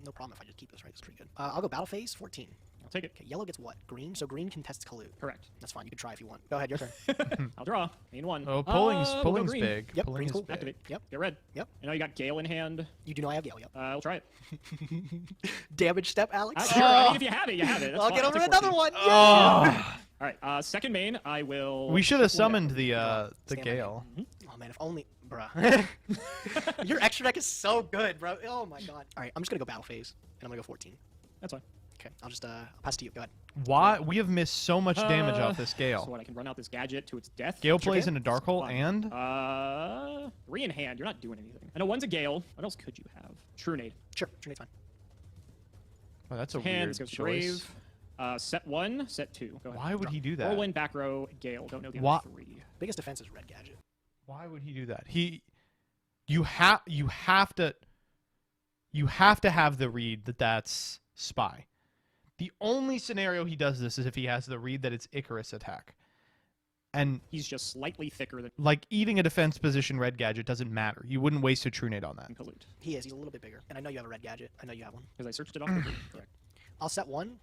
No problem if I just keep this, right? It's pretty good. I'll go battle phase 14. I'll take it. Okay, yellow gets what? Green? So green contests Kalu. Correct. That's fine. You can try if you want. Go ahead, your turn. I'll draw. Main 1. Oh, pulling's we'll go pulling's green. big. Yep, Pulling green's is cool. big. Activate. Yep. Get red. Yep. I know you got Gale in hand. You do not have Gale, yep. I'll try it. Damage step, Alex. Sure. I mean, if you have it, you have it. That's I'll fine. get I'll over take another 14. one. All right. Second main, I will. We should have pull down. summoned the Stand by Gale. Oh man, if only, bruh. Your extra deck is so good, bro. Oh my god. All right, I'm just gonna go battle phase, and I'm gonna go 14. That's fine. Okay, I'll just I'll pass it to you. Go ahead. Why we have missed so much damage off this Gale? So what? I can run out this gadget to its death. Gale Sure plays can. in a dark hole Fine. and 3 in hand. You're not doing anything. I know one's a Gale. What else could you have? Trunade. Sure, Trinade's fine. oh, that's a Hand weird goes choice. Brave. Set 1, set 2. Go ahead. Why would he do that? Whirlwind, back row, Gale. Don't know the Why- other 3. Biggest defense is red gadget. Why would he do that? You have to have the read that that's spy. The only scenario he does this is if he has the read that it's Icarus attack. And He's just slightly thicker than like eating a defense position red gadget doesn't matter. You wouldn't waste a Trunade on that. Kalut. He is. He's a little bit bigger. And I know you have a red gadget. I know you have one. Because I searched it off the Correct. I'll set 1.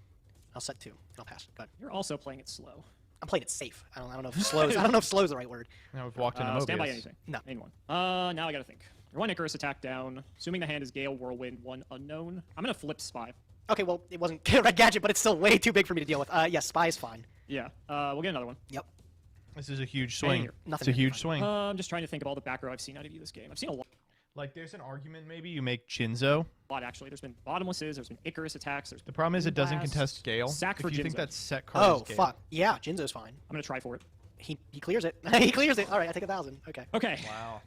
I'll set 2. And I'll pass. Go ahead. You're also playing it slow. I'm playing it safe. I don't know if slow's. I don't know if slow's the right word. Now we've walked into Mobius. Stand by anything. No. Main 1. Now I gotta think. Your 1 Icarus attack down. Assuming the hand is Gale, Whirlwind, 1 unknown. I'm gonna flip Spy. Okay, well, it wasn't red gadget, but it's still way too big for me to deal with. Yes, spy is fine. Yeah. We'll get another one. Yep. This is a huge swing. here. It's a huge swing. I'm just trying to think of all the back row I've seen out of you this game. I've seen a lot. Like, there's an argument maybe you make Jinzo. Actually. There's been bottomlesses. There's been Icarus attacks. There's The problem is it doesn't Blast, contest Gale. Sack for if you think Jinzo. that set card Oh, is Gale. fuck. Yeah, Jinzo's fine. I'm gonna try for it. He clears it. He clears it. All right, I take 1,000. Okay. Okay.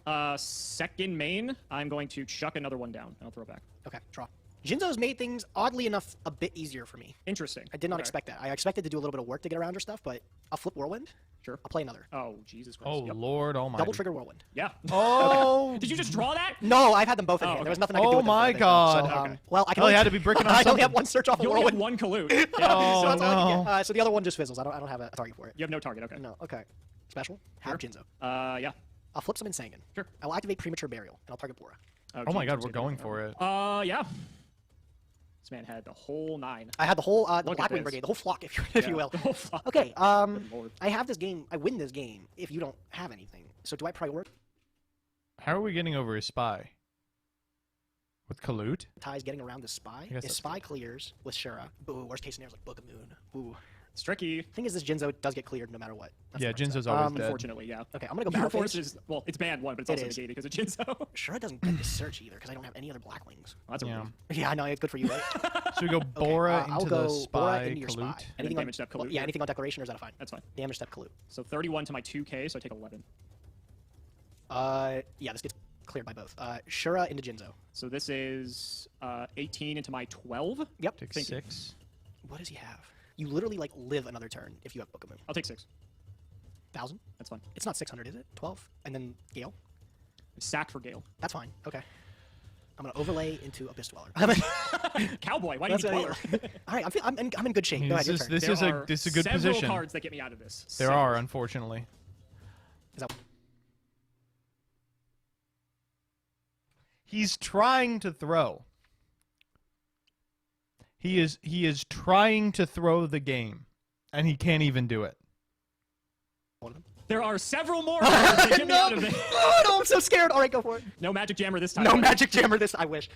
Wow. Second main, I'm going to chuck another one down. I'll throw it back. Okay, draw. Jinzo's made things, oddly enough, a bit easier for me. Interesting. I did not Okay. expect that. I expected to do a little bit of work to get around her stuff, but I'll flip Whirlwind. Sure. I'll play another. Oh, Jesus Christ. Oh, Yep. Lord almighty. Double trigger Whirlwind. Yeah. Oh. Did you just draw that? No, I've had them both in Oh, hand. okay. There was nothing I could do Oh with them my for God. anything. So, Okay. well, I can Oh, only, you had to be bricking on I only something. have one search off of You only have Whirlwind. 1 Kalut. So that's all I can no. get. So the other one just fizzles. I don't have a target for it. You have no target. Okay. No, okay. Special? Have Jinzo. Yeah. I'll flip some Insangan. Sure. I will activate Premature Burial, and I'll target Bora. Oh my geez, God, I'm we're so going bad. for it. Yeah. This man had the whole 9. I had the whole the Look at Blackwing this. Brigade, the whole flock, if Yeah, you will. the whole flock. Okay, Good lord. I have this game. I win this game if you don't have anything. So do I prioritize How are we getting over his spy? With Kalut? getting around the Spy? guess If that's Spy clears with Shura, boo, worst case scenario is like Book of Moon. Boo. It's tricky. Thing is, this Jinzo does get cleared no matter what. That's Yeah, the hard Jinzo's side. always dead. Unfortunately, yeah. Okay, I'm gonna go Your battle force phase. is, well, it's banned 1, but it's It also is. negated because of Jinzo. Shura doesn't get this search either because I don't have any other Blackwings. Well, that's a Yeah. relief. Yeah, I know, it's good for you, right? So we go Bora I'll into go the Bora spy into your Kalut. Spy. And then Anything damage step well, Kalut. yeah, anything on Declaration, or is that a fine? That's fine. Damage step Kalut. So 31 to my 2K, so I take 11. Yeah, this gets cleared by both. Shura into Jinzo. So this is 18 into my 12. Yep. Take Thank you. 6. What does he have? You literally like live another turn if you have Book of Moon. I'll take 6. 1,000? That's fine. It's not 600, is it? 12? And then Gale? Sack for Gale. That's fine. Okay. I'm gonna overlay into Abyss Dweller. Cowboy, why do you need Dweller? All right, I'm in good shape. Go ahead, your turn. This is a good several position. cards that get me out of this. There are, unfortunately. Is that... He's trying to throw. He is trying to throw the game, and he can't even do it. There are several more cards that get me out of this. Oh no, I'm so scared. All right, go for it. No Magic Jammer this time. No Magic Jammer this. I wish.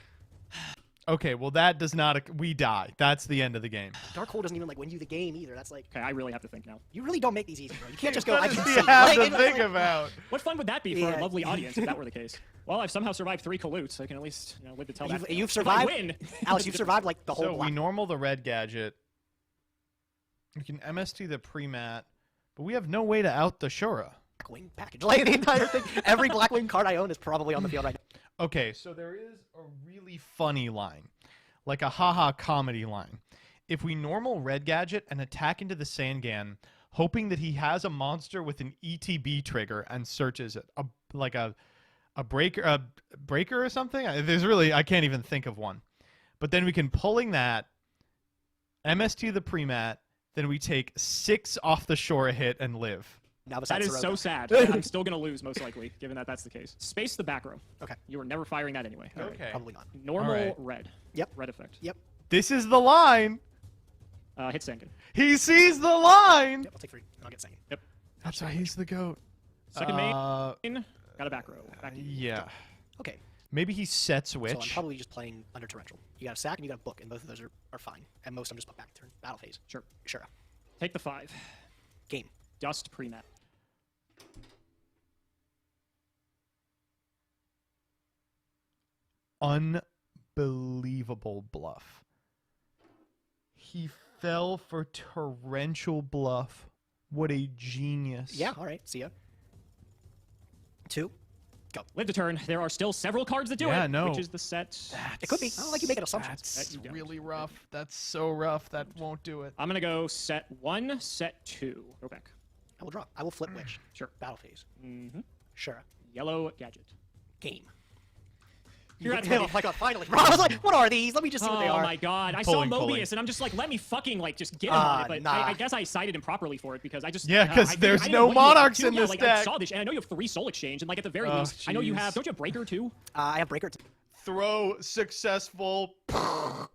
Okay, well that does not. We die. That's the end of the game. Dark Hole doesn't even like win you the game either. That's like. Okay, I really have to think now. You really don't make these easy, bro. You can't just go. What I does can he see. have Like, to it's think like- about? What fun would that be for Yeah. our lovely audience if that were the case? Well, I've somehow survived 3 Kaloots. I can at least live to tell that. You've If I survived, win, Alex. You've survived like the whole So block. we normal the red gadget. We can MST the pre-mat, but we have no way to out the Shura. Blackwing package. Like the entire thing. Every Blackwing card I own is probably on the field right now. Okay, so there is a really funny line, like a haha comedy line. If we normal red gadget and attack into the Sangan, hoping that he has a monster with an ETB trigger and searches it, a breaker or something. There's really I can't even think of one. But then we can pulling that, MST the pre-mat, then we take 6 off the Shura hit and live. Now That is so sad. I'm still going to lose, most likely, given that that's the case. Space the back row. Okay. You were never firing that anyway. All right. Okay. Probably not. Normal All right. red. Yep. Red effect. Yep. This is the line. Hit Sankin. He sees the line. Yep. I'll take 3. I'll get second. Yep. That's why he's the GOAT. Second main. Got a back row. Back to you. Yeah. Okay. Maybe he sets So I'm which. probably just playing under torrential. You got a sack and you got a book, and both of those are fine. At most, I'm just back turn. Battle phase. Sure. Sure. Take the 5. Game. Dust pre-mat. Unbelievable bluff. He fell for torrential bluff. What a genius. Yeah. All right. See ya. 2. Go. Live to turn. There are still several cards that do Yeah, it. no. Which is the set. It could be. I don't like you making assumptions. That's You don't. really rough. That's so rough. That won't do it. I'm going to go set 1, set 2. Go back. I will draw. I will flip which. Sure. Battle phase. Mm-hmm. Sure. Yellow gadget. Game. You're at at him. the- I'm like, oh, finally. I was like, what are these? Let me just see what they Oh are. my god! I Pulling, saw Mobius, pulling. and I'm just like, let me fucking like just get him on it. But nah. I guess I cited him properly for it because I just Yeah, 'cause I figured- there's I didn't no know what you had monarchs too. in Yeah, this like, I deck. saw this, and I know you have 3 Soul Exchange, and like at the very Oh, least, I know you jeez. have. Don't you have Breaker too? I have breaker. Throw successful.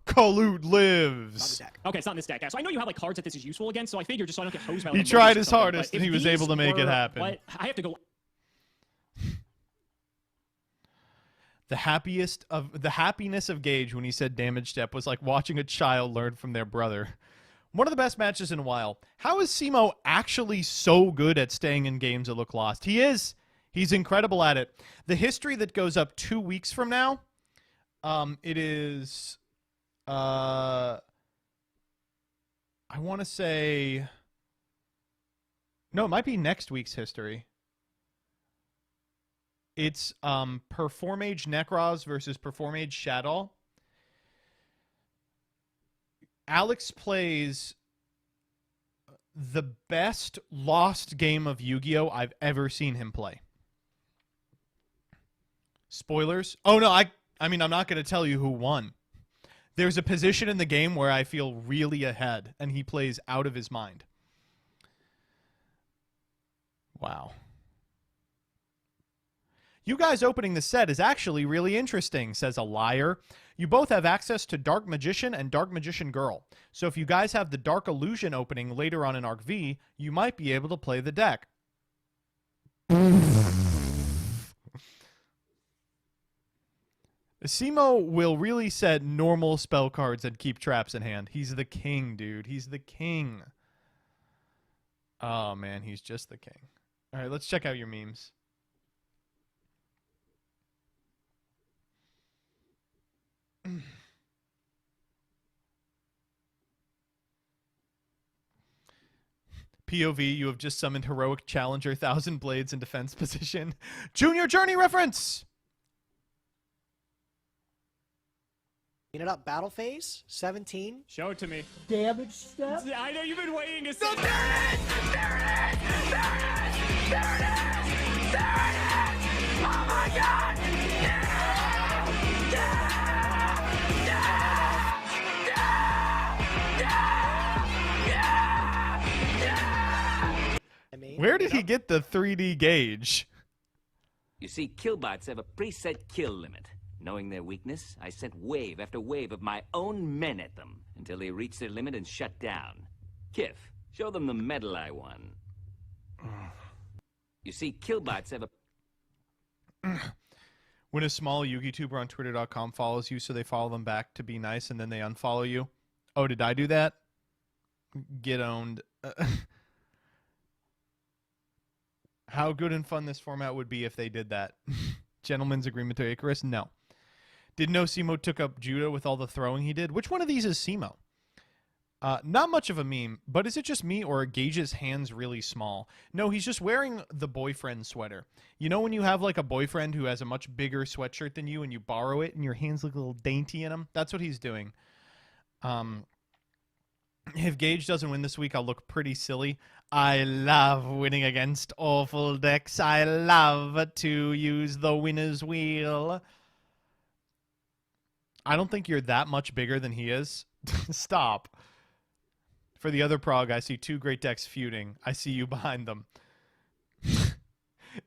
Collude lives. Not this deck. Okay, it's not in this deck. So I know you have like cards that this is useful against. So I figured just so I don't get hosed by. He Like, a tried Mobius or his something, hardest, but and if he was these able to make it were happen. What, I have to go. The happiness of Gage when he said damage step was like watching a child learn from their brother. One of the best matches in a while. How is Simo actually so good at staying in games that look lost? He is. He's incredible at it. The history that goes up 2 weeks from now, it is, I want to say, no, it might be next week's history. It's Performage Necros versus Performage Shadow. Alex plays the best lost game of Yu-Gi-Oh! I've ever seen him play. Spoilers? Oh, no, I mean, I'm not going to tell you who won. There's a position in the game where I feel really ahead, and he plays out of his mind. Wow. You guys opening the set is actually really interesting, says a liar. You both have access to Dark Magician and Dark Magician Girl. So if you guys have the Dark Illusion opening later on in Arc V, you might be able to play the deck. Simo will really set normal spell cards and keep traps in hand. He's the king, dude. He's the king. Oh, man, he's just the king. All right, let's check out your memes. POV, you have just summoned Heroic Challenger, 1,000 Blades in defense position. Junior Journey reference! Clean it up. Battle phase. 17. Show it to me. Damage step. I know you've been waiting to see. There it is! There it is! There it is! There it is! There it is! Oh my god! Where did he get the 3D gauge? You see, killbots have a preset kill limit. Knowing their weakness, I sent wave after wave of my own men at them until they reached their limit and shut down. Kiff, show them the medal I won. You see, killbots have a... When a small Yu-Gi tuber on Twitter.com follows you, so they follow them back to be nice, and then they unfollow you. Oh, did I do that? Get owned. How good and fun this format would be if they did that. Gentleman's agreement to Icarus? No. Did know Simo took up judo with all the throwing he did? Which one of these is Simo? Not much of a meme, but is it just me or are Gage's hands really small? No, he's just wearing the boyfriend sweater. You know when you have like a boyfriend who has a much bigger sweatshirt than you and you borrow it and your hands look a little dainty in them? That's what he's doing. If Gage doesn't win this week, I'll look pretty silly. I love winning against awful decks. I love to use the winner's wheel. I don't think you're that much bigger than he is. Stop. For the other prog, I see two great decks feuding. I see you behind them.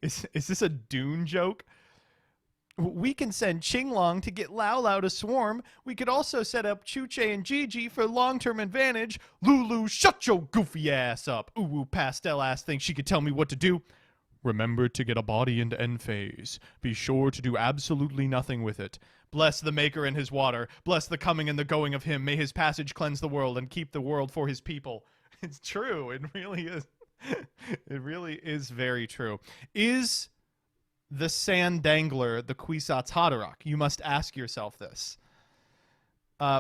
Is this a Dune joke? We can send Qinglong to get Lao Lao to swarm. We could also set up Chuche and Gigi for long-term advantage. Lulu, shut your goofy ass up. Ooh, pastel ass thinks she could tell me what to do. Remember to get a body into end phase. Be sure to do absolutely nothing with it. Bless the maker and his water. Bless the coming and the going of him. May his passage cleanse the world and keep the world for his people. It's true. It really is. It really is very true. Is the Sand Dangler the Kwisatz Haderach? You must ask yourself this.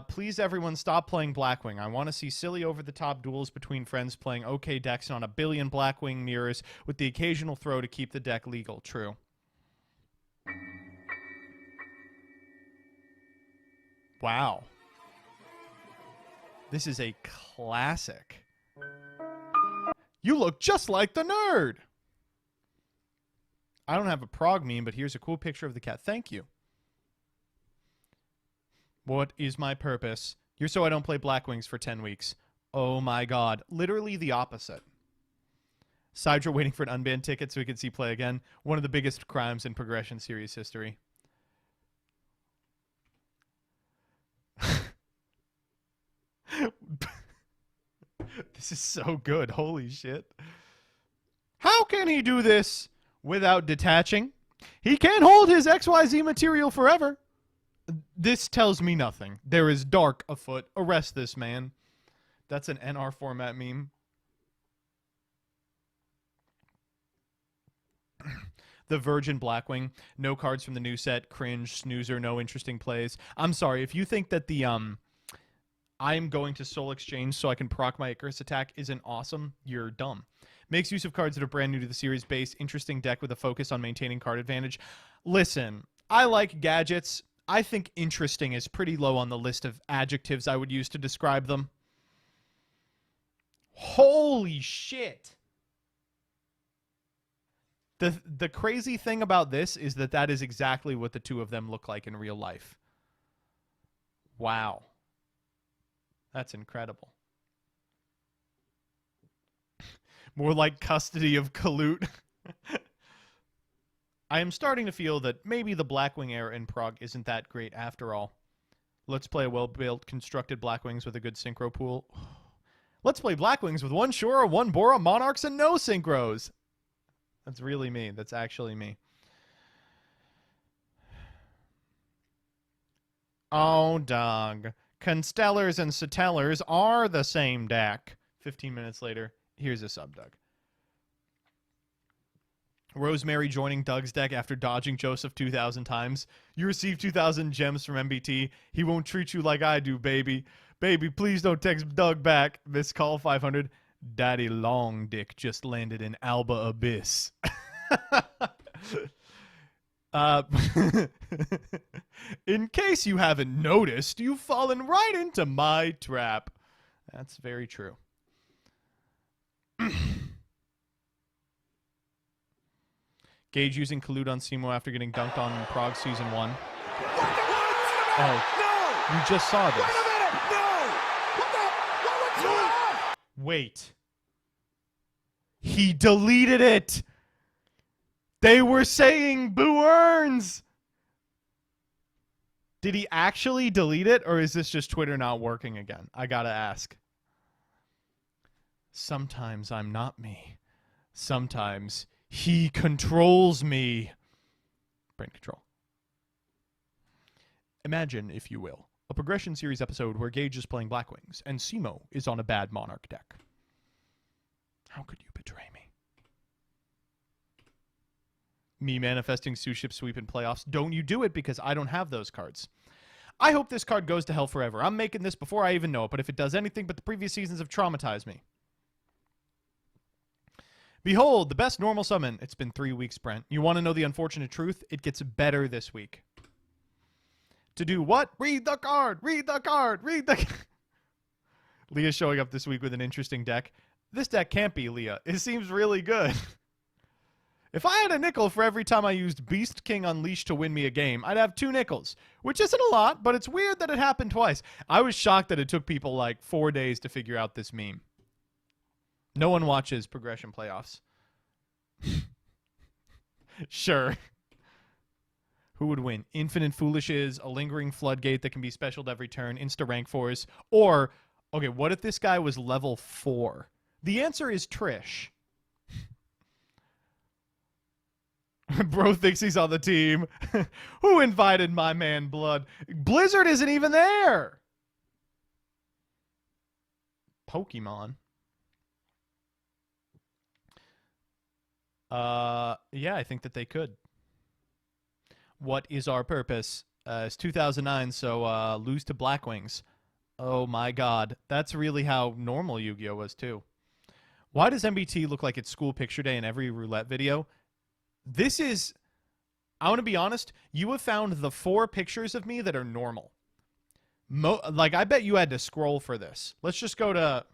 Please, everyone, stop playing Blackwing. I want to see silly over-the-top duels between friends playing OK decks on a billion Blackwing mirrors with the occasional throw to keep the deck legal. True. Wow. This is a classic. You look just like the nerd. I don't have a prog meme, but here's a cool picture of the cat. Thank you. What is my purpose? You're so I don't play Blackwings for 10 weeks. Oh my god. Literally the opposite. Sidra waiting for an unbanned ticket so we can see play again. One of the biggest crimes in Progression series history. This is so good. Holy shit. How can he do this without detaching? He can't hold his XYZ material forever. This tells me nothing. There is dark afoot. Arrest this man. That's an NR format meme. The Virgin Blackwing. No cards from the new set. Cringe. Snoozer. No interesting plays. I'm sorry. If you think that the I'm going to Soul Exchange so I can proc my Icarus attack isn't awesome, you're dumb. Makes use of cards that are brand new to the series base. Interesting deck with a focus on maintaining card advantage. Listen, I like gadgets. I think interesting is pretty low on the list of adjectives I would use to describe them. Holy shit. The crazy thing about this is that that is exactly what the two of them look like in real life. Wow. That's incredible. More like custody of Kalut. I am starting to feel that maybe the Blackwing era in Prague isn't that great after all. Let's play a well-built, constructed Blackwings with a good synchro pool. Let's play Blackwings with one Shura, one Bora, Monarchs, and no synchros. That's really me. That's actually me. Oh, dog. Constellars and Satellars are the same deck. 15 minutes later, here's a sub, Doug. Rosemary joining Doug's deck after dodging Joseph 2,000 times. You receive 2,000 gems from MBT. He won't treat you like I do, baby. Baby, please don't text Doug back. Missed call 500. Daddy Long Dick just landed in Alba Abyss. In case you haven't noticed, you've fallen right into my trap. That's very true. Gage using Kalut on Simo after getting dunked on in Prague Season 1. Oh, no! You just saw this. Wait a minute! No! What's wrong? Wait. He deleted it! They were saying Boo earns! Did he actually delete it, or is this just Twitter not working again? I gotta ask. Sometimes I'm not me. Sometimes he controls me. Brain control. Imagine, if you will, a Progression Series episode where Gage is playing Blackwings and Simo is on a bad Monarch deck. How could you betray me? Me manifesting Suship Sweep in playoffs. Don't you do it, because I don't have those cards. I hope this card goes to hell forever. I'm making this before I even know it, but if it does anything but the previous seasons have traumatized me. Behold, the best normal summon. It's been 3 weeks, Brent. You want to know the unfortunate truth? It gets better this week. To do what? Read the card! Read the card! Read the... Leah's showing up this week with an interesting deck. This deck can't be Leah. It seems really good. If I had a nickel for every time I used Beast King Unleashed to win me a game, I'd have 2 nickels, which isn't a lot, but it's weird that it happened twice. I was shocked that it took people like 4 days to figure out this meme. No one watches Progression Playoffs. Sure. Who would win? Infinite Foolishes, a Lingering Floodgate that can be specialed every turn, insta-rank 4s, or, okay, what if this guy was level 4? The answer is Trish. Bro thinks he's on the team. Who invited my man Blood? Blizzard isn't even there. Pokemon. Yeah, I think that they could. What is our purpose? It's 2009, so lose to Blackwings. Oh my god. That's really how normal Yu-Gi-Oh was too. Why does MBT look like it's school picture day in every roulette video? This is, I want to be honest, you have found the 4 pictures of me that are normal. Like, I bet you had to scroll for this. Let's just go to...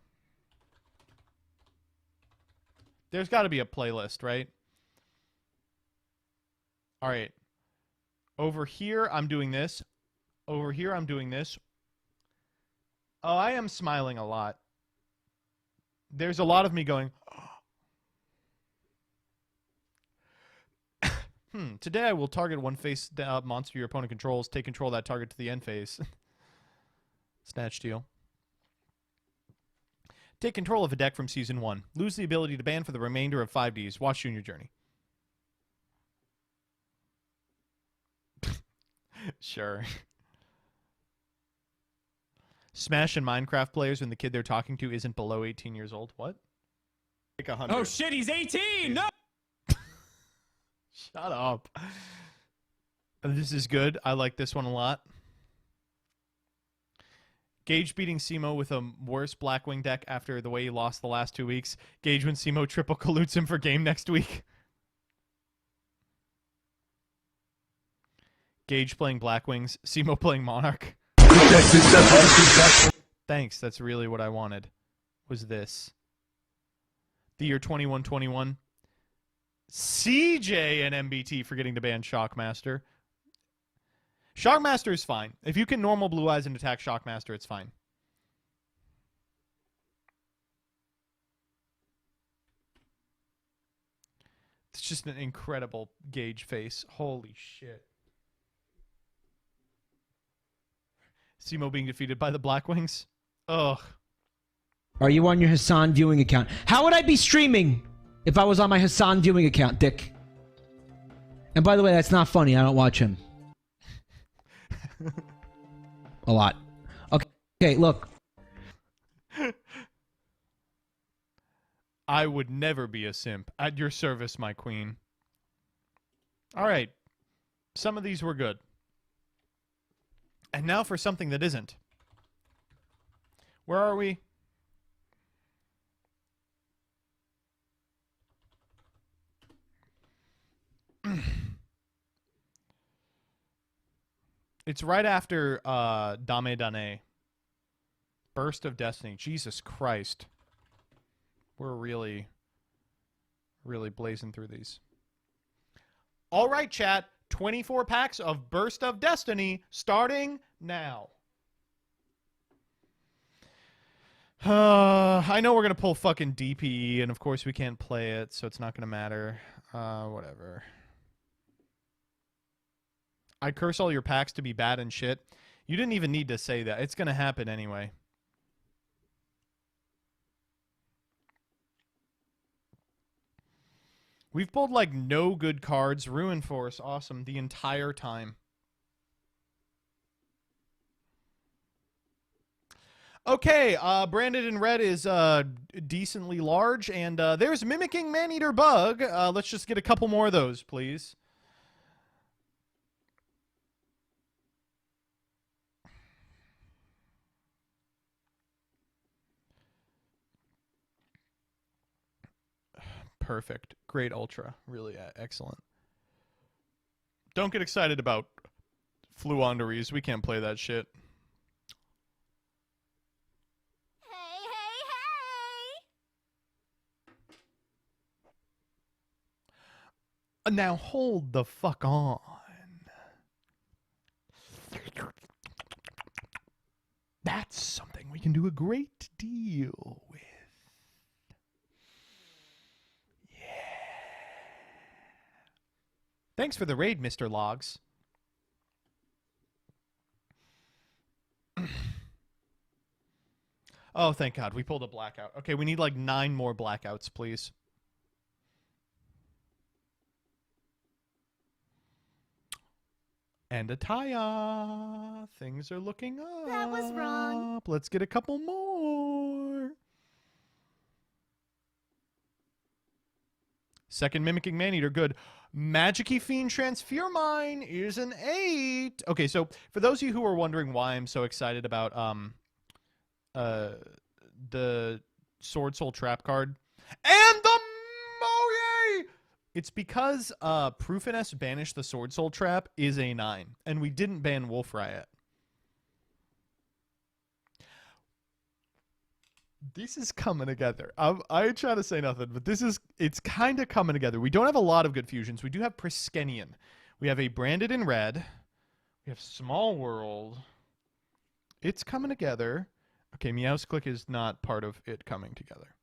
There's got to be a playlist, right? All right. Over here, I'm doing this. Over here, I'm doing this. Oh, I am smiling a lot. There's a lot of me going... Today I will target one face monster your opponent controls. Take control of that target to the end phase. Snatch Steal. Take control of a deck from Season 1. Lose the ability to ban for the remainder of 5Ds. Watch Junior Journey. Sure. Smash and Minecraft players when the kid they're talking to isn't below 18 years old. What? Like 100. Oh shit, he's 18! No! Shut up. This is good. I like this one a lot. Gage beating Simo with a worse Blackwing deck after the way he lost the last 2 weeks. Gage when Simo triple colludes him for game next week. Gage playing Blackwings. Simo playing Monarch. Thanks. That's really what I wanted. Was this. The year 2121. CJ and MBT forgetting to ban Shockmaster. Shockmaster is fine. If you can normal Blue Eyes and attack Shockmaster, it's fine. It's just an incredible Gage face. Holy shit. Simo being defeated by the Blackwings. Ugh. Are you on your Hassan viewing account? How would I be streaming if I was on my Hassan viewing account, Dick? And by the way, that's not funny. I don't watch him. A lot. Okay, look. I would never be a simp. At your service, my queen. All right. Some of these were good. And now for something that isn't. Where are we? It's right after Dame Dane. Burst of Destiny. Jesus Christ. We're really blazing through these. All right, chat. 24 packs of Burst of Destiny starting now. I know we're going to pull fucking DPE, and of course we can't play it, so it's not going to matter. Whatever. I curse all your packs to be bad and shit. You didn't even need to say that. It's going to happen anyway. We've pulled like no good cards. Ruin Force, awesome, the entire time. Okay, branded in red is decently large, and there's Mimicking Maneater Bug. Let's just get a couple more of those, please. Perfect. Great Ultra. Really excellent. Don't get excited about Fluonderies. We can't play that shit. Now hold the fuck on. That's something we can do a great deal with. Yeah. Thanks for the raid, Mr. Logs. Oh, thank God. We pulled a blackout. Okay, we need like 9 more blackouts, please. And a tie-off. Things are looking up. That was wrong. Let's get a couple more. Second Mimicking Maneater, good. Magic-y Fiend Transfer Mine is an 8. Okay, so for those of you who are wondering why I'm so excited about the Sword Soul Trap card and the Moye, it's because Proofiness banished the Sword Soul Trap is a 9, and we didn't ban Wolf Riot. This is coming together. I try to say nothing, but it's kind of coming together. We don't have a lot of good fusions. We do have Priskenian. We have a Branded in red. We have Small World. It's coming together. Okay, Meowsclick is not part of it coming together.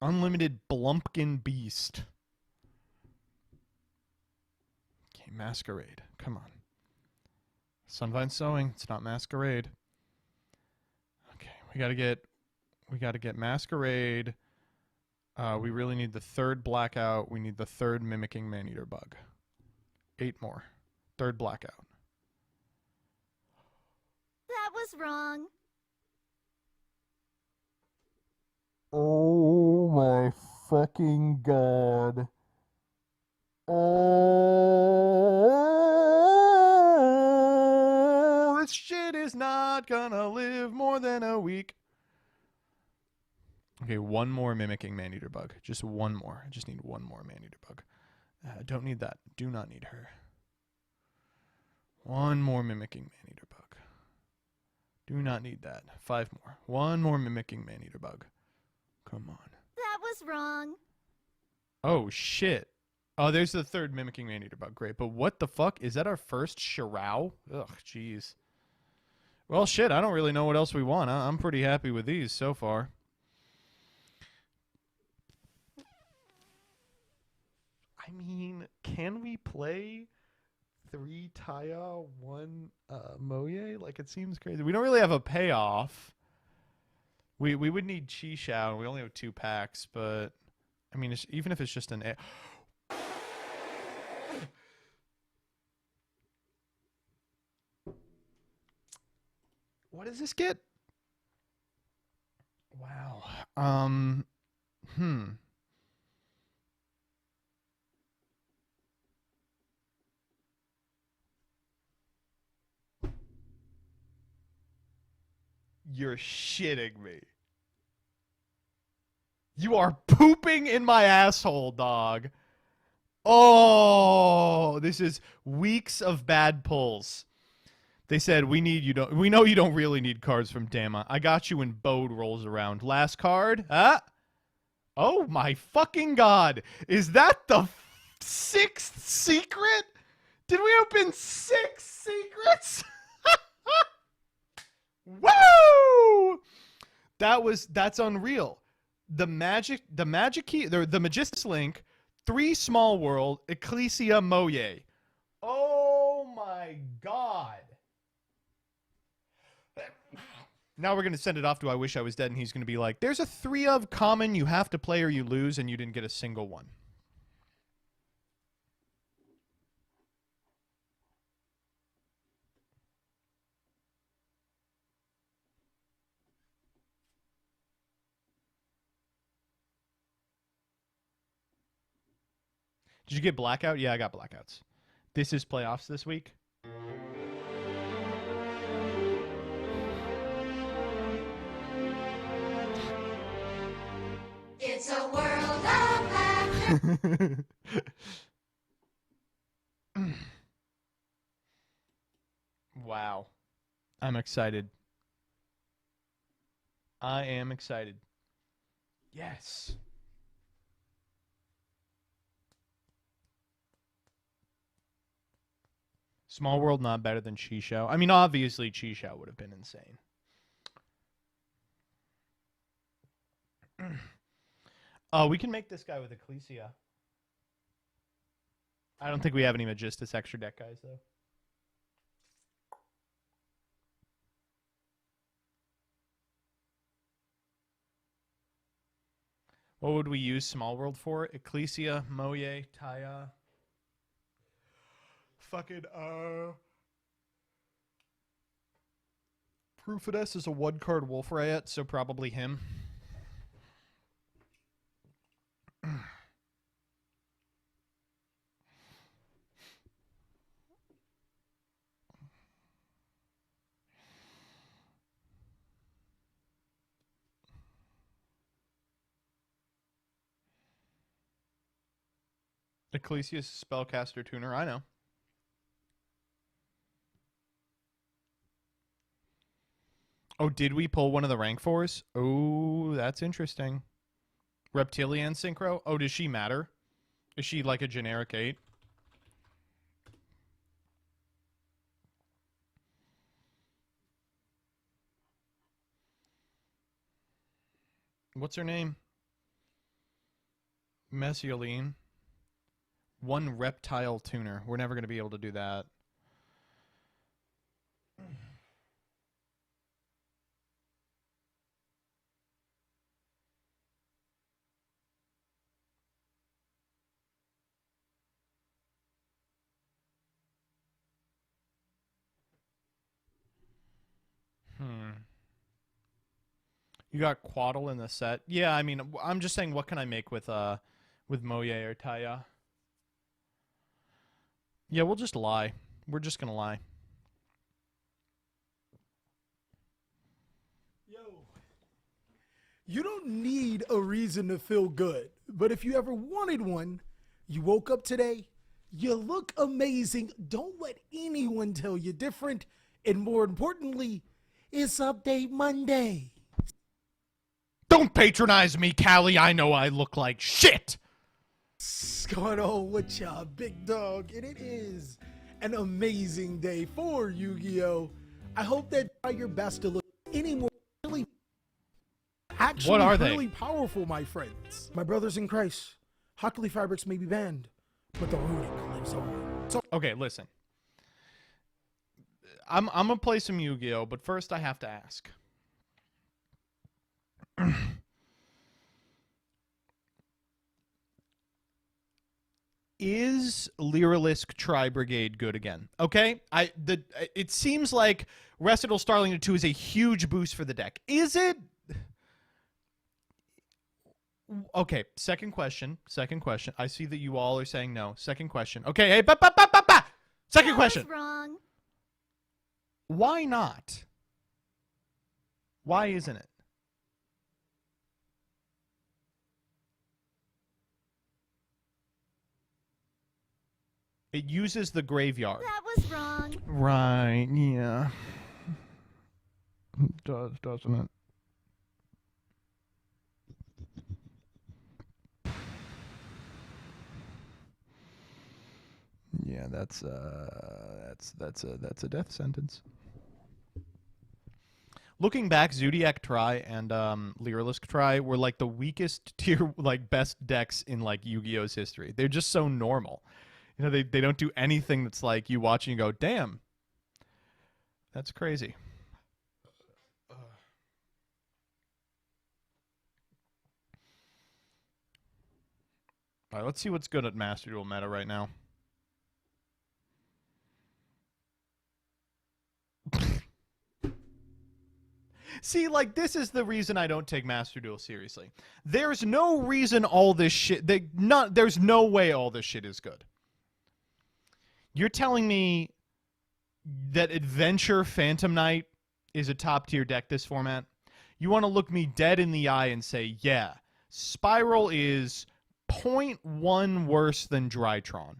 Unlimited Blumpkin Beast. Okay, Masquerade. Come on. Sunvine Sowing. It's not Masquerade. Okay, we gotta get Masquerade. We really need the 3rd Blackout. We need the 3rd Mimicking Maneater Bug. 8 more. 3rd Blackout. That was wrong. Oh my fucking God. This shit is not gonna live more than a week. Okay, 1 more Mimicking Maneater Bug. Just 1 more. I just need 1 more Maneater Bug. Don't need that. Do not need her. 1 more Mimicking Maneater Bug. Do not need that. 5 more. 1 more Mimicking Maneater Bug. Come on. That was wrong. Oh, shit. Oh, there's the 3rd Mimicking Maneater Bug. Great. But what the fuck? Is that our first Shirao? Ugh, jeez. Well, shit, I don't really know what else we want. I'm pretty happy with these so far. I mean, can we play 3 Taya, 1 Moye? Like, it seems crazy. We don't really have a payoff. We would need Chi Shao, and we only have 2 packs, but I mean, even if it's just an A. What does this get? Wow. You're shitting me. You are pooping in my asshole, dog. Oh, this is weeks of bad pulls. They said, we know you don't really need cards from Dama. I got you when Bode rolls around. Last card? Huh? Oh my fucking God. Is that the 6th secret? Did we open 6 secrets? Woo! That's unreal. The magic key, the Magistus Link, 3 Small World, Ecclesia Moye. Oh my God. Now we're going to send it off to I Wish I Was Dead, and he's going to be like, there's a 3 of common you have to play or you lose, and you didn't get a single one. Did you get blackout? Yeah, I got blackouts. This is playoffs this week. It's a world of laughter. Wow. I'm excited. I am excited. Yes. Small World not better than Chi Show. I mean, obviously Chi Show would have been insane. We can make this guy with Ecclesia. I don't think we have any Magistus extra deck guys, though. What would we use Small World for? Ecclesia, Moye, Taya. Fucking, Proofiness is a one-card Wolf Riot, so probably him. Ecclesia's spellcaster tuner, I know. Oh, did we pull one of the rank 4s? Oh, that's interesting. Reptilian Synchro? Oh, does she matter? Is she like a generic 8? What's her name? Messioline. One reptile tuner. We're never going to be able to do that. You got Quaddle in the set. Yeah, I mean, I'm just saying, what can I make with Moye or Taya? Yeah, we'll just lie. We're just gonna lie. Yo, you don't need a reason to feel good, but if you ever wanted one, you woke up today, you look amazing. Don't let anyone tell you different, and more importantly, it's Update Monday. Don't patronize me, Callie. I know I look like shit. What's going on with ya, big dog? And it is an amazing day for Yu-Gi-Oh! I hope that you try your best to look any more really actually What are really they? powerful, my friends. My brothers in Christ, Hockley fabrics may be banned, but the Runic lives on. So Okay, listen. I'm gonna play some Yu-Gi-Oh, but first I have to ask. Is Lyralisk Tri-Brigade good again? Okay? It seems like Recittal Starling 2 is a huge boost for the deck. Is it? Okay, second question. I see that you all are saying no. Second question. Okay, hey, second question. Wrong. Why not? Why isn't it? It uses the graveyard. That was wrong. Right, yeah. It does, doesn't it? Yeah, that's a death sentence. Looking back, Zodiac Tri and Lyralisk Tri were like the weakest tier, like best decks in like Yu-Gi-Oh's history. They're just so normal. You know, they don't do anything that's like you watch and you go, damn, that's crazy. All right, let's see what's good at Master Duel meta right now. See, like, this is the reason I don't take Master Duel seriously. There's no reason all this shit... There's no way all this shit is good. You're telling me that Adventure Phantom Knight is a top-tier deck this format? You want to look me dead in the eye and say, yeah, Spiral is 0.1 worse than Drytron.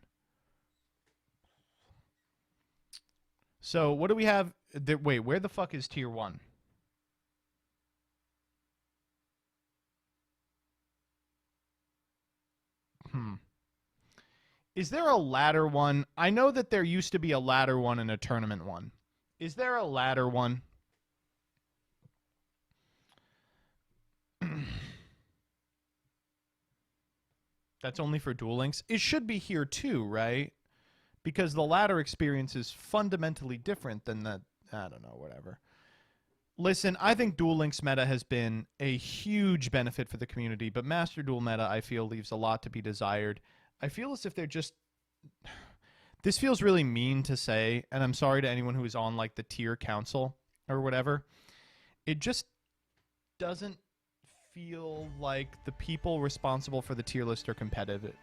So, what do we have? Wait, where the fuck is Tier 1? Is there a ladder one? I know that there used to be a ladder one and a tournament one. Is there a ladder one? That's only for Duel Links? It should be here too, right? Because the ladder experience is fundamentally different than the... I don't know, whatever. Listen, I think Duel Links meta has been a huge benefit for the community, but Master Duel meta, I feel, leaves a lot to be desired. I feel as if they're just... This feels really mean to say, and I'm sorry to anyone who is on, like, the tier council or whatever. It just doesn't feel like the people responsible for the tier list are competitive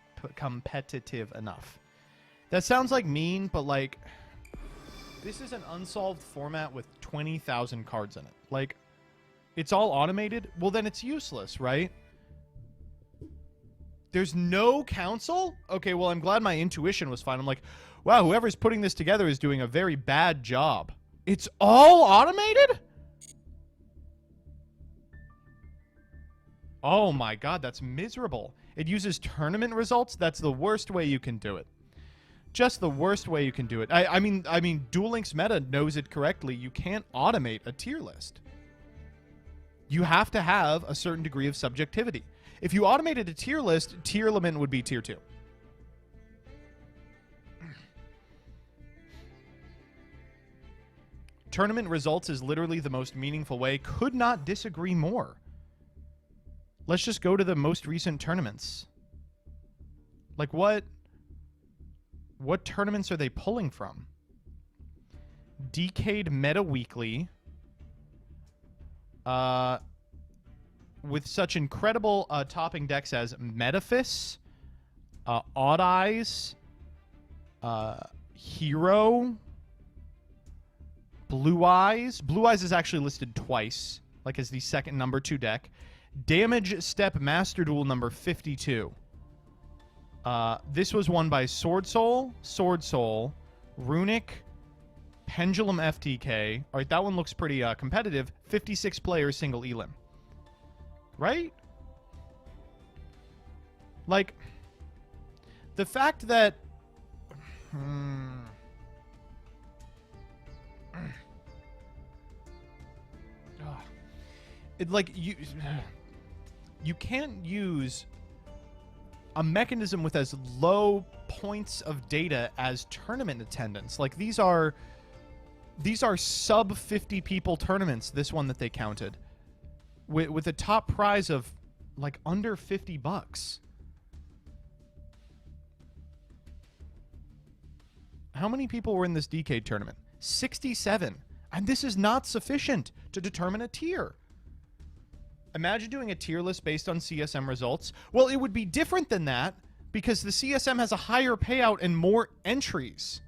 enough. That sounds like mean, but, like, this is an unsolved format with 20,000 cards in it. Like, it's all automated? Well, then it's useless, right? There's no council? Okay, well, I'm glad my intuition was fine. I'm like, wow, whoever's putting this together is doing a very bad job. It's all automated? Oh my god, that's miserable. It uses tournament results? That's the worst way you can do it. Just the worst way you can do it. I mean, Duel Links meta knows it correctly. You can't automate a tier list. You have to have a certain degree of subjectivity. If you automated a tier list, tier limit would be tier 2. Tournament results is literally the most meaningful way. Could not disagree more. Let's just go to the most recent tournaments. Like, what tournaments are they pulling from? Decade Meta Weekly. With such incredible topping decks as Metaphys, Odd Eyes, Hero, Blue Eyes. Blue Eyes is actually listed twice, like as the second number 2 deck. Damage Step Master Duel number 52. This was won by Sword Soul, Runic, Pendulum FTK. All right, that one looks pretty competitive. 56 players, single elim. Right? Like, the fact that... It, like, you can't use a mechanism with as low points of data as tournament attendance. Like, these are sub 50 people tournaments, this one that they counted. With a top prize of, like, under $50. How many people were in this Decade tournament? 67. And this is not sufficient to determine a tier. Imagine doing a tier list based on CSM results. Well, it would be different than that because the CSM has a higher payout and more entries.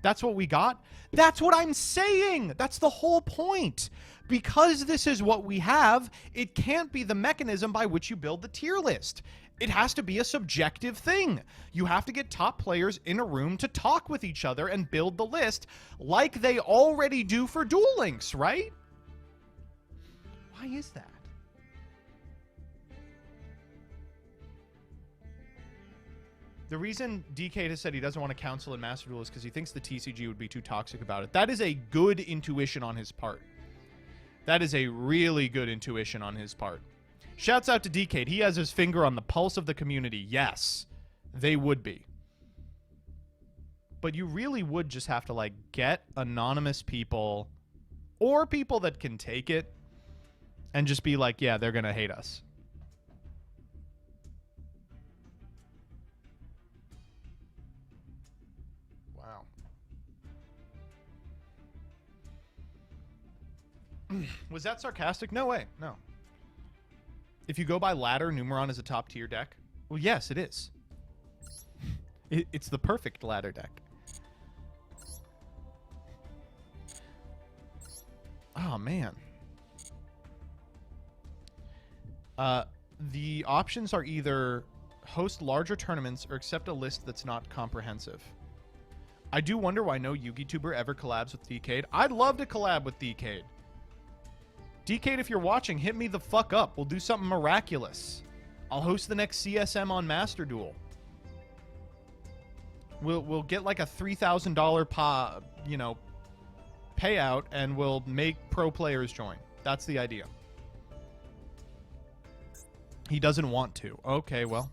That's what we got? That's what I'm saying! That's the whole point! Because this is what we have, it can't be the mechanism by which you build the tier list. It has to be a subjective thing. You have to get top players in a room to talk with each other and build the list like they already do for Duel Links, right? Why is that? The reason DK has said he doesn't want to counsel in Master Duel is because he thinks the TCG would be too toxic about it. That is a good intuition on his part. That is a really good intuition on his part. Shouts out to DK. He has his finger on the pulse of the community. Yes, they would be. But you really would just have to, like, get anonymous people or people that can take it and just be like, yeah, they're going to hate us. Was that sarcastic? No way. No. If you go by ladder, Numeron is a top tier deck. Well, yes, it is. It's the perfect ladder deck. Oh, man. The options are either host larger tournaments or accept a list that's not comprehensive. I do wonder why no Yugi-tuber ever collabs with Decade. I'd love to collab with Decade. Decade, if you're watching, hit me the fuck up. We'll do something miraculous. I'll host the next CSM on Master Duel. We'll get like a $3,000 payout, and we'll make pro players join. That's the idea. He doesn't want to. Okay, well.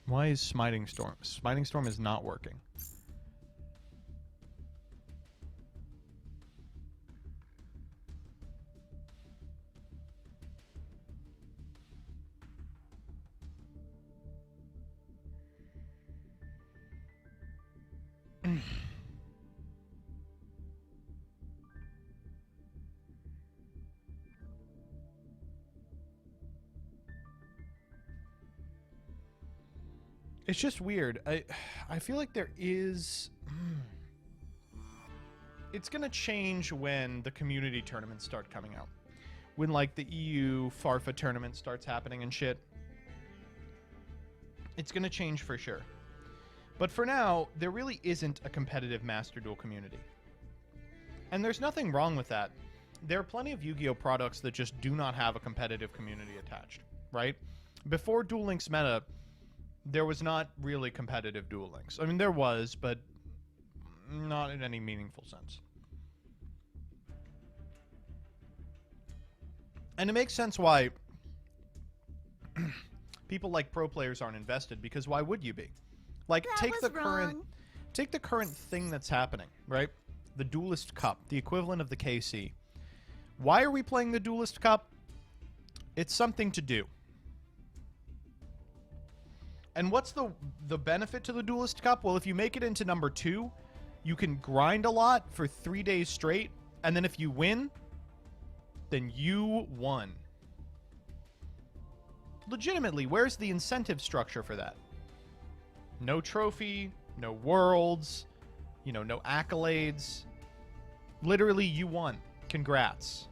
Why is Smiting Storm? Smiting Storm is not working. It's just weird. I feel like there is... It's going to change when the community tournaments start coming out. When, like, the EU Farfa tournament starts happening and shit. It's going to change for sure. But for now, there really isn't a competitive Master Duel community. And there's nothing wrong with that. There are plenty of Yu-Gi-Oh! Products that just do not have a competitive community attached, right? Before Duel Links meta, there was not really competitive Duel Links. I mean, there was, but not in any meaningful sense. And it makes sense why people like pro players aren't invested, because why would you be? Like, take the current thing that's happening, right? The Duelist Cup, the equivalent of the KC. Why are we playing the Duelist Cup? It's something to do. And what's the benefit to the Duelist Cup? Well, if you make it into number 2, you can grind a lot for 3 days straight, and then if you win, then you won. Legitimately, where's the incentive structure for that? No trophy, no worlds, no accolades. Literally, you won. Congrats.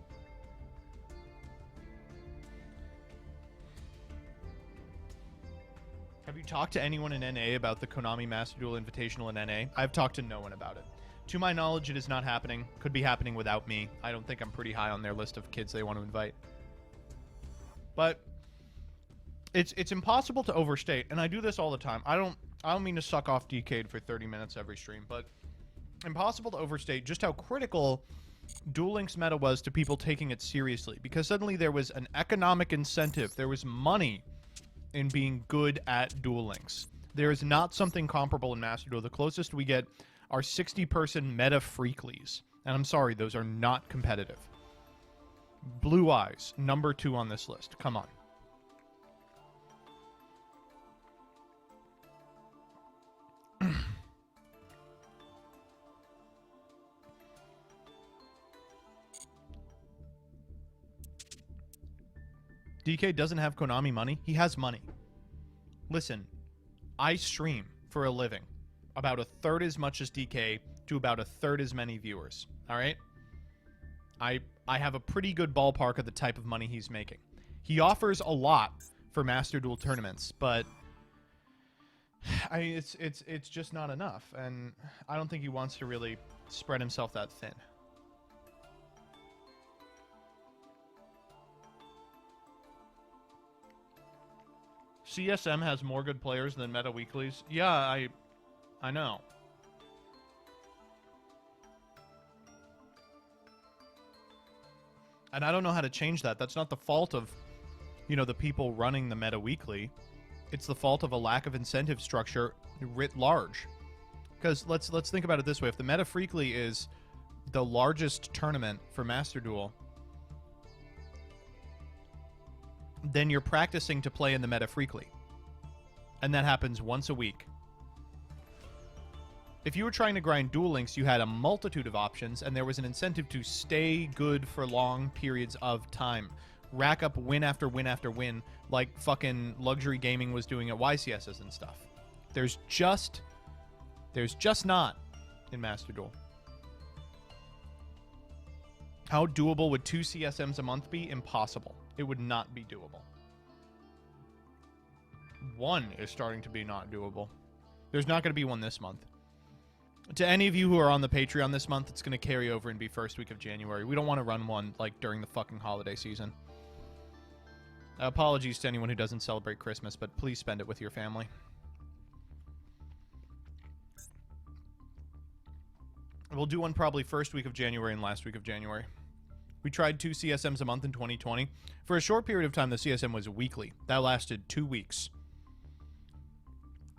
Have you talked to anyone in NA about the Konami Master Duel Invitational in NA? I've talked to no one about it. To my knowledge, it is not happening. Could be happening without me. I don't think I'm pretty high on their list of kids they want to invite. But it's impossible to overstate, and I do this all the time. I don't mean to suck off Decade for 30 minutes every stream, but impossible to overstate just how critical Duel Links meta was to people taking it seriously, because suddenly there was an economic incentive. There was money in being good at Duel Links. There is not something comparable in Master Duel. The closest we get are 60-person meta freaklies. And I'm sorry, those are not competitive. Blue Eyes, number 2 on this list. Come on. DK doesn't have Konami money. He has money. Listen, I stream for a living about a third as much as DK to about a third as many viewers. All right? I have a pretty good ballpark of the type of money he's making. He offers a lot for Master Duel tournaments, but it's just not enough, and I don't think he wants to really spread himself that thin. CSM has more good players than Meta Weeklies. Yeah, I know. And I don't know how to change that. That's not the fault of, the people running the Meta Weekly. It's the fault of a lack of incentive structure writ large. Because let's think about it this way. If the Meta Freakly is the largest tournament for Master Duel, then you're practicing to play in the Meta Freakly. And that happens once a week. If you were trying to grind Duel Links, you had a multitude of options, and there was an incentive to stay good for long periods of time. Rack up win after win after win, like fucking Luxury Gaming was doing at YCSs and stuff. There's just not in Master Duel. How doable would 2 CSMs a month be? Impossible. It would not be doable. 1 is starting to be not doable. There's not going to be one this month. To any of you who are on the Patreon this month, it's going to carry over and be first week of January. We don't want to run one like during the fucking holiday season. Apologies to anyone who doesn't celebrate Christmas, but please spend it with your family. We'll do one probably first week of January and last week of January. We tried 2 CSMs a month in 2020. For a short period of time, the CSM was weekly. That lasted 2 weeks.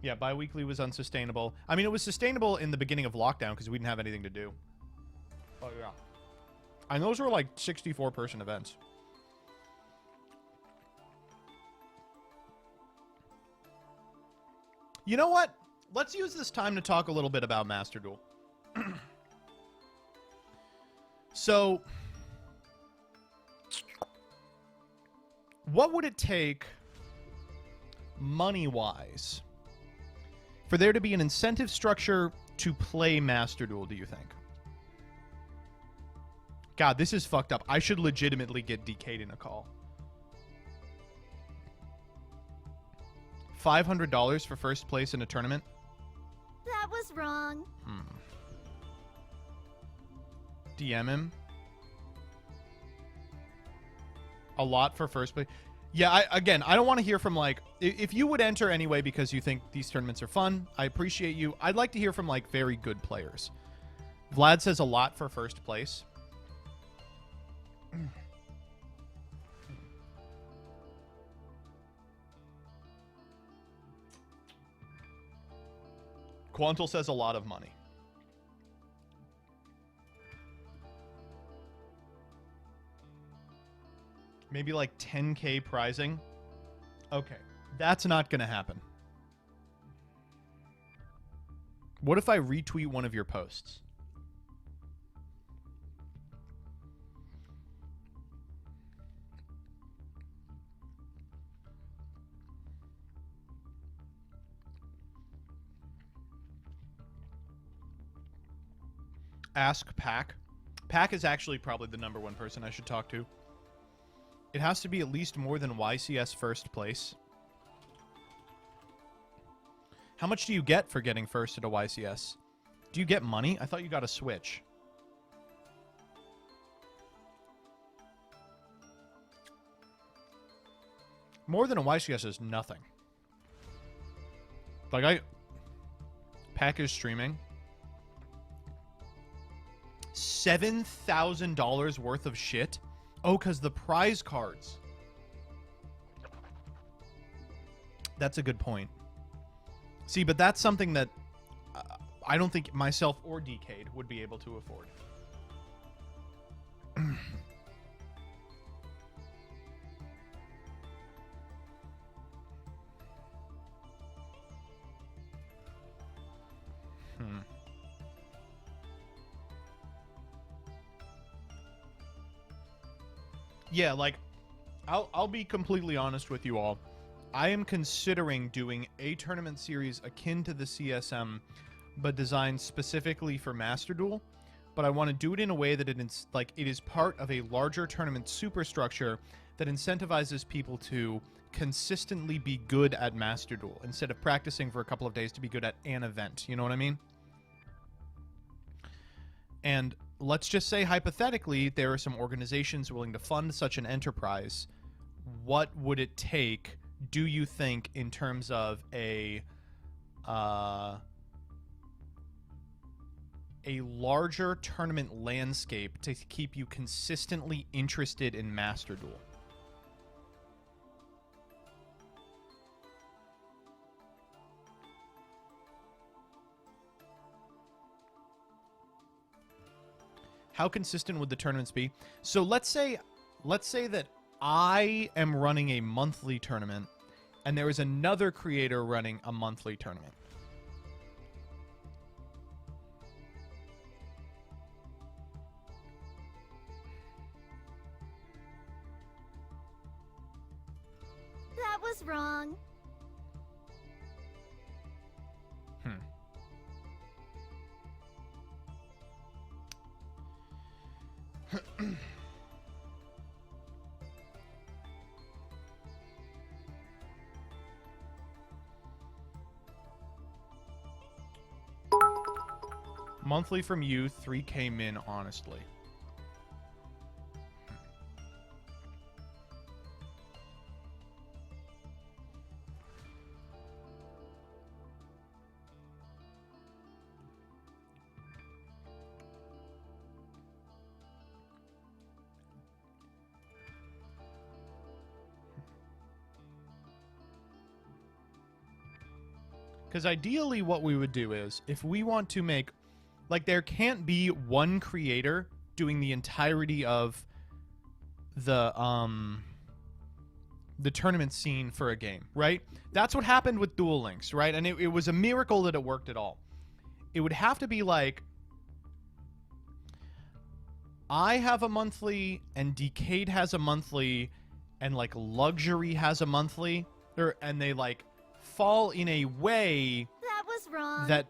Yeah, bi-weekly was unsustainable. I mean, it was sustainable in the beginning of lockdown because we didn't have anything to do. Oh, yeah. And those were like 64-person events. You know what? Let's use this time to talk a little bit about Master Duel. So, what would it take, money-wise, for there to be an incentive structure to play Master Duel, do you think? God, this is fucked up. I should legitimately get DK'd in a call. $500 for first place in a tournament? That was wrong. DM him. A lot for first place. Yeah, I don't want to hear from, like, if you would enter anyway because you think these tournaments are fun, I appreciate you. I'd like to hear from, like, very good players. Vlad says a lot for first place. Quantal says a lot of money. Maybe like 10K prizing. Okay, that's not going to happen. What if I retweet one of your posts? Ask Pack. Pack is actually probably the #1 person I should talk to. It has to be at least more than YCS first place. How much do you get for getting first at a YCS? Do you get money? I thought you got a Switch. More than a YCS is nothing. Like, Pack is streaming. $7,000 worth of shit? Oh, because the prize cards. That's a good point. See, but that's something that I don't think myself or Decade would be able to afford. Yeah, like, I'll be completely honest with you all. I am considering doing a tournament series akin to the CSM, but designed specifically for Master Duel. But I want to do it in a way that it is part of a larger tournament superstructure that incentivizes people to consistently be good at Master Duel instead of practicing for a couple of days to be good at an event. You know what I mean? And let's just say, hypothetically, there are some organizations willing to fund such an enterprise. What would it take, do you think, in terms of a larger tournament landscape to keep you consistently interested in Master Duel? How consistent would the tournaments be? So let's say that I am running a monthly tournament and there is another creator running a monthly tournament. was wrong. Monthly from you, 3K min, honestly. Because ideally what we would do is, if we want to make, like, there can't be one creator doing the entirety of the tournament scene for a game, right? That's what happened with Duel Links, right? And it was a miracle that it worked at all. It would have to be like, I have a monthly, and Decade has a monthly, and like Luxury has a monthly, and they like fall in a way That was wrong. that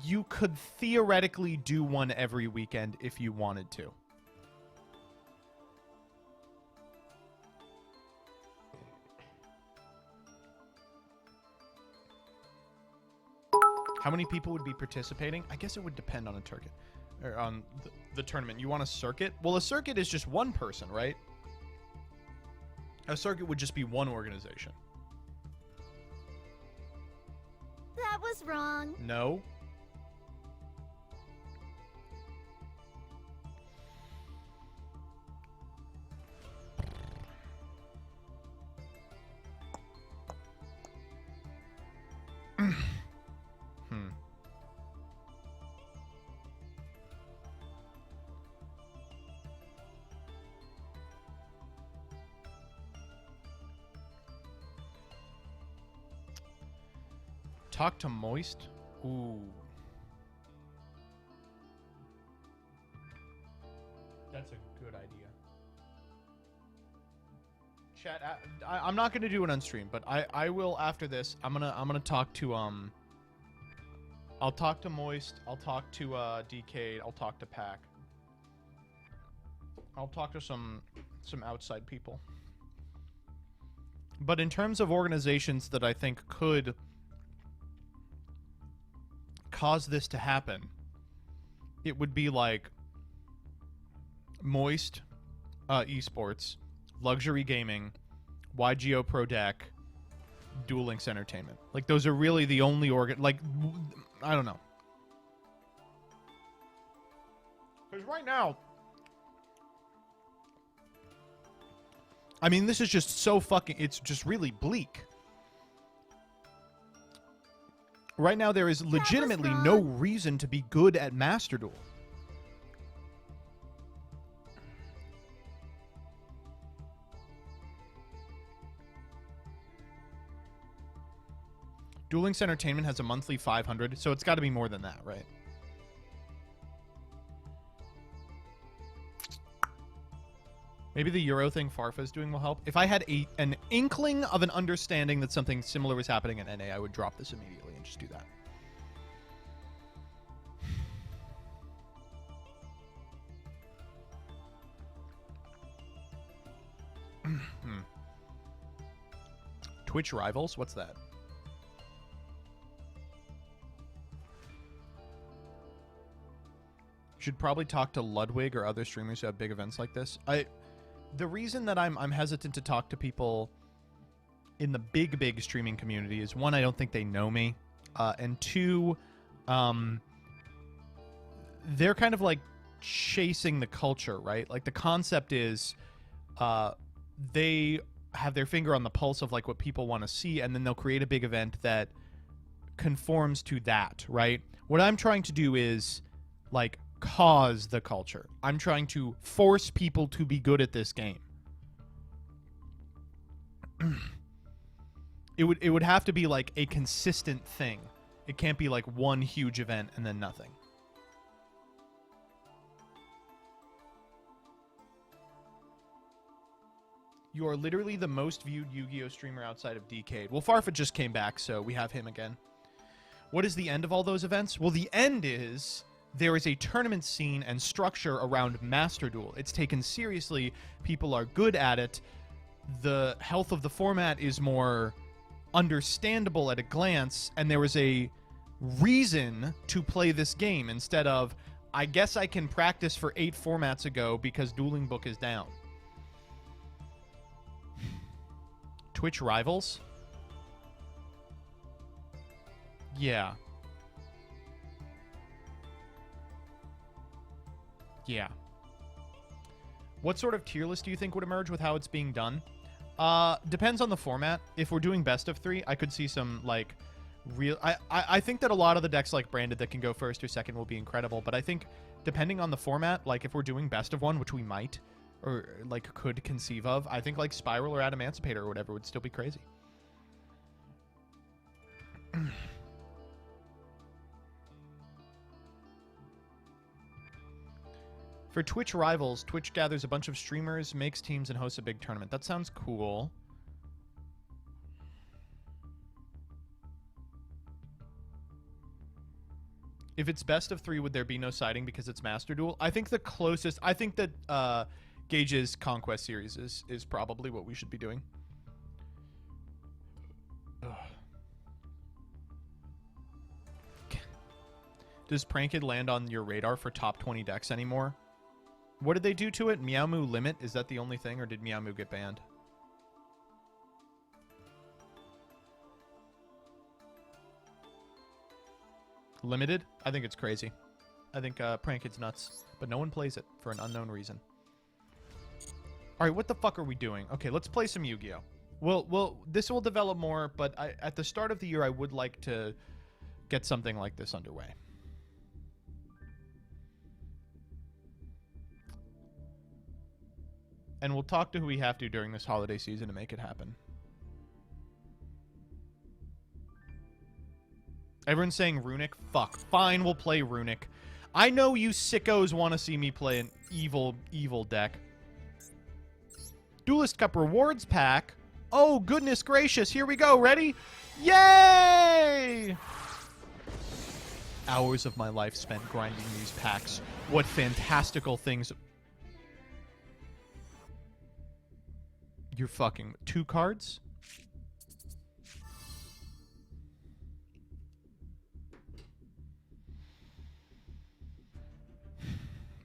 you could theoretically do one every weekend if you wanted to. How many people would be participating? I guess it would depend on a circuit, or on the tournament. You want a circuit? Well, a circuit is just one person, right? A circuit would just be one organization. That was wrong. No. Talk to Moist? Ooh. That's a good idea. Chat, I'm not gonna do it on stream, but I will after this. I'm gonna talk to I'll talk to Moist. I'll talk to Decade. I'll talk to Pack. I'll talk to some outside people. But in terms of organizations that I think could cause this to happen, it would be like Moist Esports, Luxury Gaming, YGO Pro Deck, Duel Links Entertainment. Like, those are really the only like, I don't know. Because right now, I mean, this is just so fucking, it's just really bleak. Right now, there is legitimately no reason to be good at Master Duel. Duel Links Entertainment has a monthly 500, so it's got to be more than that, right? Maybe the Euro thing Farfa's doing will help. If I had an inkling of an understanding that something similar was happening in NA, I would drop this immediately and just do that. Twitch Rivals? What's that? Should probably talk to Ludwig or other streamers who have big events like this. The reason that I'm hesitant to talk to people in the big streaming community is, one, I don't think they know me, and two, they're kind of like chasing the culture, right? Like, the concept is they have their finger on the pulse of like what people want to see, and then they'll create a big event that conforms to that, right? What I'm trying to do is like cause the culture. I'm trying to force people to be good at this game. It would have to be like a consistent thing. It can't be like one huge event and then nothing. You are literally the most viewed Yu-Gi-Oh streamer outside of Decade. Well, Farfetch just came back, so we have him again. What is the end of all those events? Well, the end is there is a tournament scene and structure around Master Duel. It's taken seriously. People are good at it. The health of the format is more understandable at a glance, and there is a reason to play this game instead of, I guess I can practice for 8 formats ago because Dueling Book is down. Twitch rivals? Yeah. Yeah. What sort of tier list do you think would emerge with how it's being done? Depends on the format. If we're doing best of 3, I could see some, like, real... I think that a lot of the decks, like Branded, that can go first or second will be incredible, but I think depending on the format, like, if we're doing best of 1, which we might, or, like, could conceive of, I think, like, Spiral or Adamantipator or whatever would still be crazy. For Twitch rivals, Twitch gathers a bunch of streamers, makes teams, and hosts a big tournament. That sounds cool. If it's best of 3, would there be no siding because it's Master Duel? I think the closest... I think that Gage's Conquest series is probably what we should be doing. Ugh. Does Pranked land on your radar for top 20 decks anymore? What did they do to it? Meow Moo Limit? Is that the only thing, or did Meow Moo get banned? Limited? I think it's crazy. I think Pranked's nuts. But no one plays it for an unknown reason. Alright, what the fuck are we doing? Okay, let's play some Yu-Gi-Oh! Well, this will develop more, but at the start of the year, I would like to get something like this underway. And we'll talk to who we have to during this holiday season to make it happen. Everyone's saying Runic? Fuck. Fine, we'll play Runic. I know you sickos want to see me play an evil, evil deck. Duelist Cup Rewards Pack? Oh, goodness gracious. Here we go. Ready? Yay! Hours of my life spent grinding these packs. What fantastical things... You're fucking... 2 cards?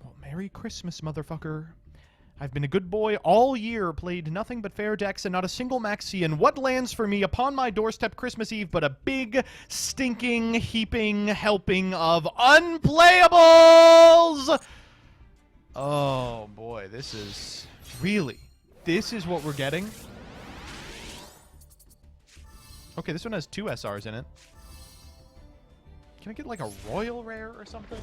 Well, Merry Christmas, motherfucker. I've been a good boy all year, played nothing but fair decks and not a single maxi, and what lands for me upon my doorstep Christmas Eve but a big, stinking, heaping helping of unplayables! Oh, boy, this is... Really? This is what we're getting? Okay, this one has 2 SRs in it. Can I get, like, a royal rare or something?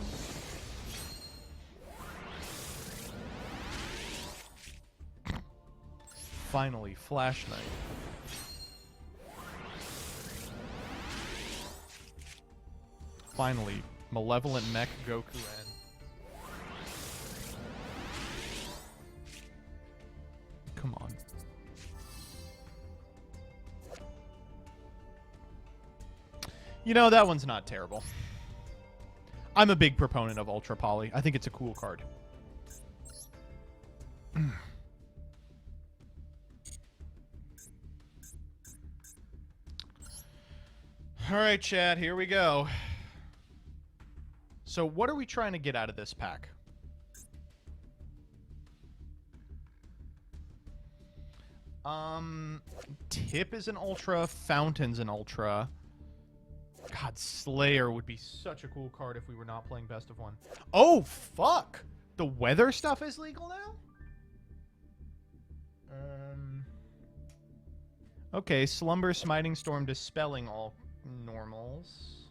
Finally, Flash Knight. Finally, Malevolent Mech Goku N. Come on. You know, that one's not terrible. I'm a big proponent of Ultra Poly. I think it's a cool card. All right, Chad, here we go. So what are we trying to get out of this pack? Tip is an Ultra, Fountain's an Ultra. God, Slayer would be such a cool card if we were not playing Best of 1. Oh, fuck! The weather stuff is legal now? Okay, Slumber, Smiting Storm, Dispelling all normals.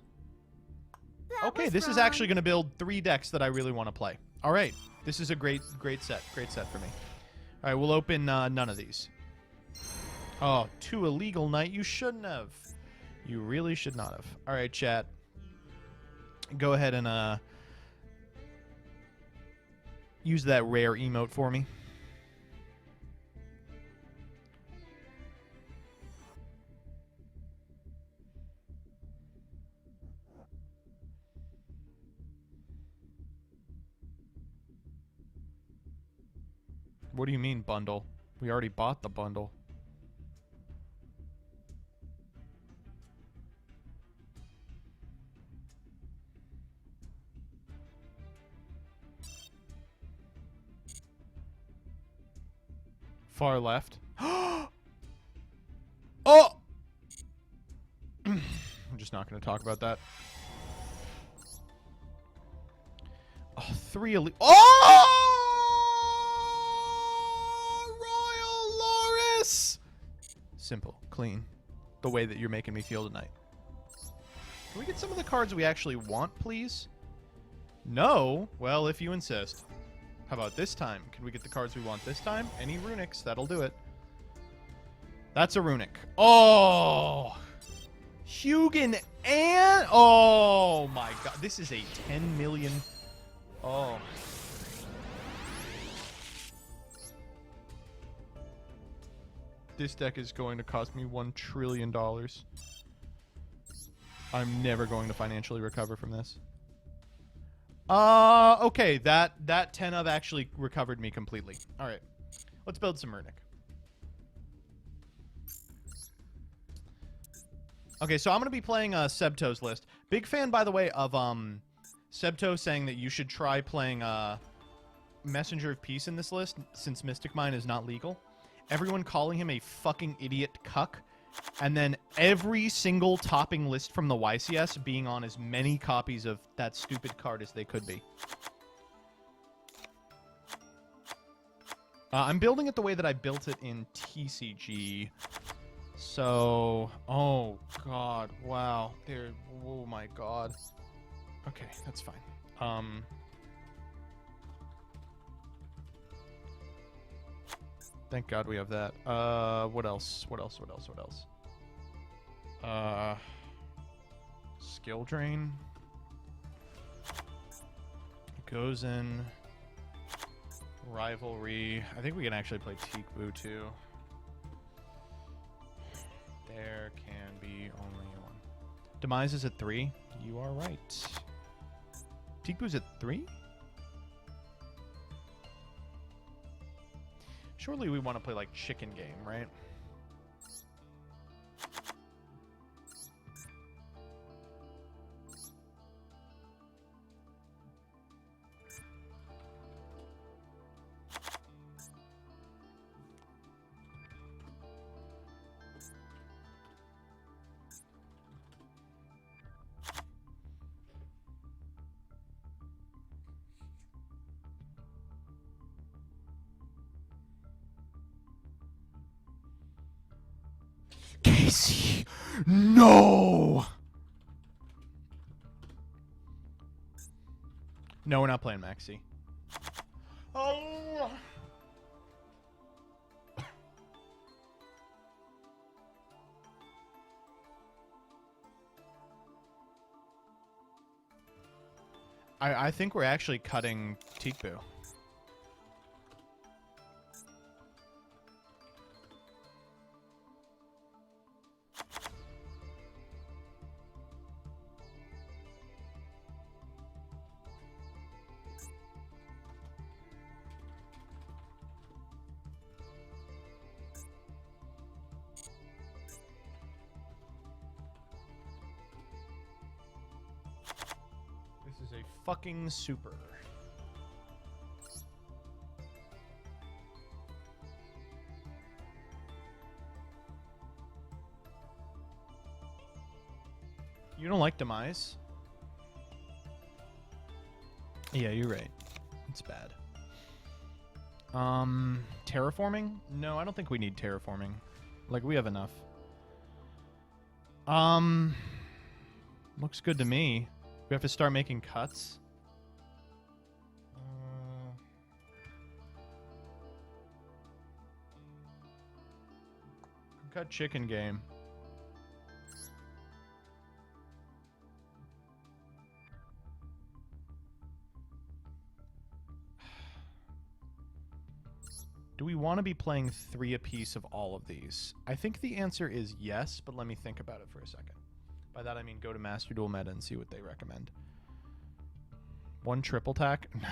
Okay, this is actually going to build 3 decks that I really want to play. All right, this is a great set. Great set for me. All right, we'll open none of these. Oh, 2 illegal Knight. You shouldn't have. You really should not have. All right, chat. Go ahead and use that rare emote for me. What do you mean bundle? We already bought the bundle. Far left. Oh! I'm just not going to talk about that. Oh, 3 elite. Oh! Royal Loris! Simple, clean. The way that you're making me feel tonight. Can we get some of the cards we actually want, please? No? Well, if you insist. How about this time? Can we get the cards we want this time? Any Runics, that'll do it. That's a Runic. Oh! Hugin and... Oh, my God. This is a 10 million... Oh. This deck is going to cost me $1 trillion. I'm never going to financially recover from this. Okay, that 10 of actually recovered me completely. All right, let's build some Runic. Okay, so I'm gonna be playing Sebto's list. Big fan, by the way, of Sebto saying that you should try playing Messenger of Peace in this list since Mystic Mine is not legal. Everyone calling him a fucking idiot cuck. And then every single topping list from the YCS being on as many copies of that stupid card as they could be. I'm building it the way that I built it in TCG. So, oh god, wow. There, oh my god. Okay, that's fine. Thank God we have that. What else? What else? What else? What else? Skill Drain. Goes in. Rivalry. I think we can actually play Teekboo too. There can be only one. Demise is at 3. You are right. Teekboo's at 3? Surely we want to play like Chicken Game, right? Casey, no! No, we're not playing Maxi. Oh! I think we're actually cutting Teekboo. This is a fucking super. You don't like Demise? Yeah, you're right. It's bad. Terraforming? No, I don't think we need terraforming. Like, we have enough. Looks good to me. We have to start making cuts. Cut Chicken Game. Do we want to be playing 3 apiece of all of these? I think the answer is yes, but let me think about it for a second. By that I mean go to Master Duel Meta and see what they recommend. 1 triple tack? No.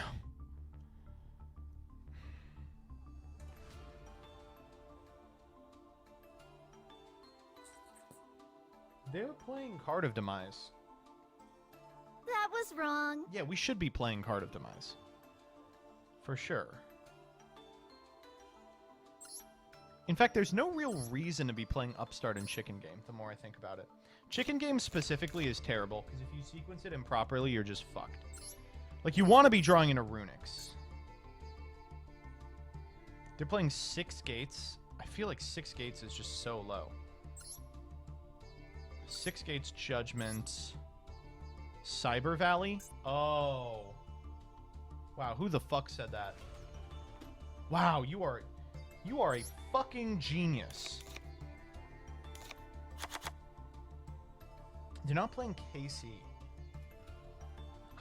They're playing Card of Demise. That was wrong. Yeah, we should be playing Card of Demise. For sure. In fact, there's no real reason to be playing Upstart and Chicken Game, the more I think about it. Chicken Game specifically is terrible, because if you sequence it improperly, you're just fucked. Like, you want to be drawing into Runics. They're playing 6 gates. I feel like 6 gates is just so low. 6 gates Judgment. Cyber Valley? Oh. Wow, who the fuck said that? Wow, you are a fucking genius. They're not playing KC.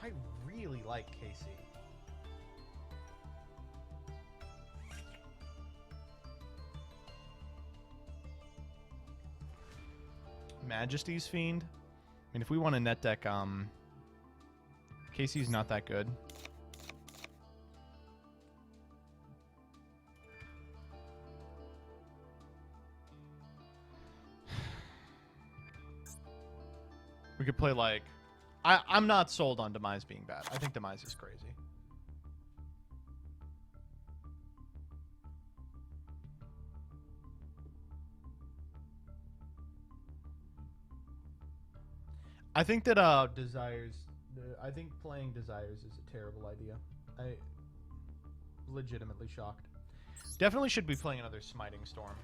I really like KC. Majesty's Fiend. I mean, if we want a net deck, KC's not that good. We could play like... I'm not sold on Demise being bad. I think Demise is crazy. I think that Desires... I think playing Desires is a terrible idea. I legitimately shocked. Definitely should be playing another Smiting Storm.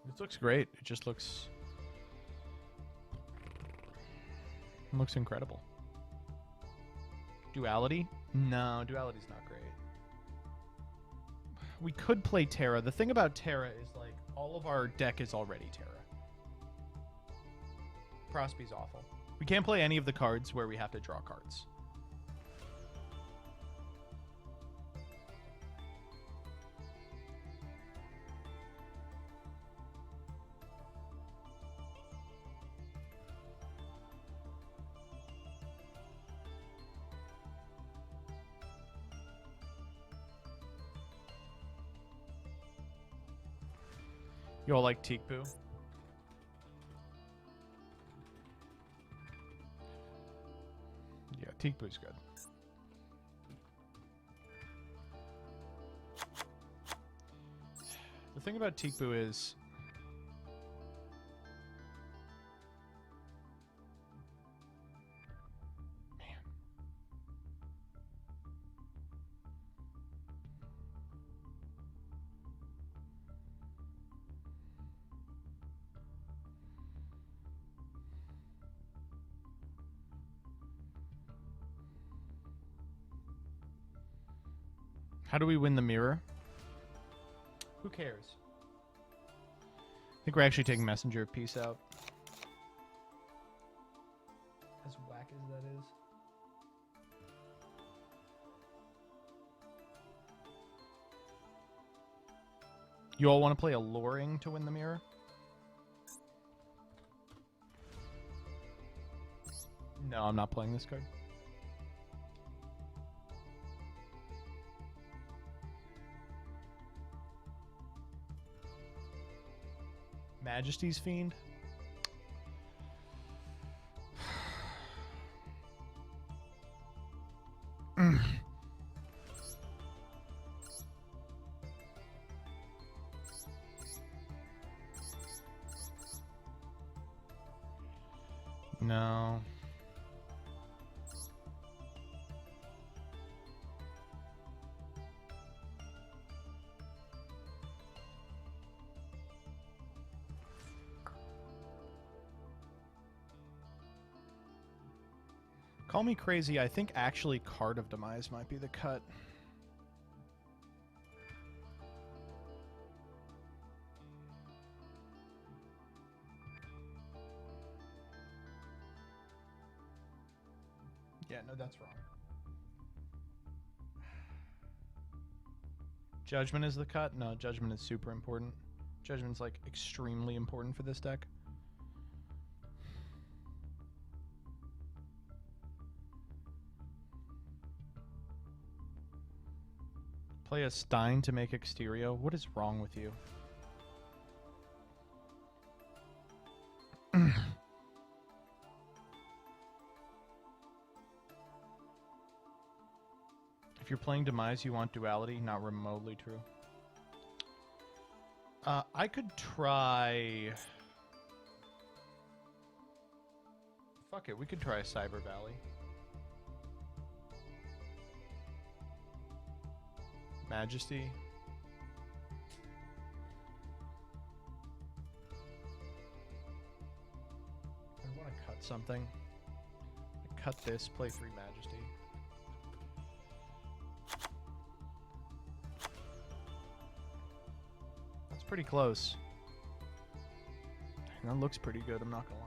This looks great. It just looks incredible. Duality? No, Duality's not great. We could play Terra. The thing about Terra is, like, all of our deck is already Terra. Prospy's awful. We can't play any of the cards where we have to draw cards. You all like Teekboo? Yeah, Teekboo's good. The thing about Teekboo is... How do we win the mirror? Who cares? I think we're actually taking Messenger of Peace out. As whack as that is. You all want to play Alluring to win the mirror? No, I'm not playing this card. Majesty's Fiend? No. Call me crazy, I think actually Card of Demise might be the cut. Yeah, no, that's wrong. Judgment is the cut? No, Judgment is super important. Judgment's like extremely important for this deck. Play a Stein to make Exterio? What is wrong with you? If you're playing Demise, you want Duality? Not remotely true. I could try... Fuck it, we could try a Cyber Valley. Majesty. I want to cut something. Cut this, play 3 Majesty. That's pretty close. That looks pretty good, I'm not gonna lie.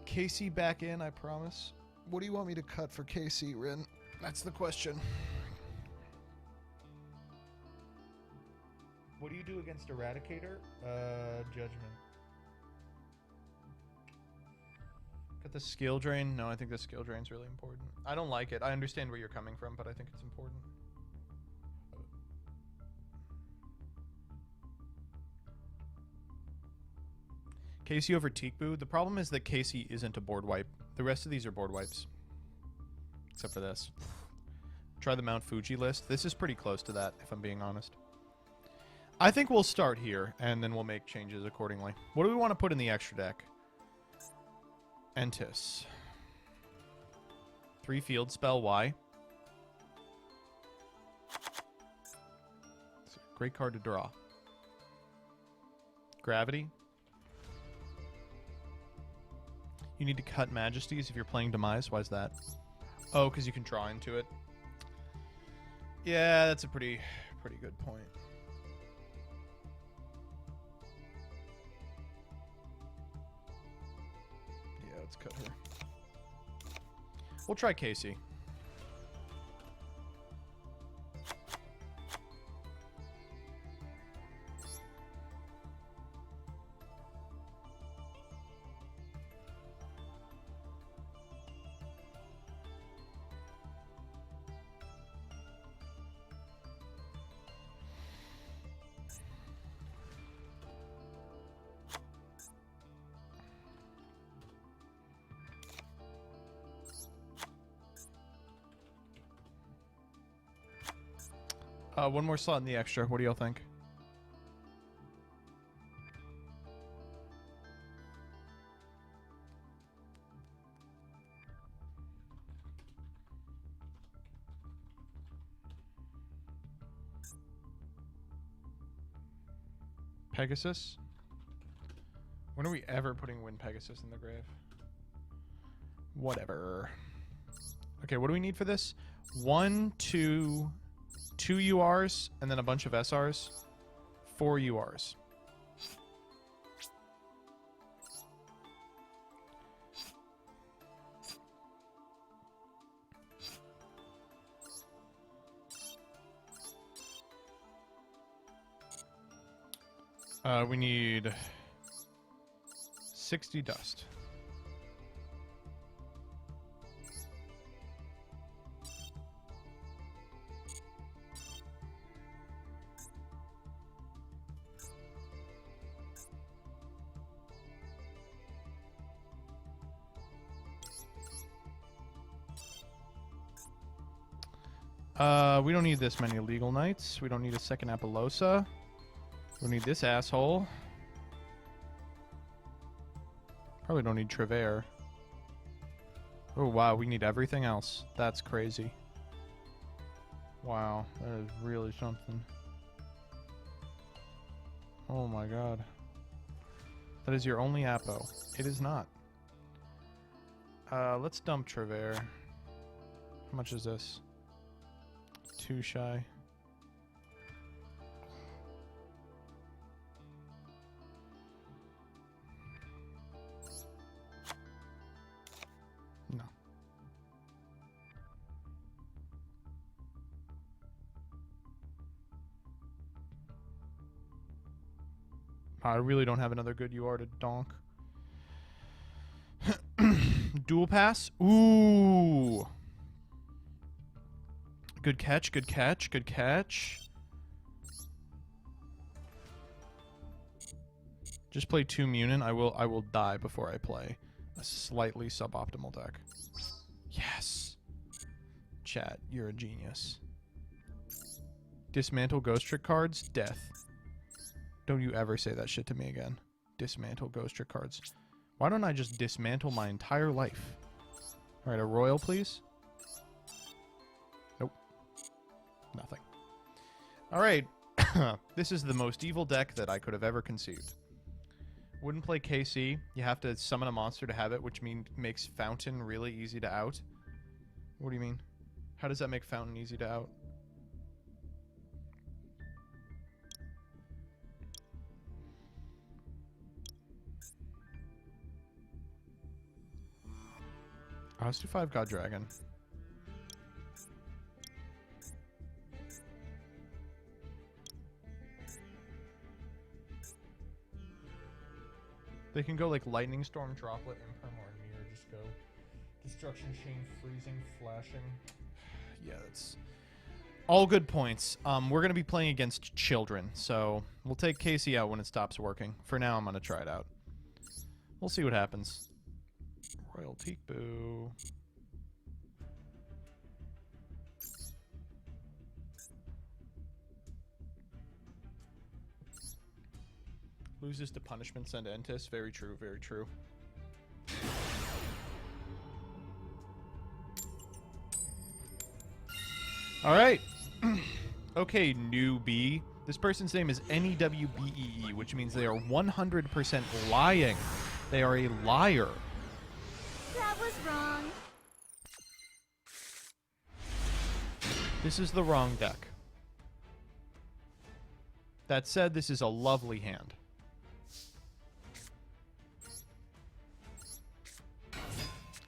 Casey back in, I promise. What do you want me to cut for Casey, Rin? That's the question. What do you do against Eradicator? Judgment. Cut the skill drain? No, I think the skill drain's really important. I don't like it. I understand where you're coming from, but I think it's important. Casey over Teekboo. The problem is that Casey isn't a board wipe. The rest of these are board wipes. Except for this. Try the Mount Fuji list. This is pretty close to that, if I'm being honest. I think we'll start here, and then we'll make changes accordingly. What do we want to put in the extra deck? Entis. 3 field spell, why? It's a great card to draw. Gravity. You need to cut Majesties if you're playing Demise. Why is that? Oh, because you can draw into it. Yeah, that's a pretty good point. Yeah, let's cut her. We'll try Casey. One more slot in the extra. What do y'all think? Pegasus? When are we ever putting Wind Pegasus in the grave? Whatever. Okay, what do we need for this? 1, 2... 2 URs, and then a bunch of SRs. 4 URs. We need 60 dust. We don't need this many legal knights. We don't need a second Apollosa. We don't need this asshole. Probably don't need Trevere. Oh, wow. We need everything else. That's crazy. Wow. That is really something. Oh, my God. That is your only Apo. It is not. Let's dump Trevere. How much is this? 2 shy. No. I really don't have another good UR to donk. Dual pass. Ooh. Good catch, good catch, good catch. Just play 2 Munin. I will die before I play a slightly suboptimal deck. Yes. Chat, you're a genius. Dismantle Ghost Trick cards. Death. Don't you ever say that shit to me again. Dismantle Ghost Trick cards. Why don't I just dismantle my entire life? Alright, a royal, please. Nope. Nothing. Alright. This is the most evil deck that I could have ever conceived. Wouldn't play KC. You have to summon a monster to have it, which makes Fountain really easy to out. What do you mean? How does that make Fountain easy to out? Let's do 5 God Dragon. They can go like Lightning Storm, Droplet, Imperm, or Mirror. Just go Destruction Chain, Freezing, Flashing. Yeah, that's all good points. We're gonna be playing against children, so we'll take Casey out when it stops working. For now, I'm gonna try it out. We'll see what happens. Royal Teakboo. Loses to Punishment, send Entis. Very true, very true. Alright. Okay, newbie. This person's name is NEWBEE, which means they are 100% lying. They are a liar. That was wrong. This is the wrong deck. That said, this is a lovely hand.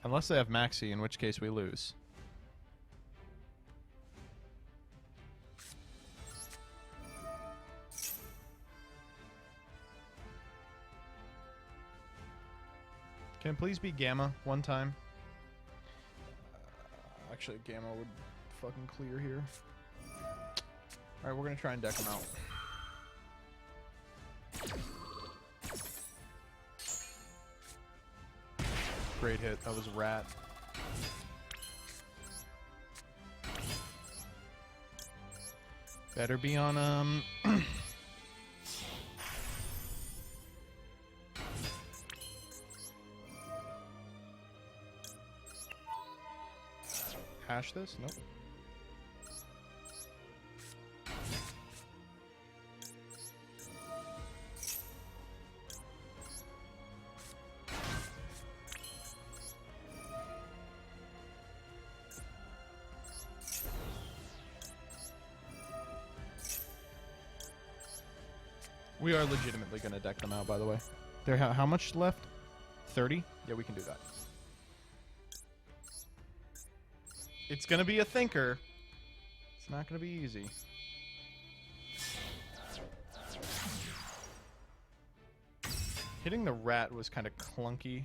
Unless they have Maxi, in which case we lose. Can it please be Gamma one time? Actually, Gamma would fucking clear here. Alright, we're gonna try and deck him out. Great hit. That was Rat. Better be on, hash this? Nope. We are legitimately going to deck them out, by the way. There, how much left? 30? Yeah, we can do that. It's going to be a thinker. It's not going to be easy. Hitting the rat was kind of clunky.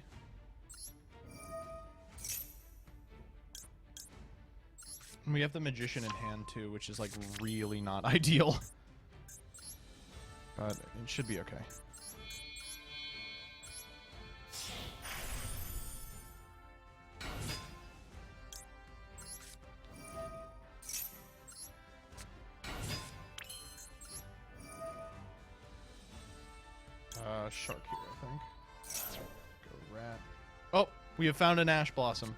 And we have the magician in hand too, which is like really not ideal. But it should be okay. Shark here, I think. Go rat. Oh, we have found an Ash Blossom.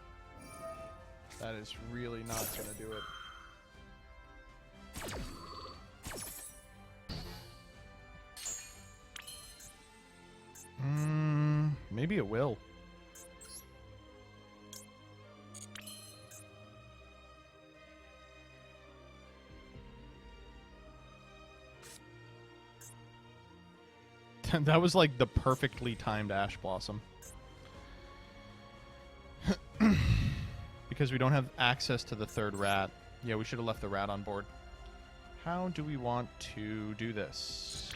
That is really not gonna do it. Maybe it will. That was like the perfectly timed Ash Blossom. Because we don't have access to the third rat. Yeah, we should have left the rat on board. How do we want to do this?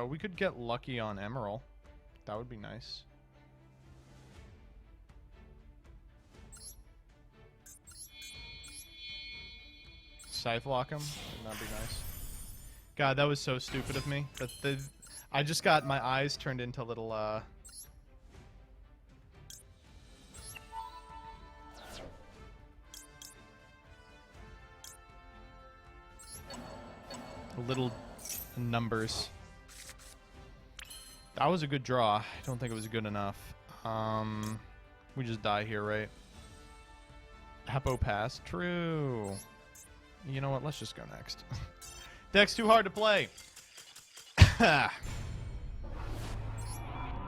We could get lucky on Emerald. That would be nice. Scythe lock him? That'd be nice. God, that was so stupid of me. I just got my eyes turned into little, little numbers. That was a good draw. I don't think it was good enough. We just die here, right? Heppo pass. True. You know what? Let's just go next. Deck's too hard to play. That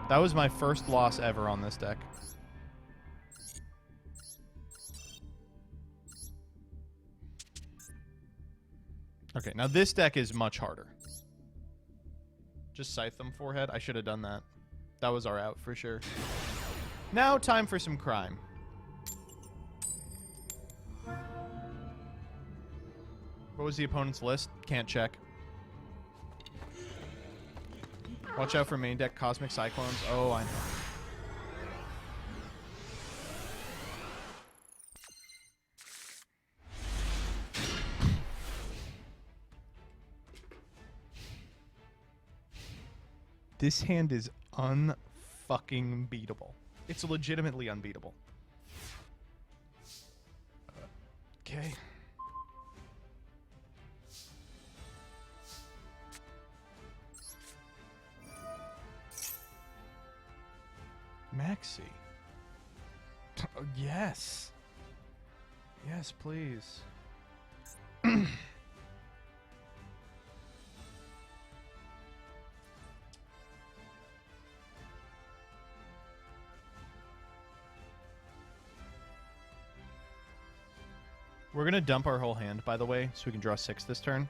was my first loss ever on this deck. Okay, now this deck is much harder. Just scythe them forehead. I should have done that. That was our out for sure. Now time for some crime. What was the opponent's list? Can't check. Watch out for main deck Cosmic Cyclones. Oh, I know. This hand is unfucking beatable. It's legitimately unbeatable. Okay. Maxi. Oh, yes. Yes, please. We're going to dump our whole hand, by the way, so we can draw 6 this turn.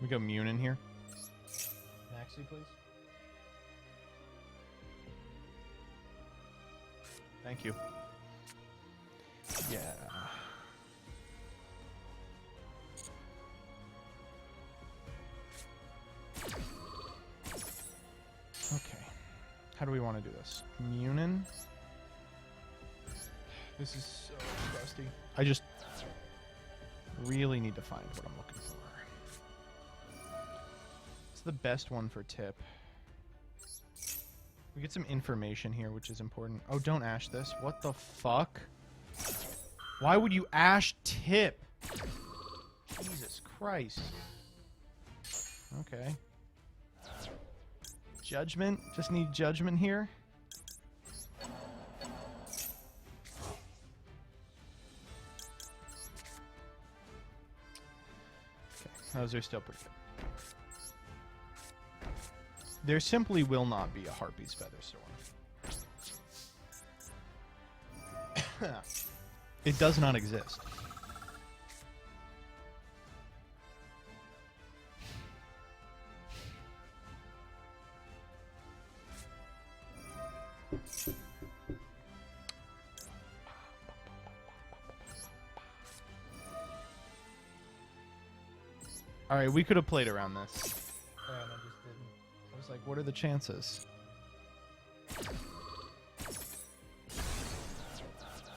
We go Mune in here. Maxi, please. Thank you. Yeah. Okay. How do we want to do this? Munin? This is so crusty. I just really need to find what I'm looking for. It's the best one for tip. We get some information here, which is important. Oh, don't ash this. What the fuck? Why would you ash tip? Jesus Christ. Okay. Judgment. Just need judgment here. Okay. Those are still pretty good. There simply will not be a Harpy's Featherstorm. It does not exist. Alright, we could have played around this. I just didn't. I was like, what are the chances?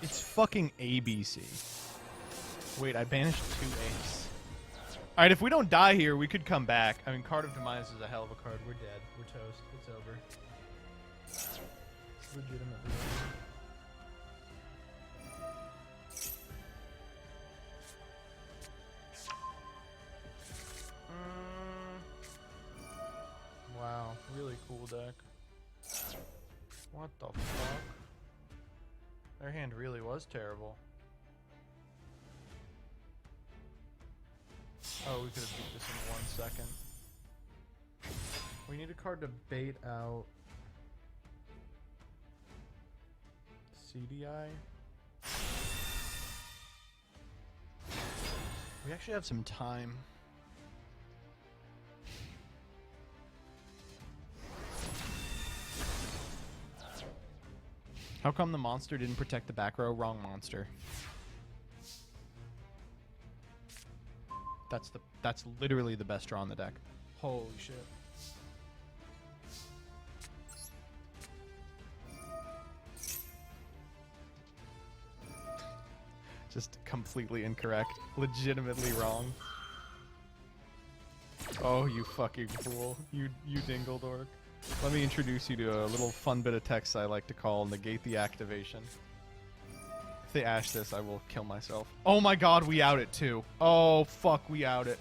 It's fucking ABC. Wait, I banished 2 A's. Alright, if we don't die here, we could come back. I mean, Card of Demise is a hell of a card. We're dead. We're toast. It's over. It's legitimately over. Wow, really cool deck. What the fuck? Their hand really was terrible. Oh, we could have beat this in 1 second. We need a card to bait out CDI. We actually have some time. How come the monster didn't protect the back row? Wrong monster. That's literally the best draw on the deck. Holy shit. Just completely incorrect. Legitimately wrong. Oh, you fucking fool. You dingle dork. Let me introduce you to a little fun bit of text I like to call negate the activation. If they ash this, I will kill myself. Oh my god, we out it too. Oh fuck, we out it.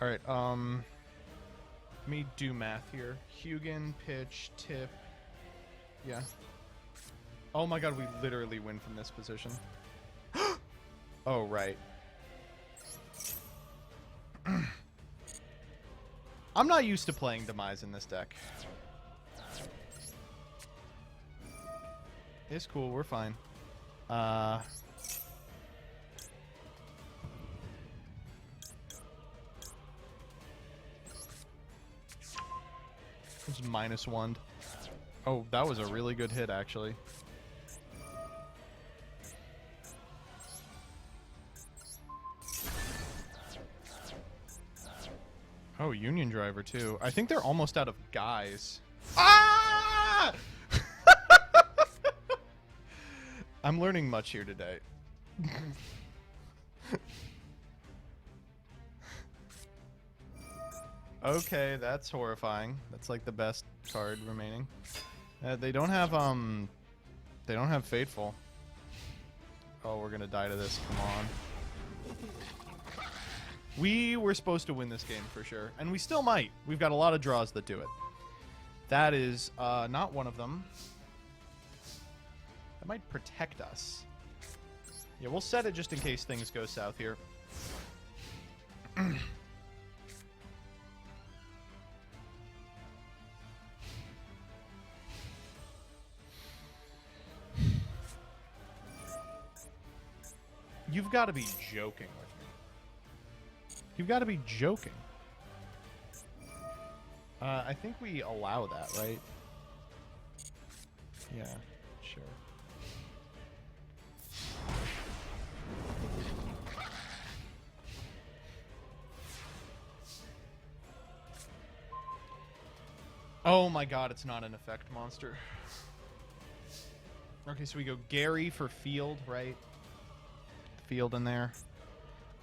Alright, let me do math here. Hugin, pitch, tip. Yeah. Oh my god, we literally win from this position. Oh, right. I'm not used to playing Demise in this deck. It's cool, we're fine. It's -1. Oh, that was a really good hit, actually. Oh, Union Driver, too. I think they're almost out of guys. Ah! I'm learning much here today. Okay, that's horrifying. That's like the best card remaining. They don't have Fateful. Oh, we're gonna die to this. Come on. We were supposed to win this game for sure, and we still might. We've got a lot of draws that do it. That is not one of them. That might protect us. Yeah, we'll set it just in case things go south here. You've got to be joking with me. You've got to be joking. I think we allow that, right? Yeah, sure. Oh my god, it's not an effect monster. Okay, so we go Gary for field, right? Field in there.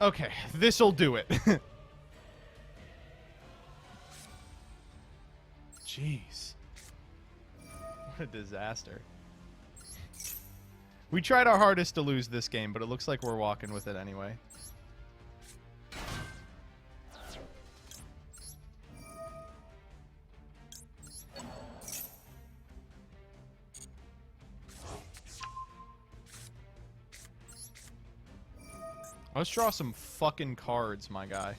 Okay, this'll do it. Jeez. What a disaster. We tried our hardest to lose this game, but it looks like we're walking with it anyway. Let's draw some fucking cards, my guy.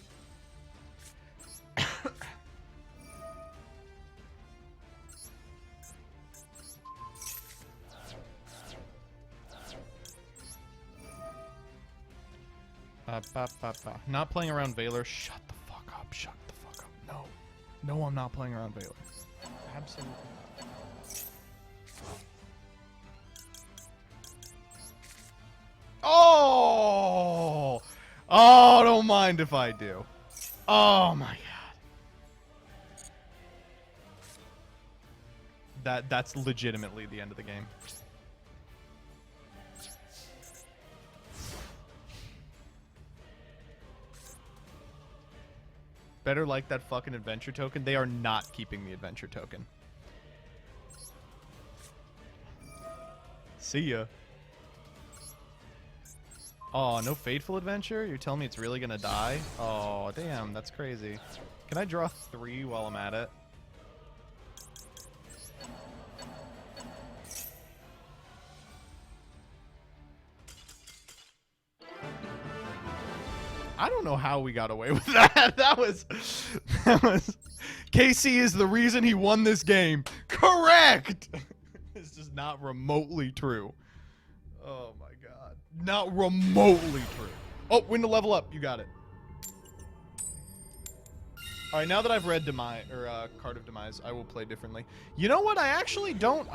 Not playing around Valor. Shut the fuck up. Shut the fuck up. No. No, I'm not playing around Valor. Absolutely not. Oh! Oh, don't mind if I do. Oh my god. That's legitimately the end of the game. Better like that fucking adventure token. They are not keeping the adventure token. See ya. Oh, no Fateful Adventure? You're telling me it's really gonna die? Oh, damn, that's crazy. Can I draw 3 while I'm at it? I don't know how we got away with that. That was KC is the reason he won this game. Correct! This is not remotely true. Oh my god. Not remotely true. Oh, win to level up. You got it. Alright, now that I've read Demise, or Card of Demise, I will play differently. You know what? I actually don't.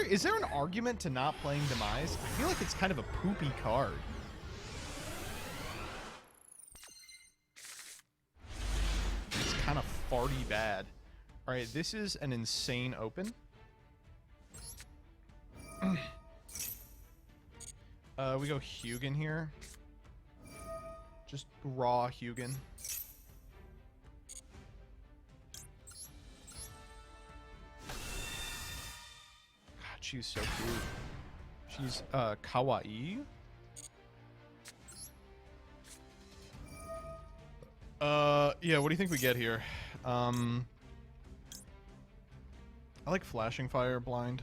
Is there an argument to not playing Demise? I feel like it's kind of a poopy card. It's kind of farty bad. Alright, this is an insane open. We go Hugin here. Just raw Hugin. God, she's so cute. She's kawaii. Yeah, what do you think we get here? I like Flashing Fire Blind.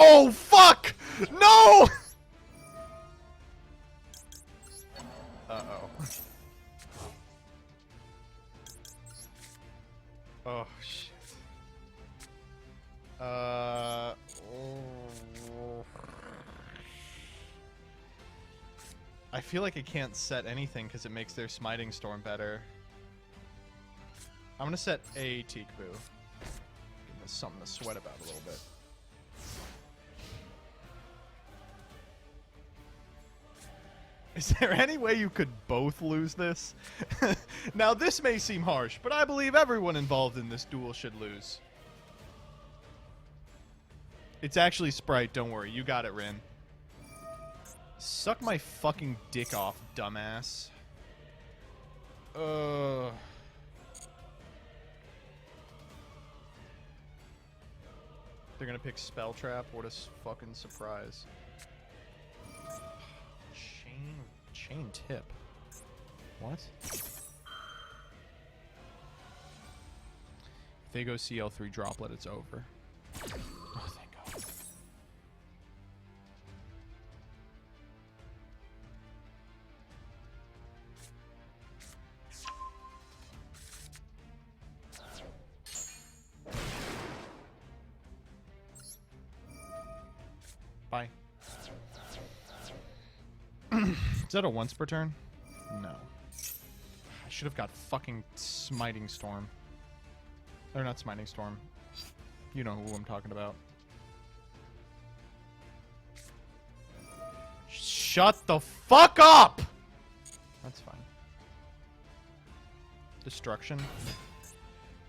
Oh, fuck! No! Uh-oh. Oh, shit. I feel like it can't set anything because it makes their Smiting Storm better. I'm gonna set a Teak Boo. Give us something to sweat about a little bit. Is there any way you could both lose this? Now, this may seem harsh, but I believe everyone involved in this duel should lose. It's actually Sprite, don't worry. You got it, Rin. Suck my fucking dick off, dumbass. They're gonna pick Spell Trap. What a fucking surprise. Chain tip. What? If they go CL3 droplet, it's over. Oh, thank God. Bye. Is that a once per turn? No. I should have got fucking Smiting Storm. Or not Smiting Storm. You know who I'm talking about. Shut the fuck up! That's fine. Destruction.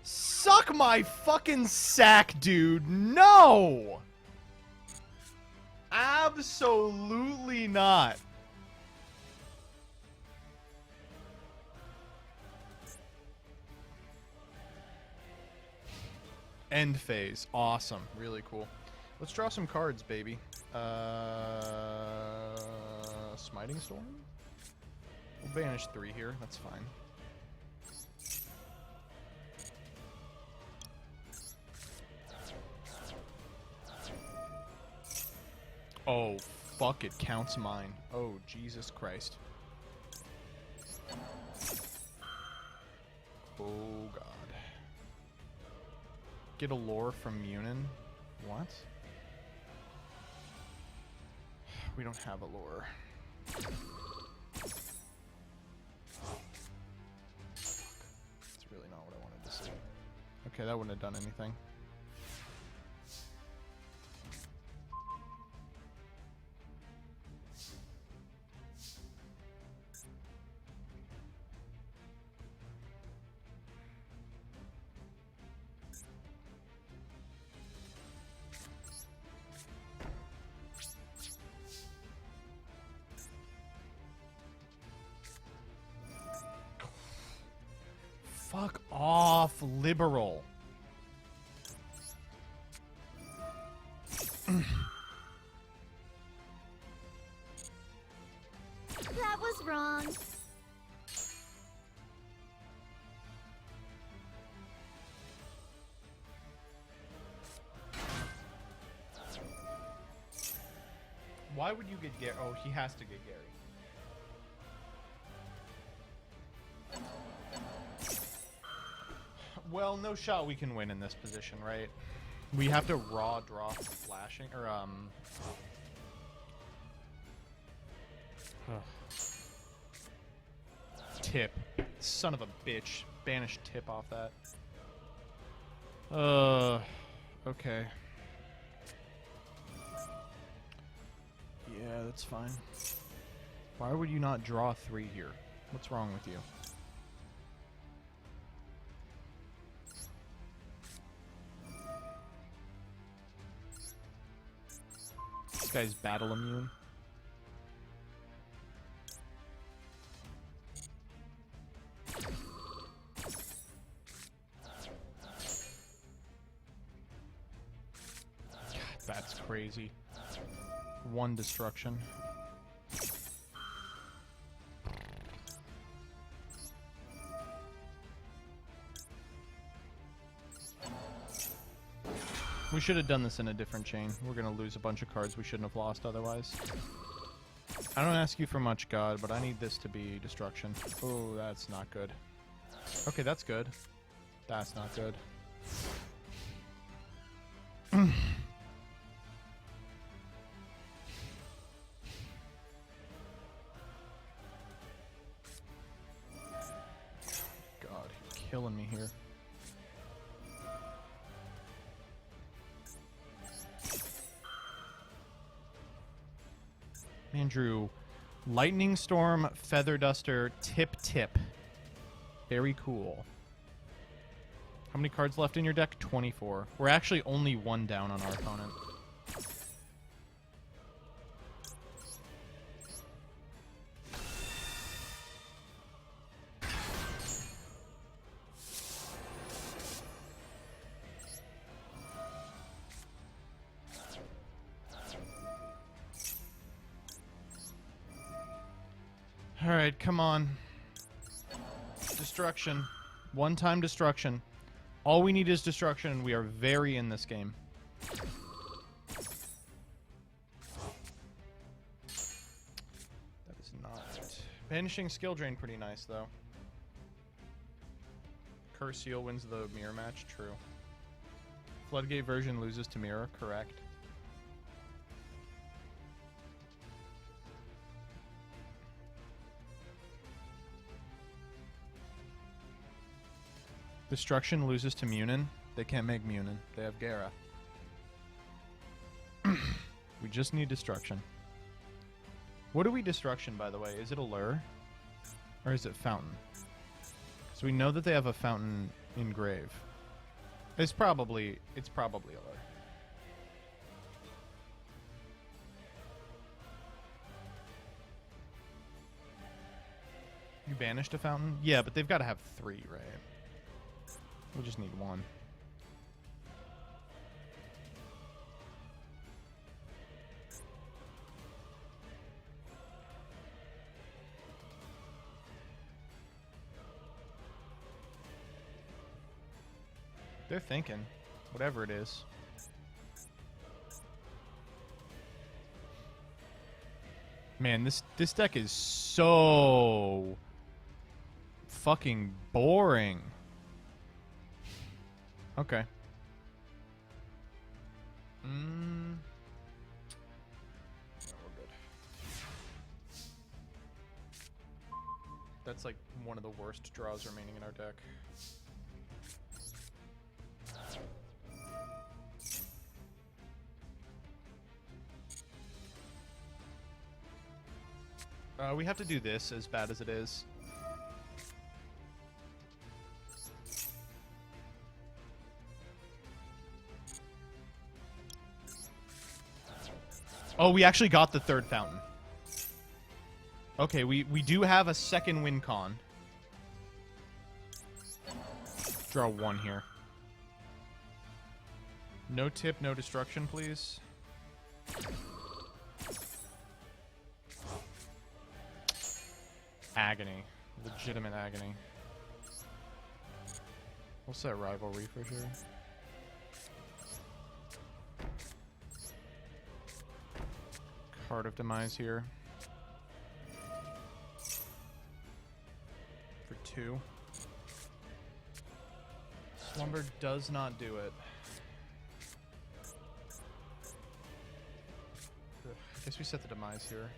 Suck my fucking sack, dude! No! Absolutely not. End phase. Awesome. Really cool. Let's draw some cards, baby. Smiting Storm? We'll banish 3 here. That's fine. Oh, fuck, it counts mine. Oh, Jesus Christ. Oh, God. Get a lore from Munin? What? We don't have a lore. That's really not what I wanted to see. Okay, that wouldn't have done anything. Fuck off, liberal. That was wrong. Why would you get Gary? Oh, he has to get Gary. Well, no shot we can win in this position, right? We have to raw draw flashing, or, Tip. Son of a bitch. Banish Tip off that. Okay. Yeah, that's fine. Why would you not draw 3 here? What's wrong with you? This guy's battle immune. God, that's crazy. 1 destruction. We should have done this in a different chain. We're gonna lose a bunch of cards we shouldn't have lost otherwise. I don't ask you for much, God, but I need this to be destruction. Oh, that's not good. Okay, that's good. That's not good. God, you're killing me here. Andrew, Lightning Storm, Feather Duster, Tip. Very cool. How many cards left in your deck? 24. We're actually only 1 down on our opponent. Alright, come on. Destruction. 1-time destruction. All we need is destruction, and we are very in this game. That is not... Banishing Skill Drain pretty nice, though. Curse Seal wins the mirror match, true. Floodgate version loses to mirror, correct. Destruction loses to Munin. They can't make Munin. They have Gara. We just need destruction. What are we destruction, by the way? Is it a lure? Or is it fountain? So we know that they have a fountain in grave. It's probably a lure. You banished a fountain? Yeah, but they've got to have 3, right? We just need 1. They're thinking, whatever it is. Man, this deck is so fucking boring. Okay. Yeah, we're good. That's like one of the worst draws remaining in our deck. We have to do this, as bad as it is. Oh, we actually got the 3rd fountain. Okay, we do have a 2nd win con. Draw 1 here. No tip, no destruction, please. Agony. Legitimate agony. We'll set rivalry for sure. Card of Demise here. For 2. Slumber does not do it. Ugh, I guess we set the demise here.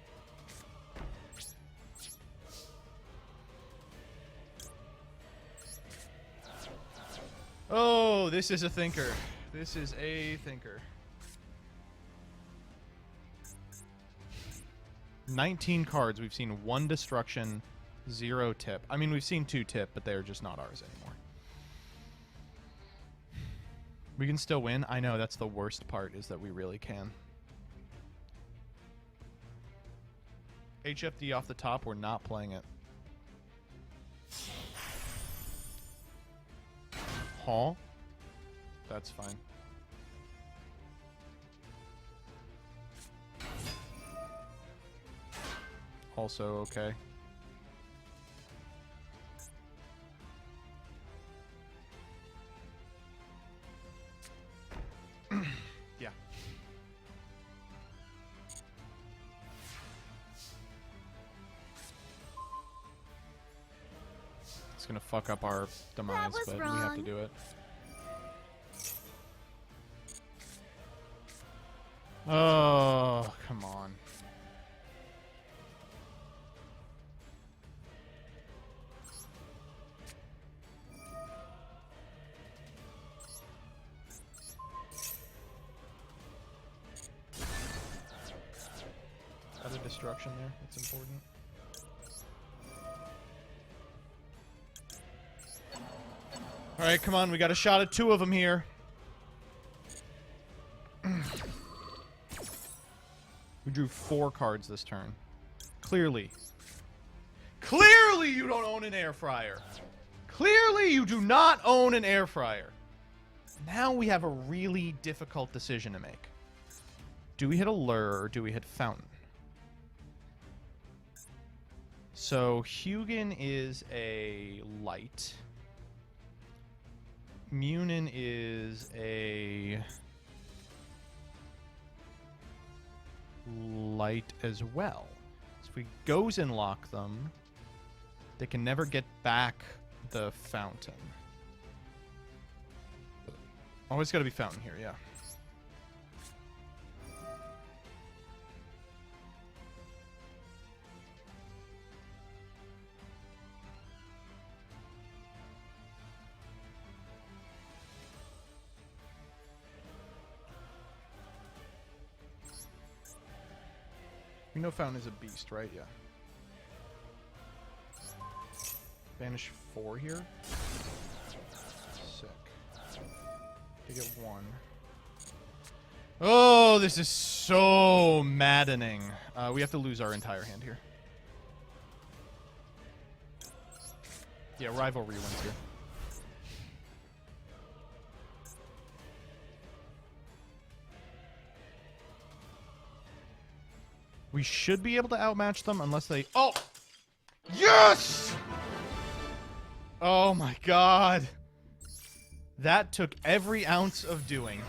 Oh, this is a thinker. This is a thinker. 19 cards. We've seen 1 destruction, 0 tip. I mean, we've seen 2 tip, but they're just not ours anymore. We can still win. I know, that's the worst part, is that we really can. HFD off the top, we're not playing it. Huh? That's fine. Also okay. Yeah. It's gonna fuck up our demise, but we have to do it. Oh, come on. Other destruction there, that's important. Alright, come on, we got a shot at 2 of them here. We drew 4 cards this turn. Clearly. Clearly you don't own an air fryer. Clearly you do not own an air fryer. Now we have a really difficult decision to make. Do we hit a lure or do we hit fountain? So Hugin is a light. Munin is a light as well. So if we goes and lock them, they can never get back the fountain. Always got to be fountain here, yeah. We know fountain is a beast, right? Yeah. Banish 4 here. Sick. To get 1. Oh, this is so maddening. We have to lose our entire hand here. Yeah, rivalry wins here. We should be able to outmatch them unless they... Oh! Yes! Oh my god. That took every ounce of doing.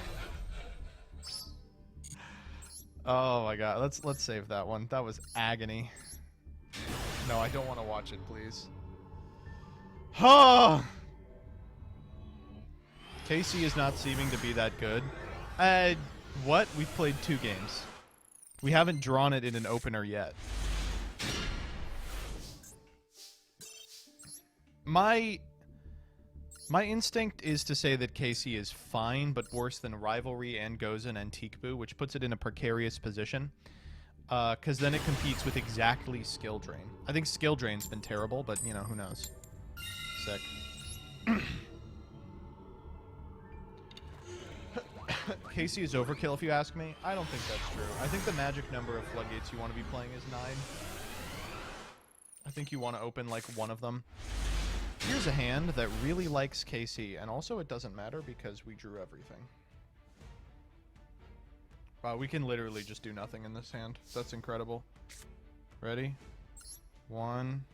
Oh my god. Let's save that one. That was agony. No, I don't want to watch it, please. Oh! Casey is not seeming to be that good. What? We've played 2 games. We haven't drawn it in an opener yet. My instinct is to say that Casey is fine, but worse than Rivalry and Gozen and Tikbu, which puts it in a precarious position. Because then it competes with exactly Skill Drain. I think Skill Drain's been terrible, but, you know, who knows. Sick. Casey is overkill if you ask me. I don't think that's true. I think the magic number of floodgates you want to be playing is 9. I think you want to open like 1 of them. Here's a hand that really likes Casey, and also it doesn't matter because we drew everything. Wow, we can literally just do nothing in this hand. That's incredible. Ready? 1,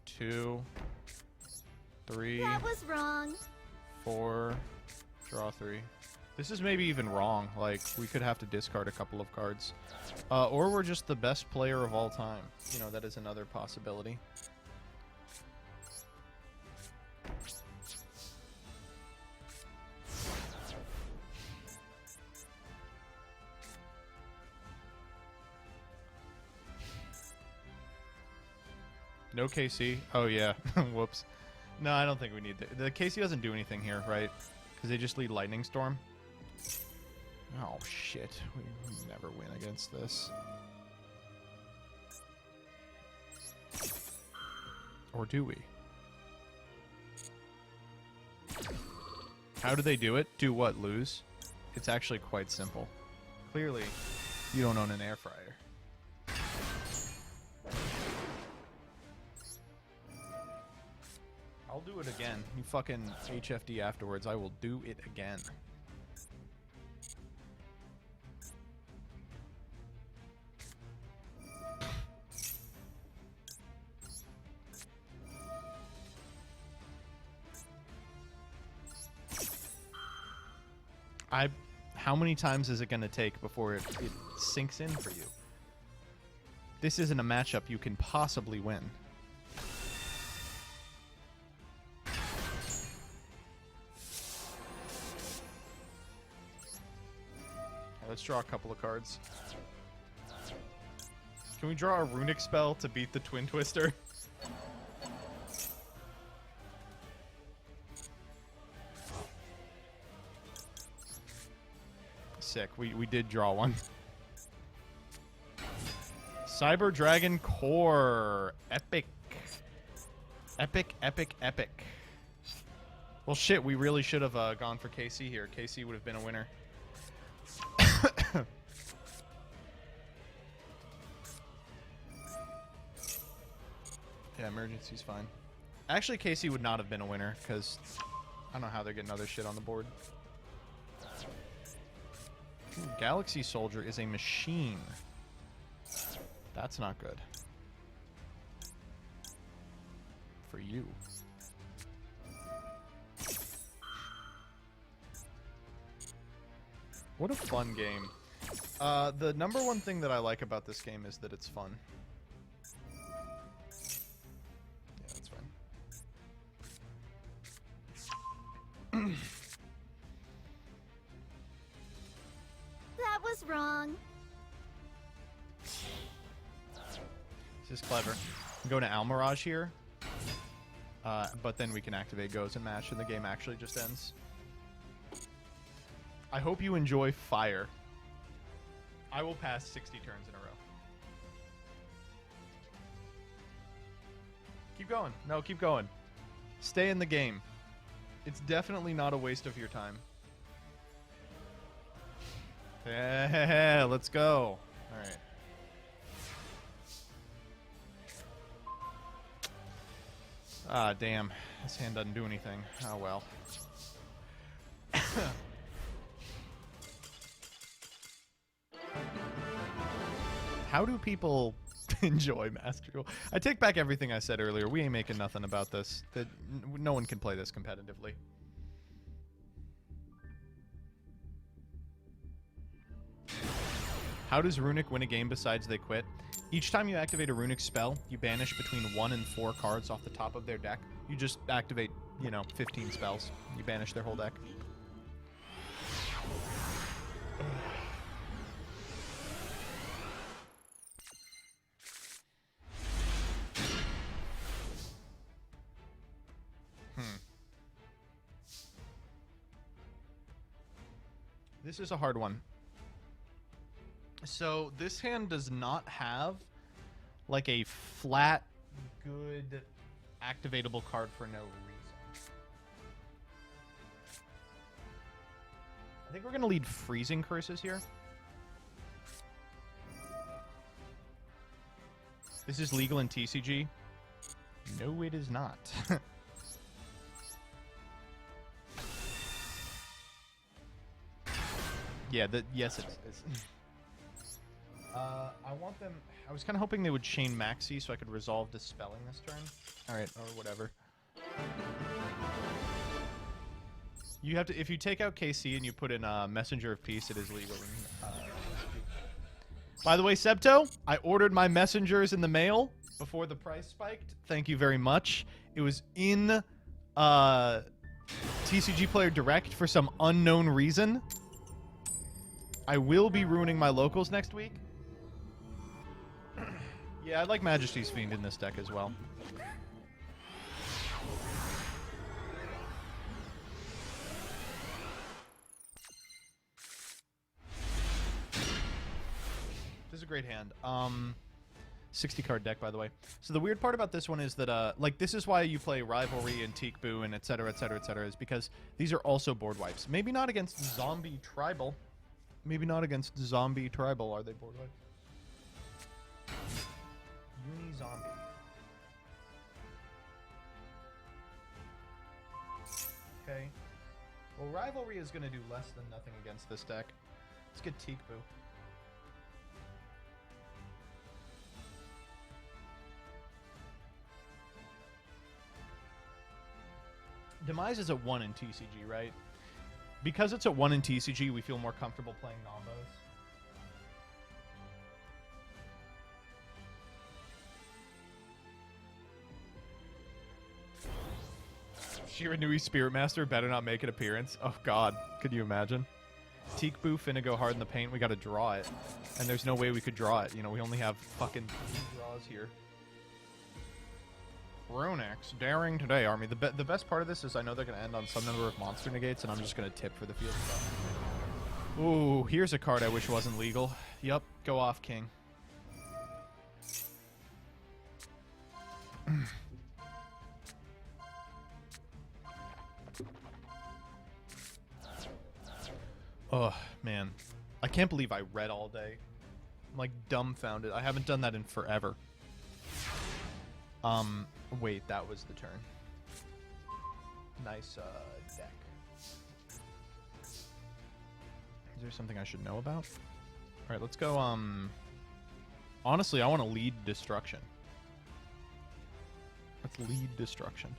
2, 3. That was wrong. 4. Draw 3. This is maybe even wrong. Like, we could have to discard a couple of cards. Or we're just the best player of all time. You know, that is another possibility. No KC? Oh, yeah. Whoops. No, I don't think we need the KC doesn't do anything here, right? Because they just lead Lightning Storm. Oh, shit. We never win against this. Or do we? How do they do it? Do what? Lose? It's actually quite simple. Clearly, you don't own an air fryer. I'll do it again. You fucking HFD afterwards. I will do it again. How many times is it going to take before it sinks in for you? This isn't a matchup you can possibly win. Let's draw a couple of cards. Can we draw a Runic spell to beat the Twin Twister? Sick. We did draw one. Cyber Dragon Core. Epic. Epic, epic, epic. Well, shit, we really should have gone for KC here. KC would have been a winner. Yeah, emergency's fine. Actually, KC would not have been a winner, because I don't know how they're getting other shit on the board. Ooh, Galaxy Soldier is a machine. That's not good. For you. What a fun game. The number one thing that I like about this game is that it's fun. Yeah, that's fine. That was wrong. This is clever. I'm going to Almirage here. But then we can activate Goes and Match and the game actually just ends. I hope you enjoy Fire. I will pass 60 turns in a row. Keep going. No, keep going. Stay in the game. It's definitely not a waste of your time. Yeah, let's go. All right. Ah, damn. This hand doesn't do anything. Oh, well. How do people enjoy Master Duel? I take back everything I said earlier. We ain't making nothing about this. No one can play this competitively. How does Runic win a game besides they quit? Each time you activate a Runic spell, you banish between 1 and 4 cards off the top of their deck. You just activate, 15 spells. You banish their whole deck. This is a hard one. So this hand does not have like a flat, good, activatable card for no reason. I think we're going to lead Freezing Curses here. This is legal in TCG. No, it is not. Yeah, yes, it is. I want them... I was kind of hoping they would chain Maxi so I could resolve Dispelling this turn. Alright, or whatever. You have to... If you take out KC and you put in Messenger of Peace, it is legal. By the way, Sebto, I ordered my messengers in the mail before the price spiked. Thank you very much. It was in TCG Player Direct for some unknown reason. I will be ruining my locals next week. Yeah, I like Majesty's Fiend in this deck as well. great hand. 60 card deck, by the way. So the weird part about this one is that, like, this is why you play Rivalry and Teak Boo and etc., etc., etc., is because these are also board wipes. Maybe not against Zombie Tribal. Maybe not against Zombie Tribal are they board wipes. Uni-Zombie. Okay. Well, Rivalry is going to do less than nothing against this deck. Let's get Teak Boo. Demise is at 1 in TCG, right? Because it's at 1 in TCG, we feel more comfortable playing Nombos. Shiranui Spirit Master better not make an appearance. Oh god, could you imagine? Teak Boo finna go hard in the paint, we gotta draw it. And there's no way we could draw it, you know, we only have fucking 2 draws here. Runic's daring today, Army. The best part of this is I know they're gonna end on some number of monster negates, and I'm just gonna tip for the field stuff. Ooh, here's a card I wish wasn't legal. Yup, go off, King. Oh, man. I can't believe I read all day. I'm like dumbfounded. I haven't done that in forever. Wait, that was the turn. Nice, deck. Is there something I should know about? Alright, let's go, honestly, I want to lead destruction. Let's lead destruction.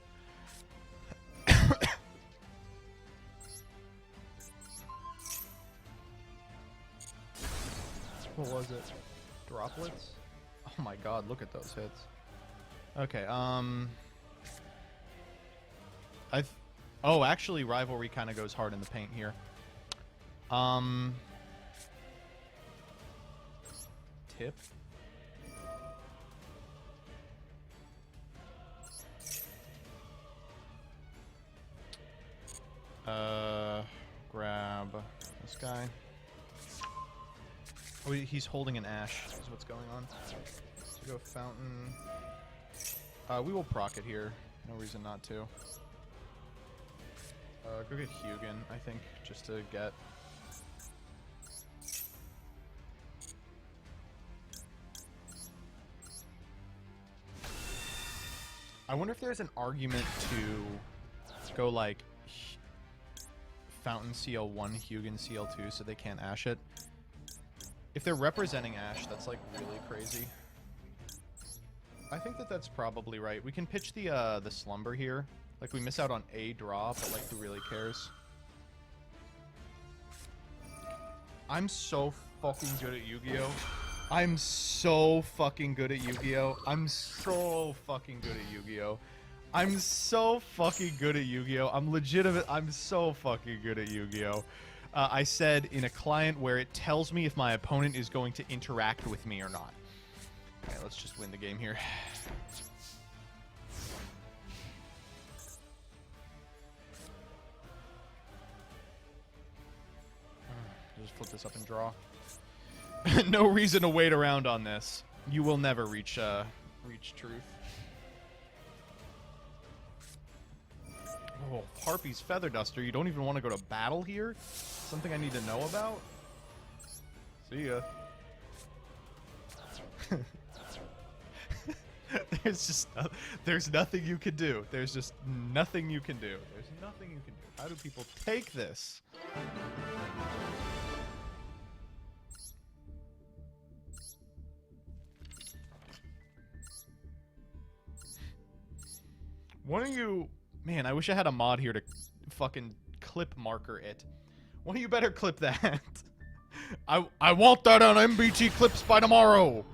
What was it? Droplets? Oh my god, look at those hits. Okay, oh, actually, Rivalry kind of goes hard in the paint here. Tip? Grab this guy. Oh, he's holding an Ash, is what's going on. So go Fountain. We will proc it here. No reason not to. Go get Hugin, I think, just to get... I wonder if there's an argument to go, like, Fountain CL1, Hugin CL2, so they can't Ash it. If they're representing Ash, that's, like, really crazy. I think that that's probably right. We can pitch the Slumber here. Like, we miss out on a draw, but, like, who really cares? I'm so fucking good at Yu-Gi-Oh! I'm so fucking good at Yu-Gi-Oh! I'm so fucking good at Yu-Gi-Oh! I'm so fucking good at Yu-Gi-Oh! I'm legitimate. I'm so fucking good at Yu-Gi-Oh! I said in a client where it tells me if my opponent is going to interact with me or not. Okay, let's just win the game here. Just flip this up and draw. No reason to wait around on this. You will never reach truth. Oh, Harpy's Feather Duster. You don't even want to go to battle here? Something I need to know about? See ya. There's nothing you can do. There's just nothing you can do. There's nothing you can do. How do people take this? One of you... Man, I wish I had a mod here to fucking clip marker it. One of you better clip that. I want that on MBT clips by tomorrow.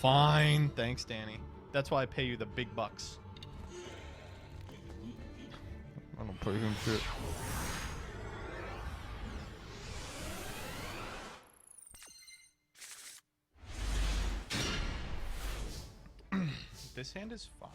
Fine. Thanks, Danny. That's why I pay you the big bucks. I don't pay him shit. This hand is fine.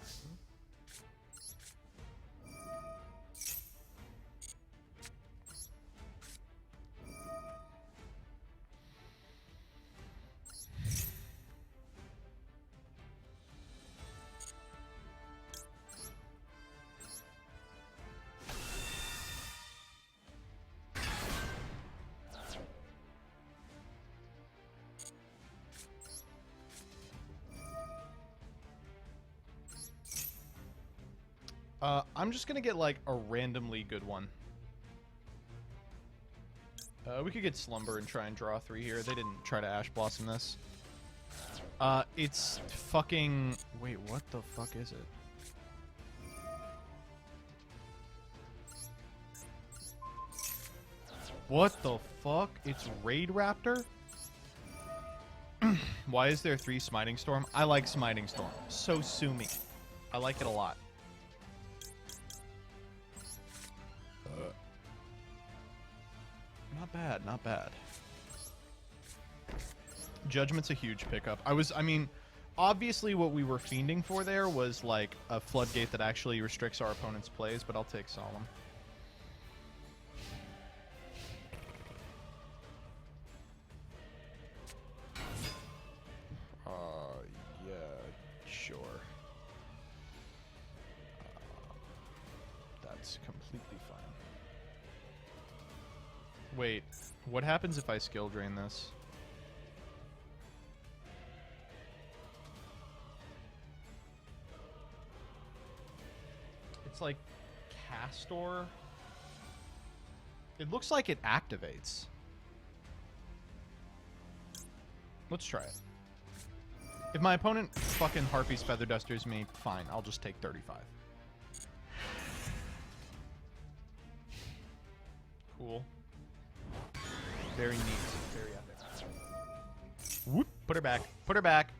I'm just gonna get like a randomly good one. We could get Slumber and try and draw 3 here. They didn't try to Ash Blossom this. It's fucking... Wait, what the fuck is it? What the fuck? It's Raid Raptor? Why is there 3 Smiting Storm? I like Smiting Storm. So sue me. I like it a lot. Not bad, not bad. Judgment's a huge pickup. I mean, obviously what we were fiending for there was like a floodgate that actually restricts our opponent's plays, but I'll take Solemn. Yeah, sure. That's completely fine. Wait, what happens if I skill drain this? It's like Castor. It looks like it activates. Let's try it. If my opponent fucking Harpy's Feather Dusters me, fine, I'll just take 35. Cool. Very neat. Very epic. Whoop! Put her back. Put her back.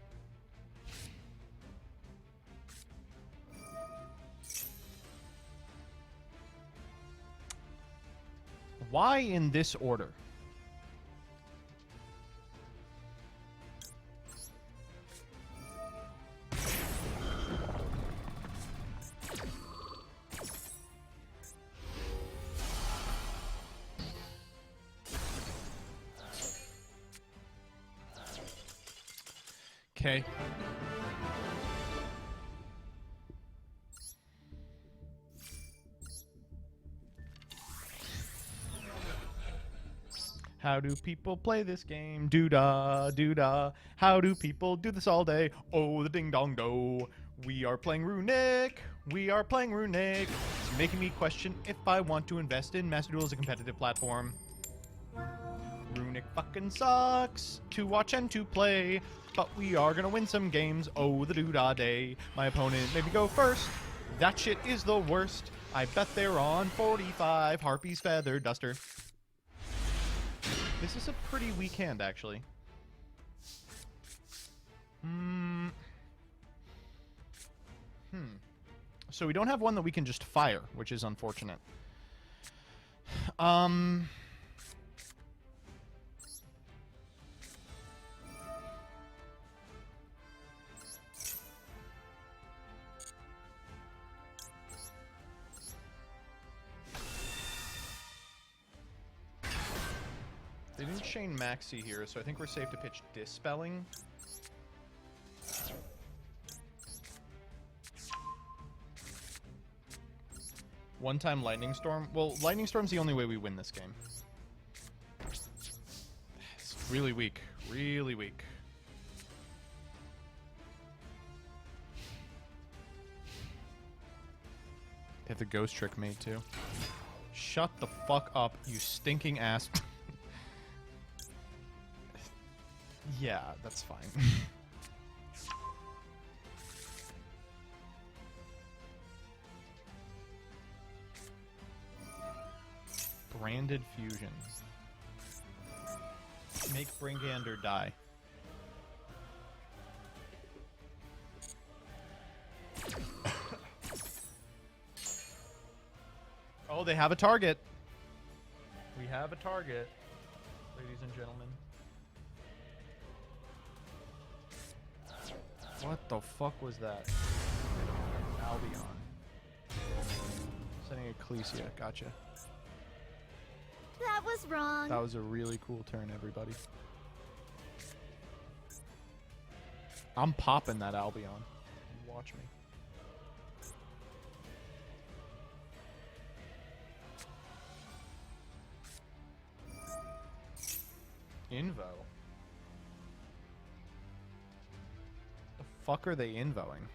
Why in this order? Okay. How do people play this game? Doo-da, doo-da. How do people do this all day? Oh, the ding-dong-do. We are playing Runic. We are playing Runic. It's making me question if I want to invest in Master Duel as a competitive platform. Runic fucking sucks to watch and to play, but we are gonna win some games. Oh, the doo-da day. My opponent made me go first. That shit is the worst. I bet they're on 45. Harpy's Feather Duster. This is a pretty weak hand, actually. So we don't have one that we can just fire, which is unfortunate. They didn't chain Maxi here, so I think we're safe to pitch Dispelling. One-time Lightning Storm. Well, Lightning Storm's the only way we win this game. It's really weak. Really weak. They have the Ghost Trick mate, too. Shut the fuck up, you stinking ass. Yeah, that's fine. Branded Fusion. Make Bringander die. Oh, they have a target. We have a target, ladies and gentlemen. What the fuck was that? Albion. Sending Ecclesia. Gotcha. That was wrong. That was a really cool turn, everybody. I'm popping that Albion. Watch me. Invo. The fuck are they invoing?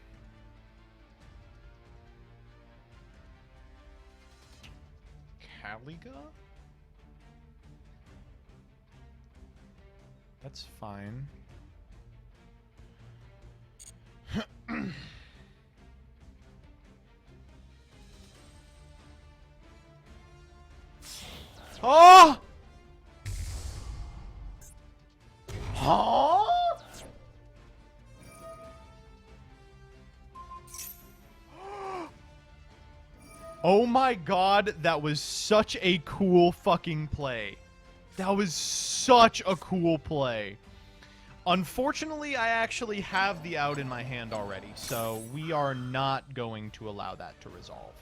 Galaga? That's fine. Oh! Huh? Oh my god, that was such a cool fucking play. That was such a cool play. Unfortunately, I actually have the out in my hand already, so we are not going to allow that to resolve.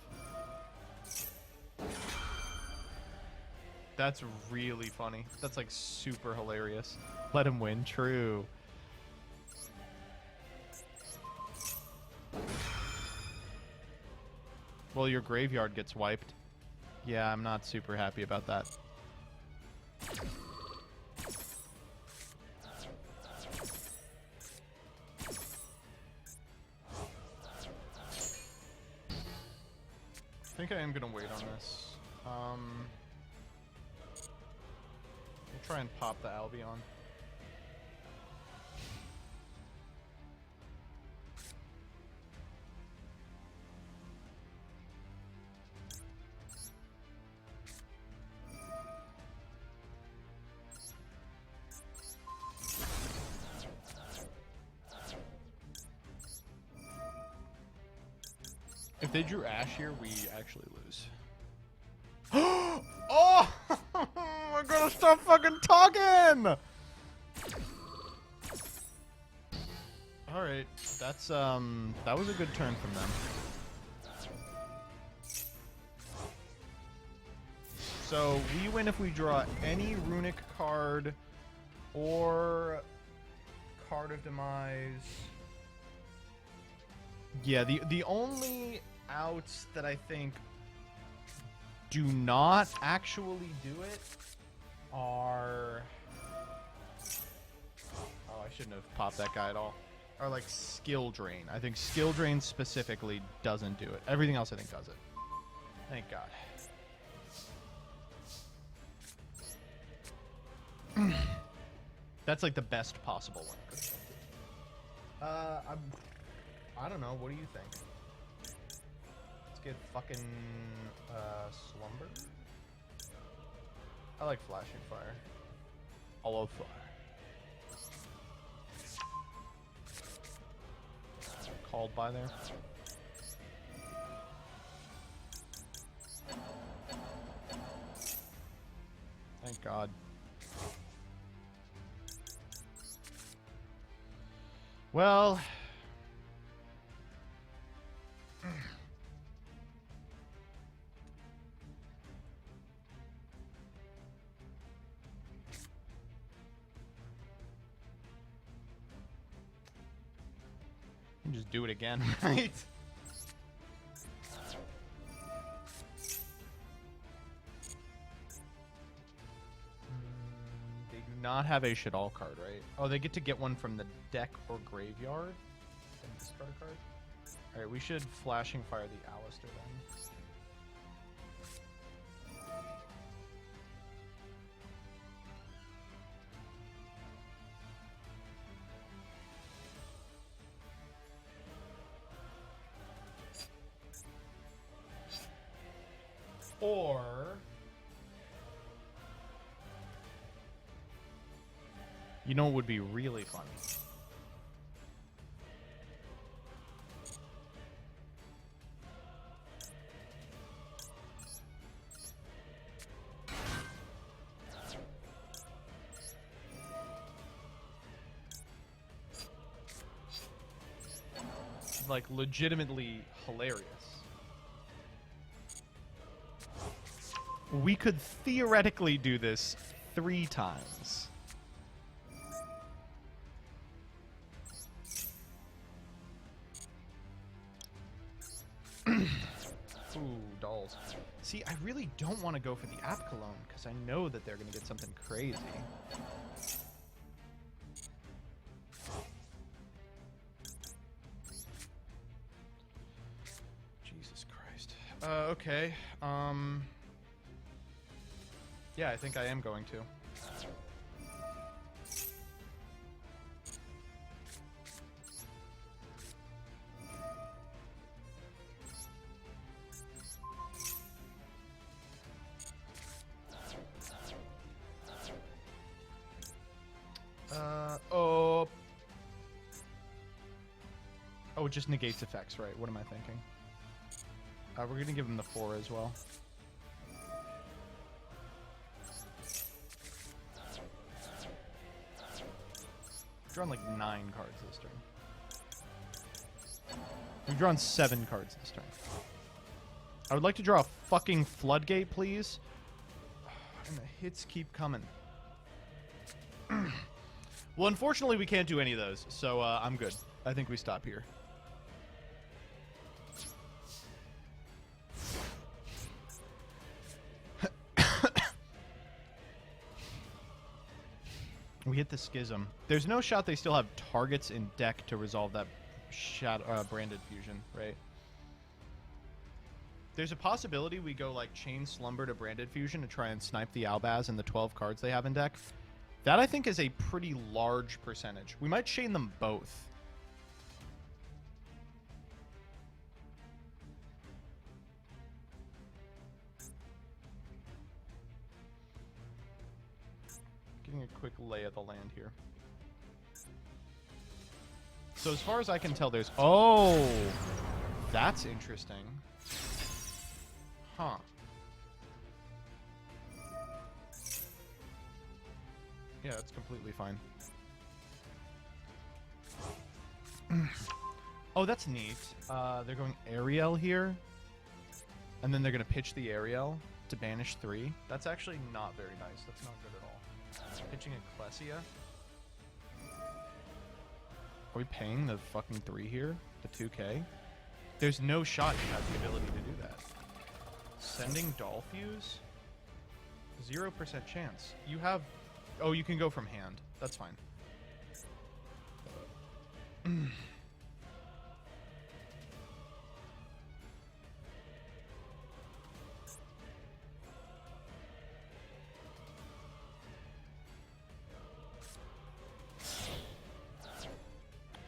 That's really funny. That's like super hilarious. Let him win. True. Well, your graveyard gets wiped. Yeah, I'm not super happy about that. I think I am gonna wait on this. We'll try and pop the Albion. If they drew Ash here, we actually lose. Oh! We're gonna stop fucking talking! Alright, that's, that was a good turn from them. So, we win if we draw any Runic card or Card of Demise. Yeah, the only outs that I think do not actually do it are... Oh, I shouldn't have popped that guy at all. Are like Skill Drain. I think Skill Drain specifically doesn't do it. Everything else I think does it. Thank God. That's like the best possible one. I don't know. What do you think? Let's get fucking Slumber. I like Flashing Fire. Hollow Fire. Called by there. Thank God. Well... Just do it again, right? They do not have a shit all card, right? Oh, they get to get one from the deck or graveyard? Then discard a card? Alright, we should Flashing Fire the Alistair then. Or... You know what would be really funny? Like, legitimately hilarious. We could theoretically do this 3 times. Ooh, dolls. See, I really don't want to go for the app cologne because I know that they're going to get something crazy. Jesus Christ. Okay. Yeah, I think I am going to. Oh. Oh, it just negates effects, right? What am I thinking? We're going to give him the 4 as well. Drawn like 9 cards this turn. We've drawn 7 cards this turn. I would like to draw a fucking floodgate, please. And the hits keep coming. Well, unfortunately, we can't do any of those, so I'm good. I think we stop here. We hit the Schism. There's no shot they still have targets in deck to resolve that branded fusion, right? There's a possibility we go like Chain Slumber to Branded Fusion to try and snipe the Albaz and the 12 cards they have in deck. That, I think, is a pretty large percentage. We might chain them both. Getting a quick lay of the land here. So as far as I can tell, there's... Oh! That's interesting. Huh. Yeah, that's completely fine. Oh, that's neat. They're going Ariel here. And then they're going to pitch the Ariel to banish 3. That's actually not very nice. That's not good at all. Pitching Ecclesia. Are we paying the fucking 3 here? The 2k? There's no shot you have the ability to do that. Sending Dollfuse? 0% chance. You have... Oh, you can go from hand. That's fine.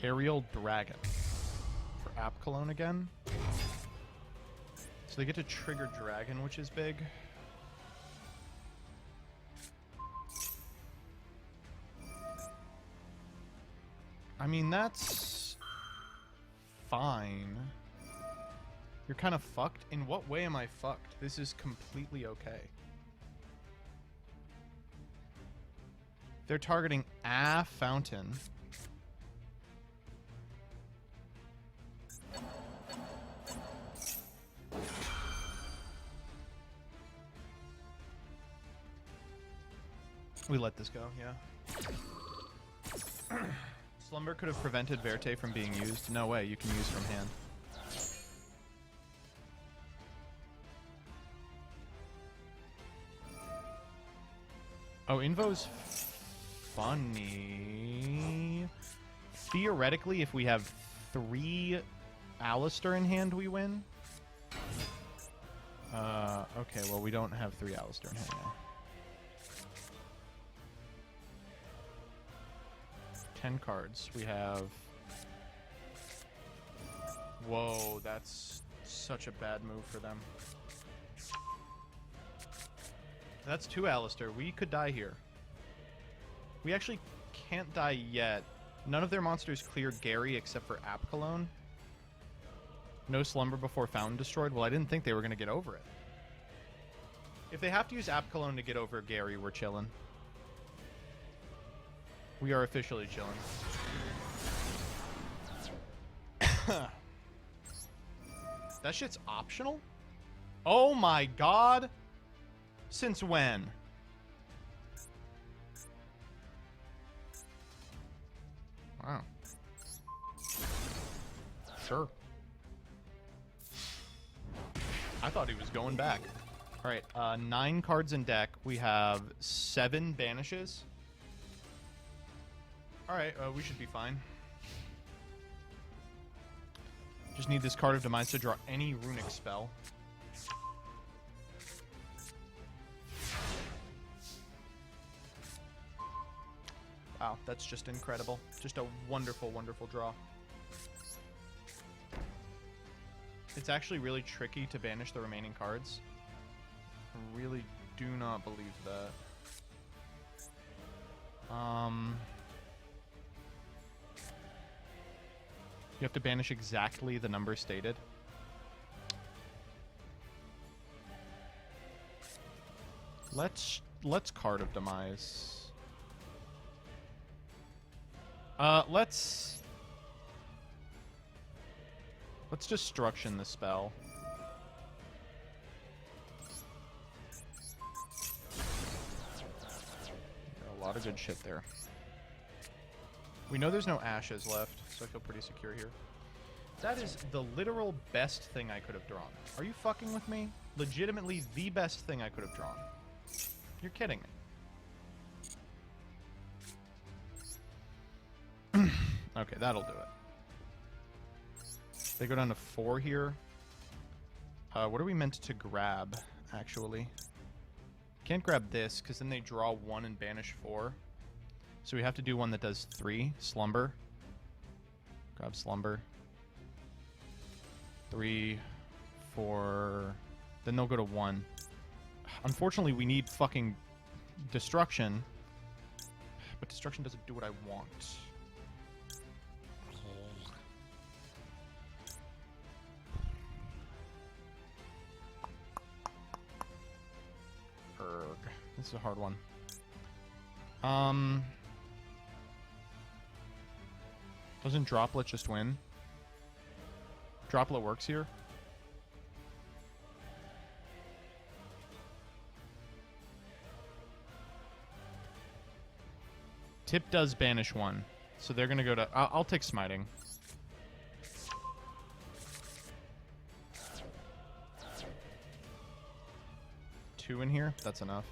Aerial Dragon. For App Cologne again. So they get to trigger Dragon, which is big. I mean, that's fine. You're kind of fucked. In what way am I fucked? This is completely okay. They're targeting a fountain. We let this go, yeah. Slumber could have prevented Verte from being used. No way, you can use from hand. Oh, Invo's funny. Theoretically, if we have 3 Alistair in hand, we win. Okay, well, we don't have 3 Alistair in hand now. 10 cards. We have... Whoa, that's such a bad move for them. That's 2 Alistair. We could die here. We actually can't die yet. None of their monsters cleared Gary except for App Cologne. No Slumber before Fountain destroyed. Well, I didn't think they were going to get over it. If they have to use App Cologne to get over Gary, we're chilling. We are officially chilling. That shit's optional? Oh my god! Since when? Wow. Sure. I thought he was going back. Alright, 9 cards in deck. We have 7 banishes. Alright, we should be fine. Just need this card of Demise to draw any Runic spell. Wow, that's just incredible. Just a wonderful, wonderful draw. It's actually really tricky to banish the remaining cards. I really do not believe that. You have to banish exactly the number stated. Let's Card of Demise. Let's Destruction the spell. A lot of good shit there. We know there's no ashes left, so I feel pretty secure here. That is the literal best thing I could have drawn. Are you fucking with me? Legitimately the best thing I could have drawn. You're kidding me. Okay, that'll do it. They go down to 4 here. What are we meant to grab, actually? Can't grab this, because then they draw 1 and banish 4. So we have to do one that does 3. Slumber. Grab Slumber. 3, 4... Then they'll go to 1. Unfortunately, we need fucking Destruction. But Destruction doesn't do what I want. This is a hard one. Doesn't Droplet just win? Droplet works here. Tip does banish 1. So they're going to go to... I'll take Smiting. Two in here? That's enough.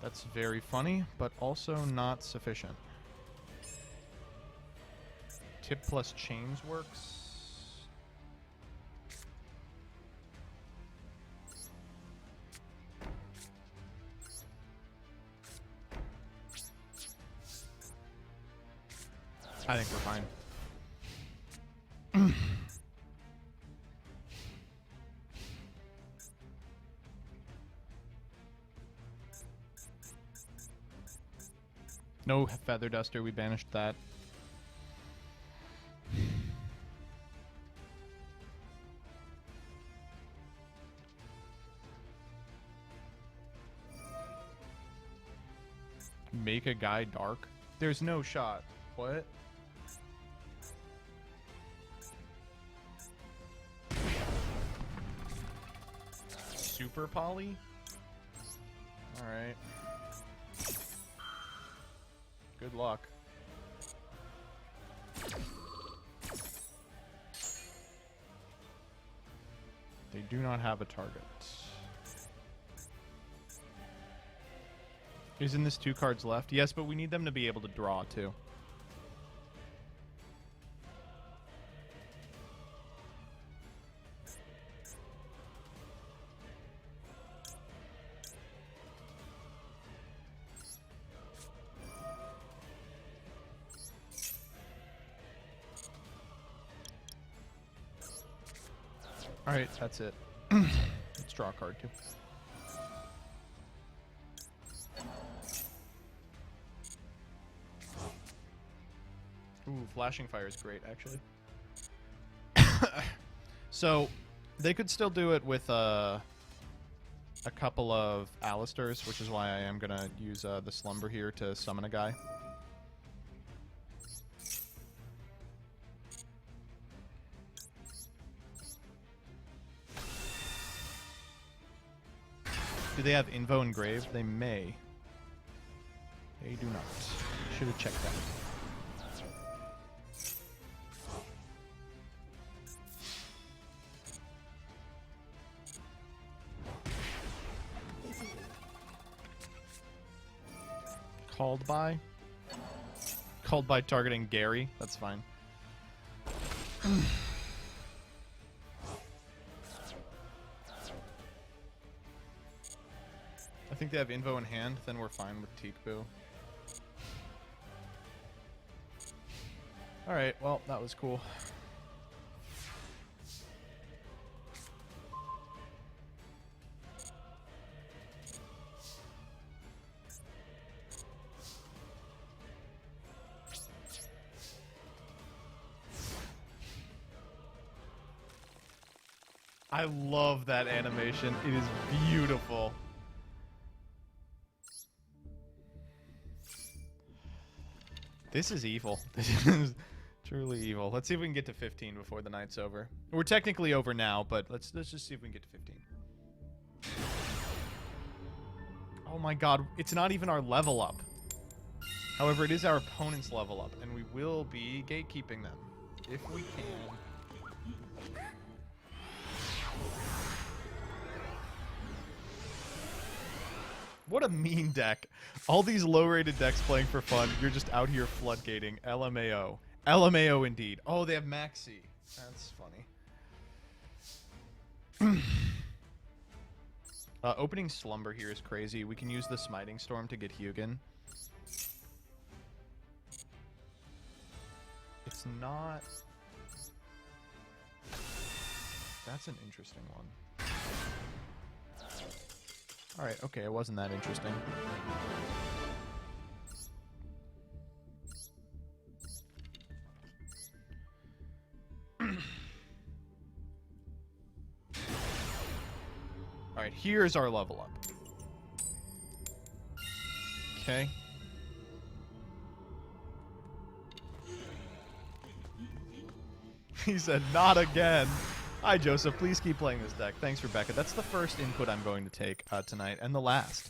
That's very funny, but also not sufficient. Tip plus chains works. I think we're fine. No Feather Duster, we banished that. Make a guy dark? There's no shot. What? Super Poly? Alright. Good luck. They do not have a target. Isn't this 2 cards left? Yes, but we need them to be able to draw too. Alright, that's it. Let's draw a card too. Ooh, Flashing Fire is great, actually. So, they could still do it with a couple of Alistairs, which is why I am going to use the Slumber here to summon a guy. Do they have Invo and Grave? They may. They do not. Should have checked that. Called by? Called by targeting Gary? That's fine. think they have Invo in hand, then we're fine with Teekboo. Alright, well, that was cool. I love that animation. It is beautiful. This is evil. This is truly evil. Let's see if we can get to 15 before the night's over. We're technically over now, but let's just see if we can get to 15. Oh my god, it's not even our level up. However, it is our opponent's level up, and we will be gatekeeping them if we can. What a mean deck. All these low-rated decks playing for fun. You're just out here floodgating. LMAO. LMAO indeed. Oh, they have Maxi. That's funny. Opening Slumber here is crazy. We can use the Smiting Storm to get Hugin. It's not... That's an interesting one. Alright, okay, it wasn't that interesting. Alright, here's our level up. Okay. He said, not again. Hi, Joseph. Please keep playing this deck. Thanks, Rebecca. That's the first input I'm going to take tonight, and the last.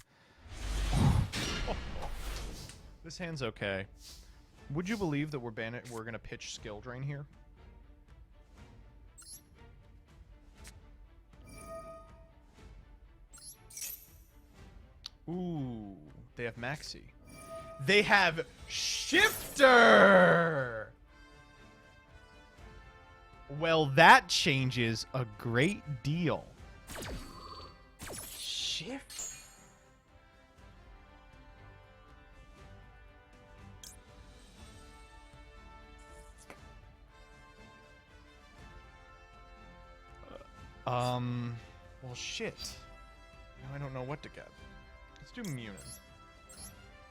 This hand's okay. Would you believe that we're going to pitch Skill Drain here? Ooh, they have Maxi. They have Shifter! Well, that changes a great deal. Shift. Well, shit. Now I don't know what to get. Let's do Munin.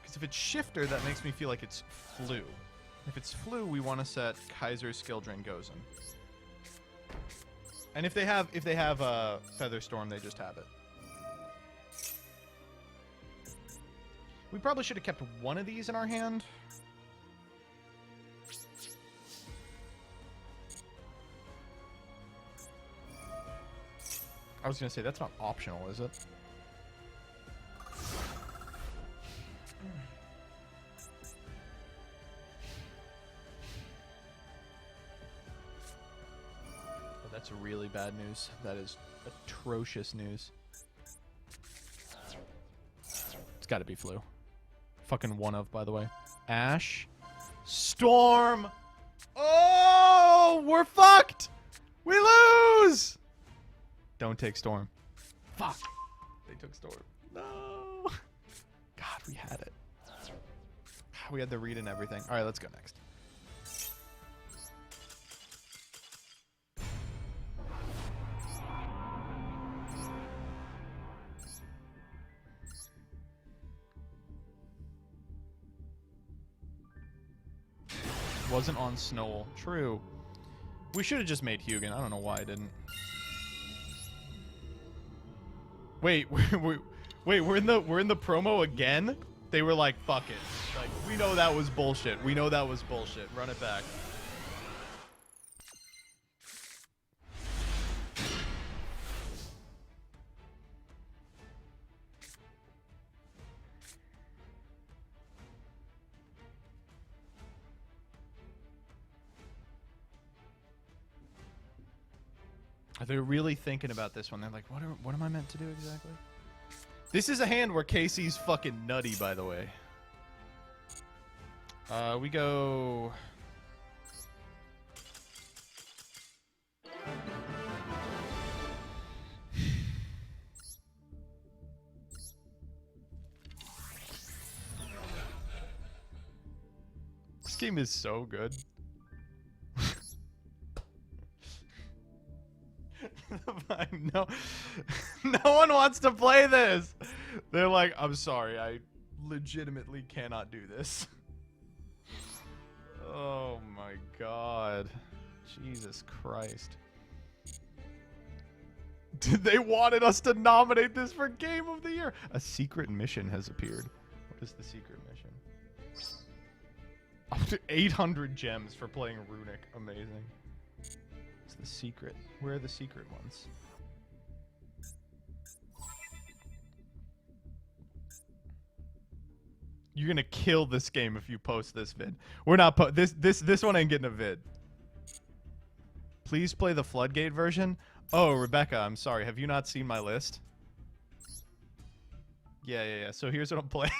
Because if it's Shifter, that makes me feel like it's Flu. If it's Flu, we want to set Kaiser's Skill Drain Gozen. And if they have Feather Storm, they just have it. We probably should have kept one of these in our hand. I was gonna say that's not optional, is it? That's really bad news. That is atrocious news. It's got to be Flu. Fucking one of, by the way. Ash. Storm. Oh, we're fucked. We lose. Don't take Storm. Fuck. They took Storm. No. God, we had it. We had the read and everything. All right, let's go next. Wasn't on Snowl. True. We should have just made Hugin. I don't know why I didn't. Wait, wait, we're in the promo again? They were like, fuck it. Like, we know that was bullshit. We know that was bullshit. Run it back. They're really thinking about this one. They're like, what am I meant to do exactly? This is a hand where Casey's fucking nutty, by the way. We go... This game is so good. no, no one wants to play this. They're like, I'm sorry, I legitimately cannot do this. Oh my god. Jesus Christ. They wanted us to nominate this for Game of the Year. A secret mission has appeared. What is the secret mission? Up to 800 gems for playing Runic. Amazing. What's the secret? Where are the secret ones? You're gonna kill this game if you post this vid. We're not this one ain't getting a vid. Please play the Floodgate version. Oh, Rebecca, I'm sorry. Have you not seen my list? Yeah. So here's what I'm playing.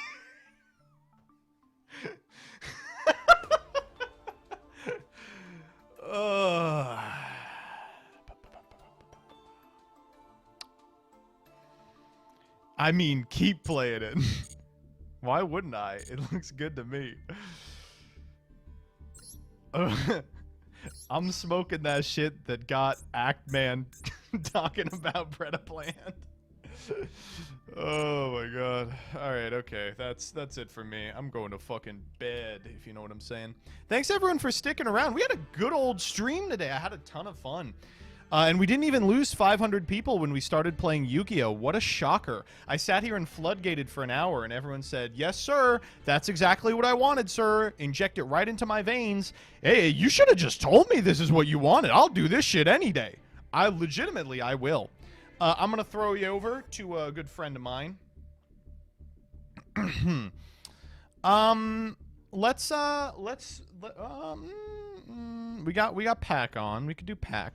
I mean, keep playing it. Why wouldn't I? It looks good to me. I'm smoking that shit that got Actman talking about Bretta Plant. Oh my god. Alright, okay. That's it for me. I'm going to fucking bed, if you know what I'm saying. Thanks everyone for sticking around. We had a good old stream today. I had a ton of fun. And we didn't even lose 500 people when we started playing Yu-Gi-Oh! What a shocker. I sat here and floodgated for an hour, and everyone said, yes, sir, that's exactly what I wanted, sir. Inject it right into my veins. Hey, you should have just told me this is what you wanted. I'll do this shit any day. I will. I'm going to throw you over to a good friend of mine. We got Pack on. We could do Pack.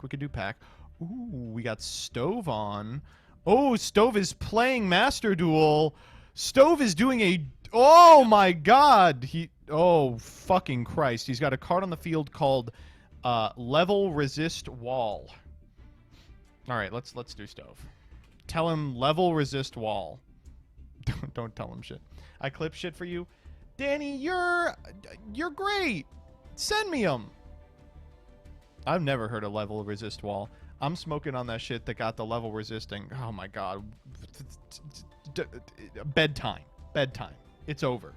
Ooh, we got Stove on. Oh, Stove is playing Master Duel. Stove is doing a... Oh, my God. Oh, fucking Christ. He's got a card on the field called Level Resist Wall. All right, let's do Stove. Tell him Level Resist Wall. Don't tell him shit. I clip shit for you. Danny, you're great. Send me them. I've never heard of Level Resist Wall. I'm smoking on that shit that got the level resisting. Oh my god. Bedtime. It's over.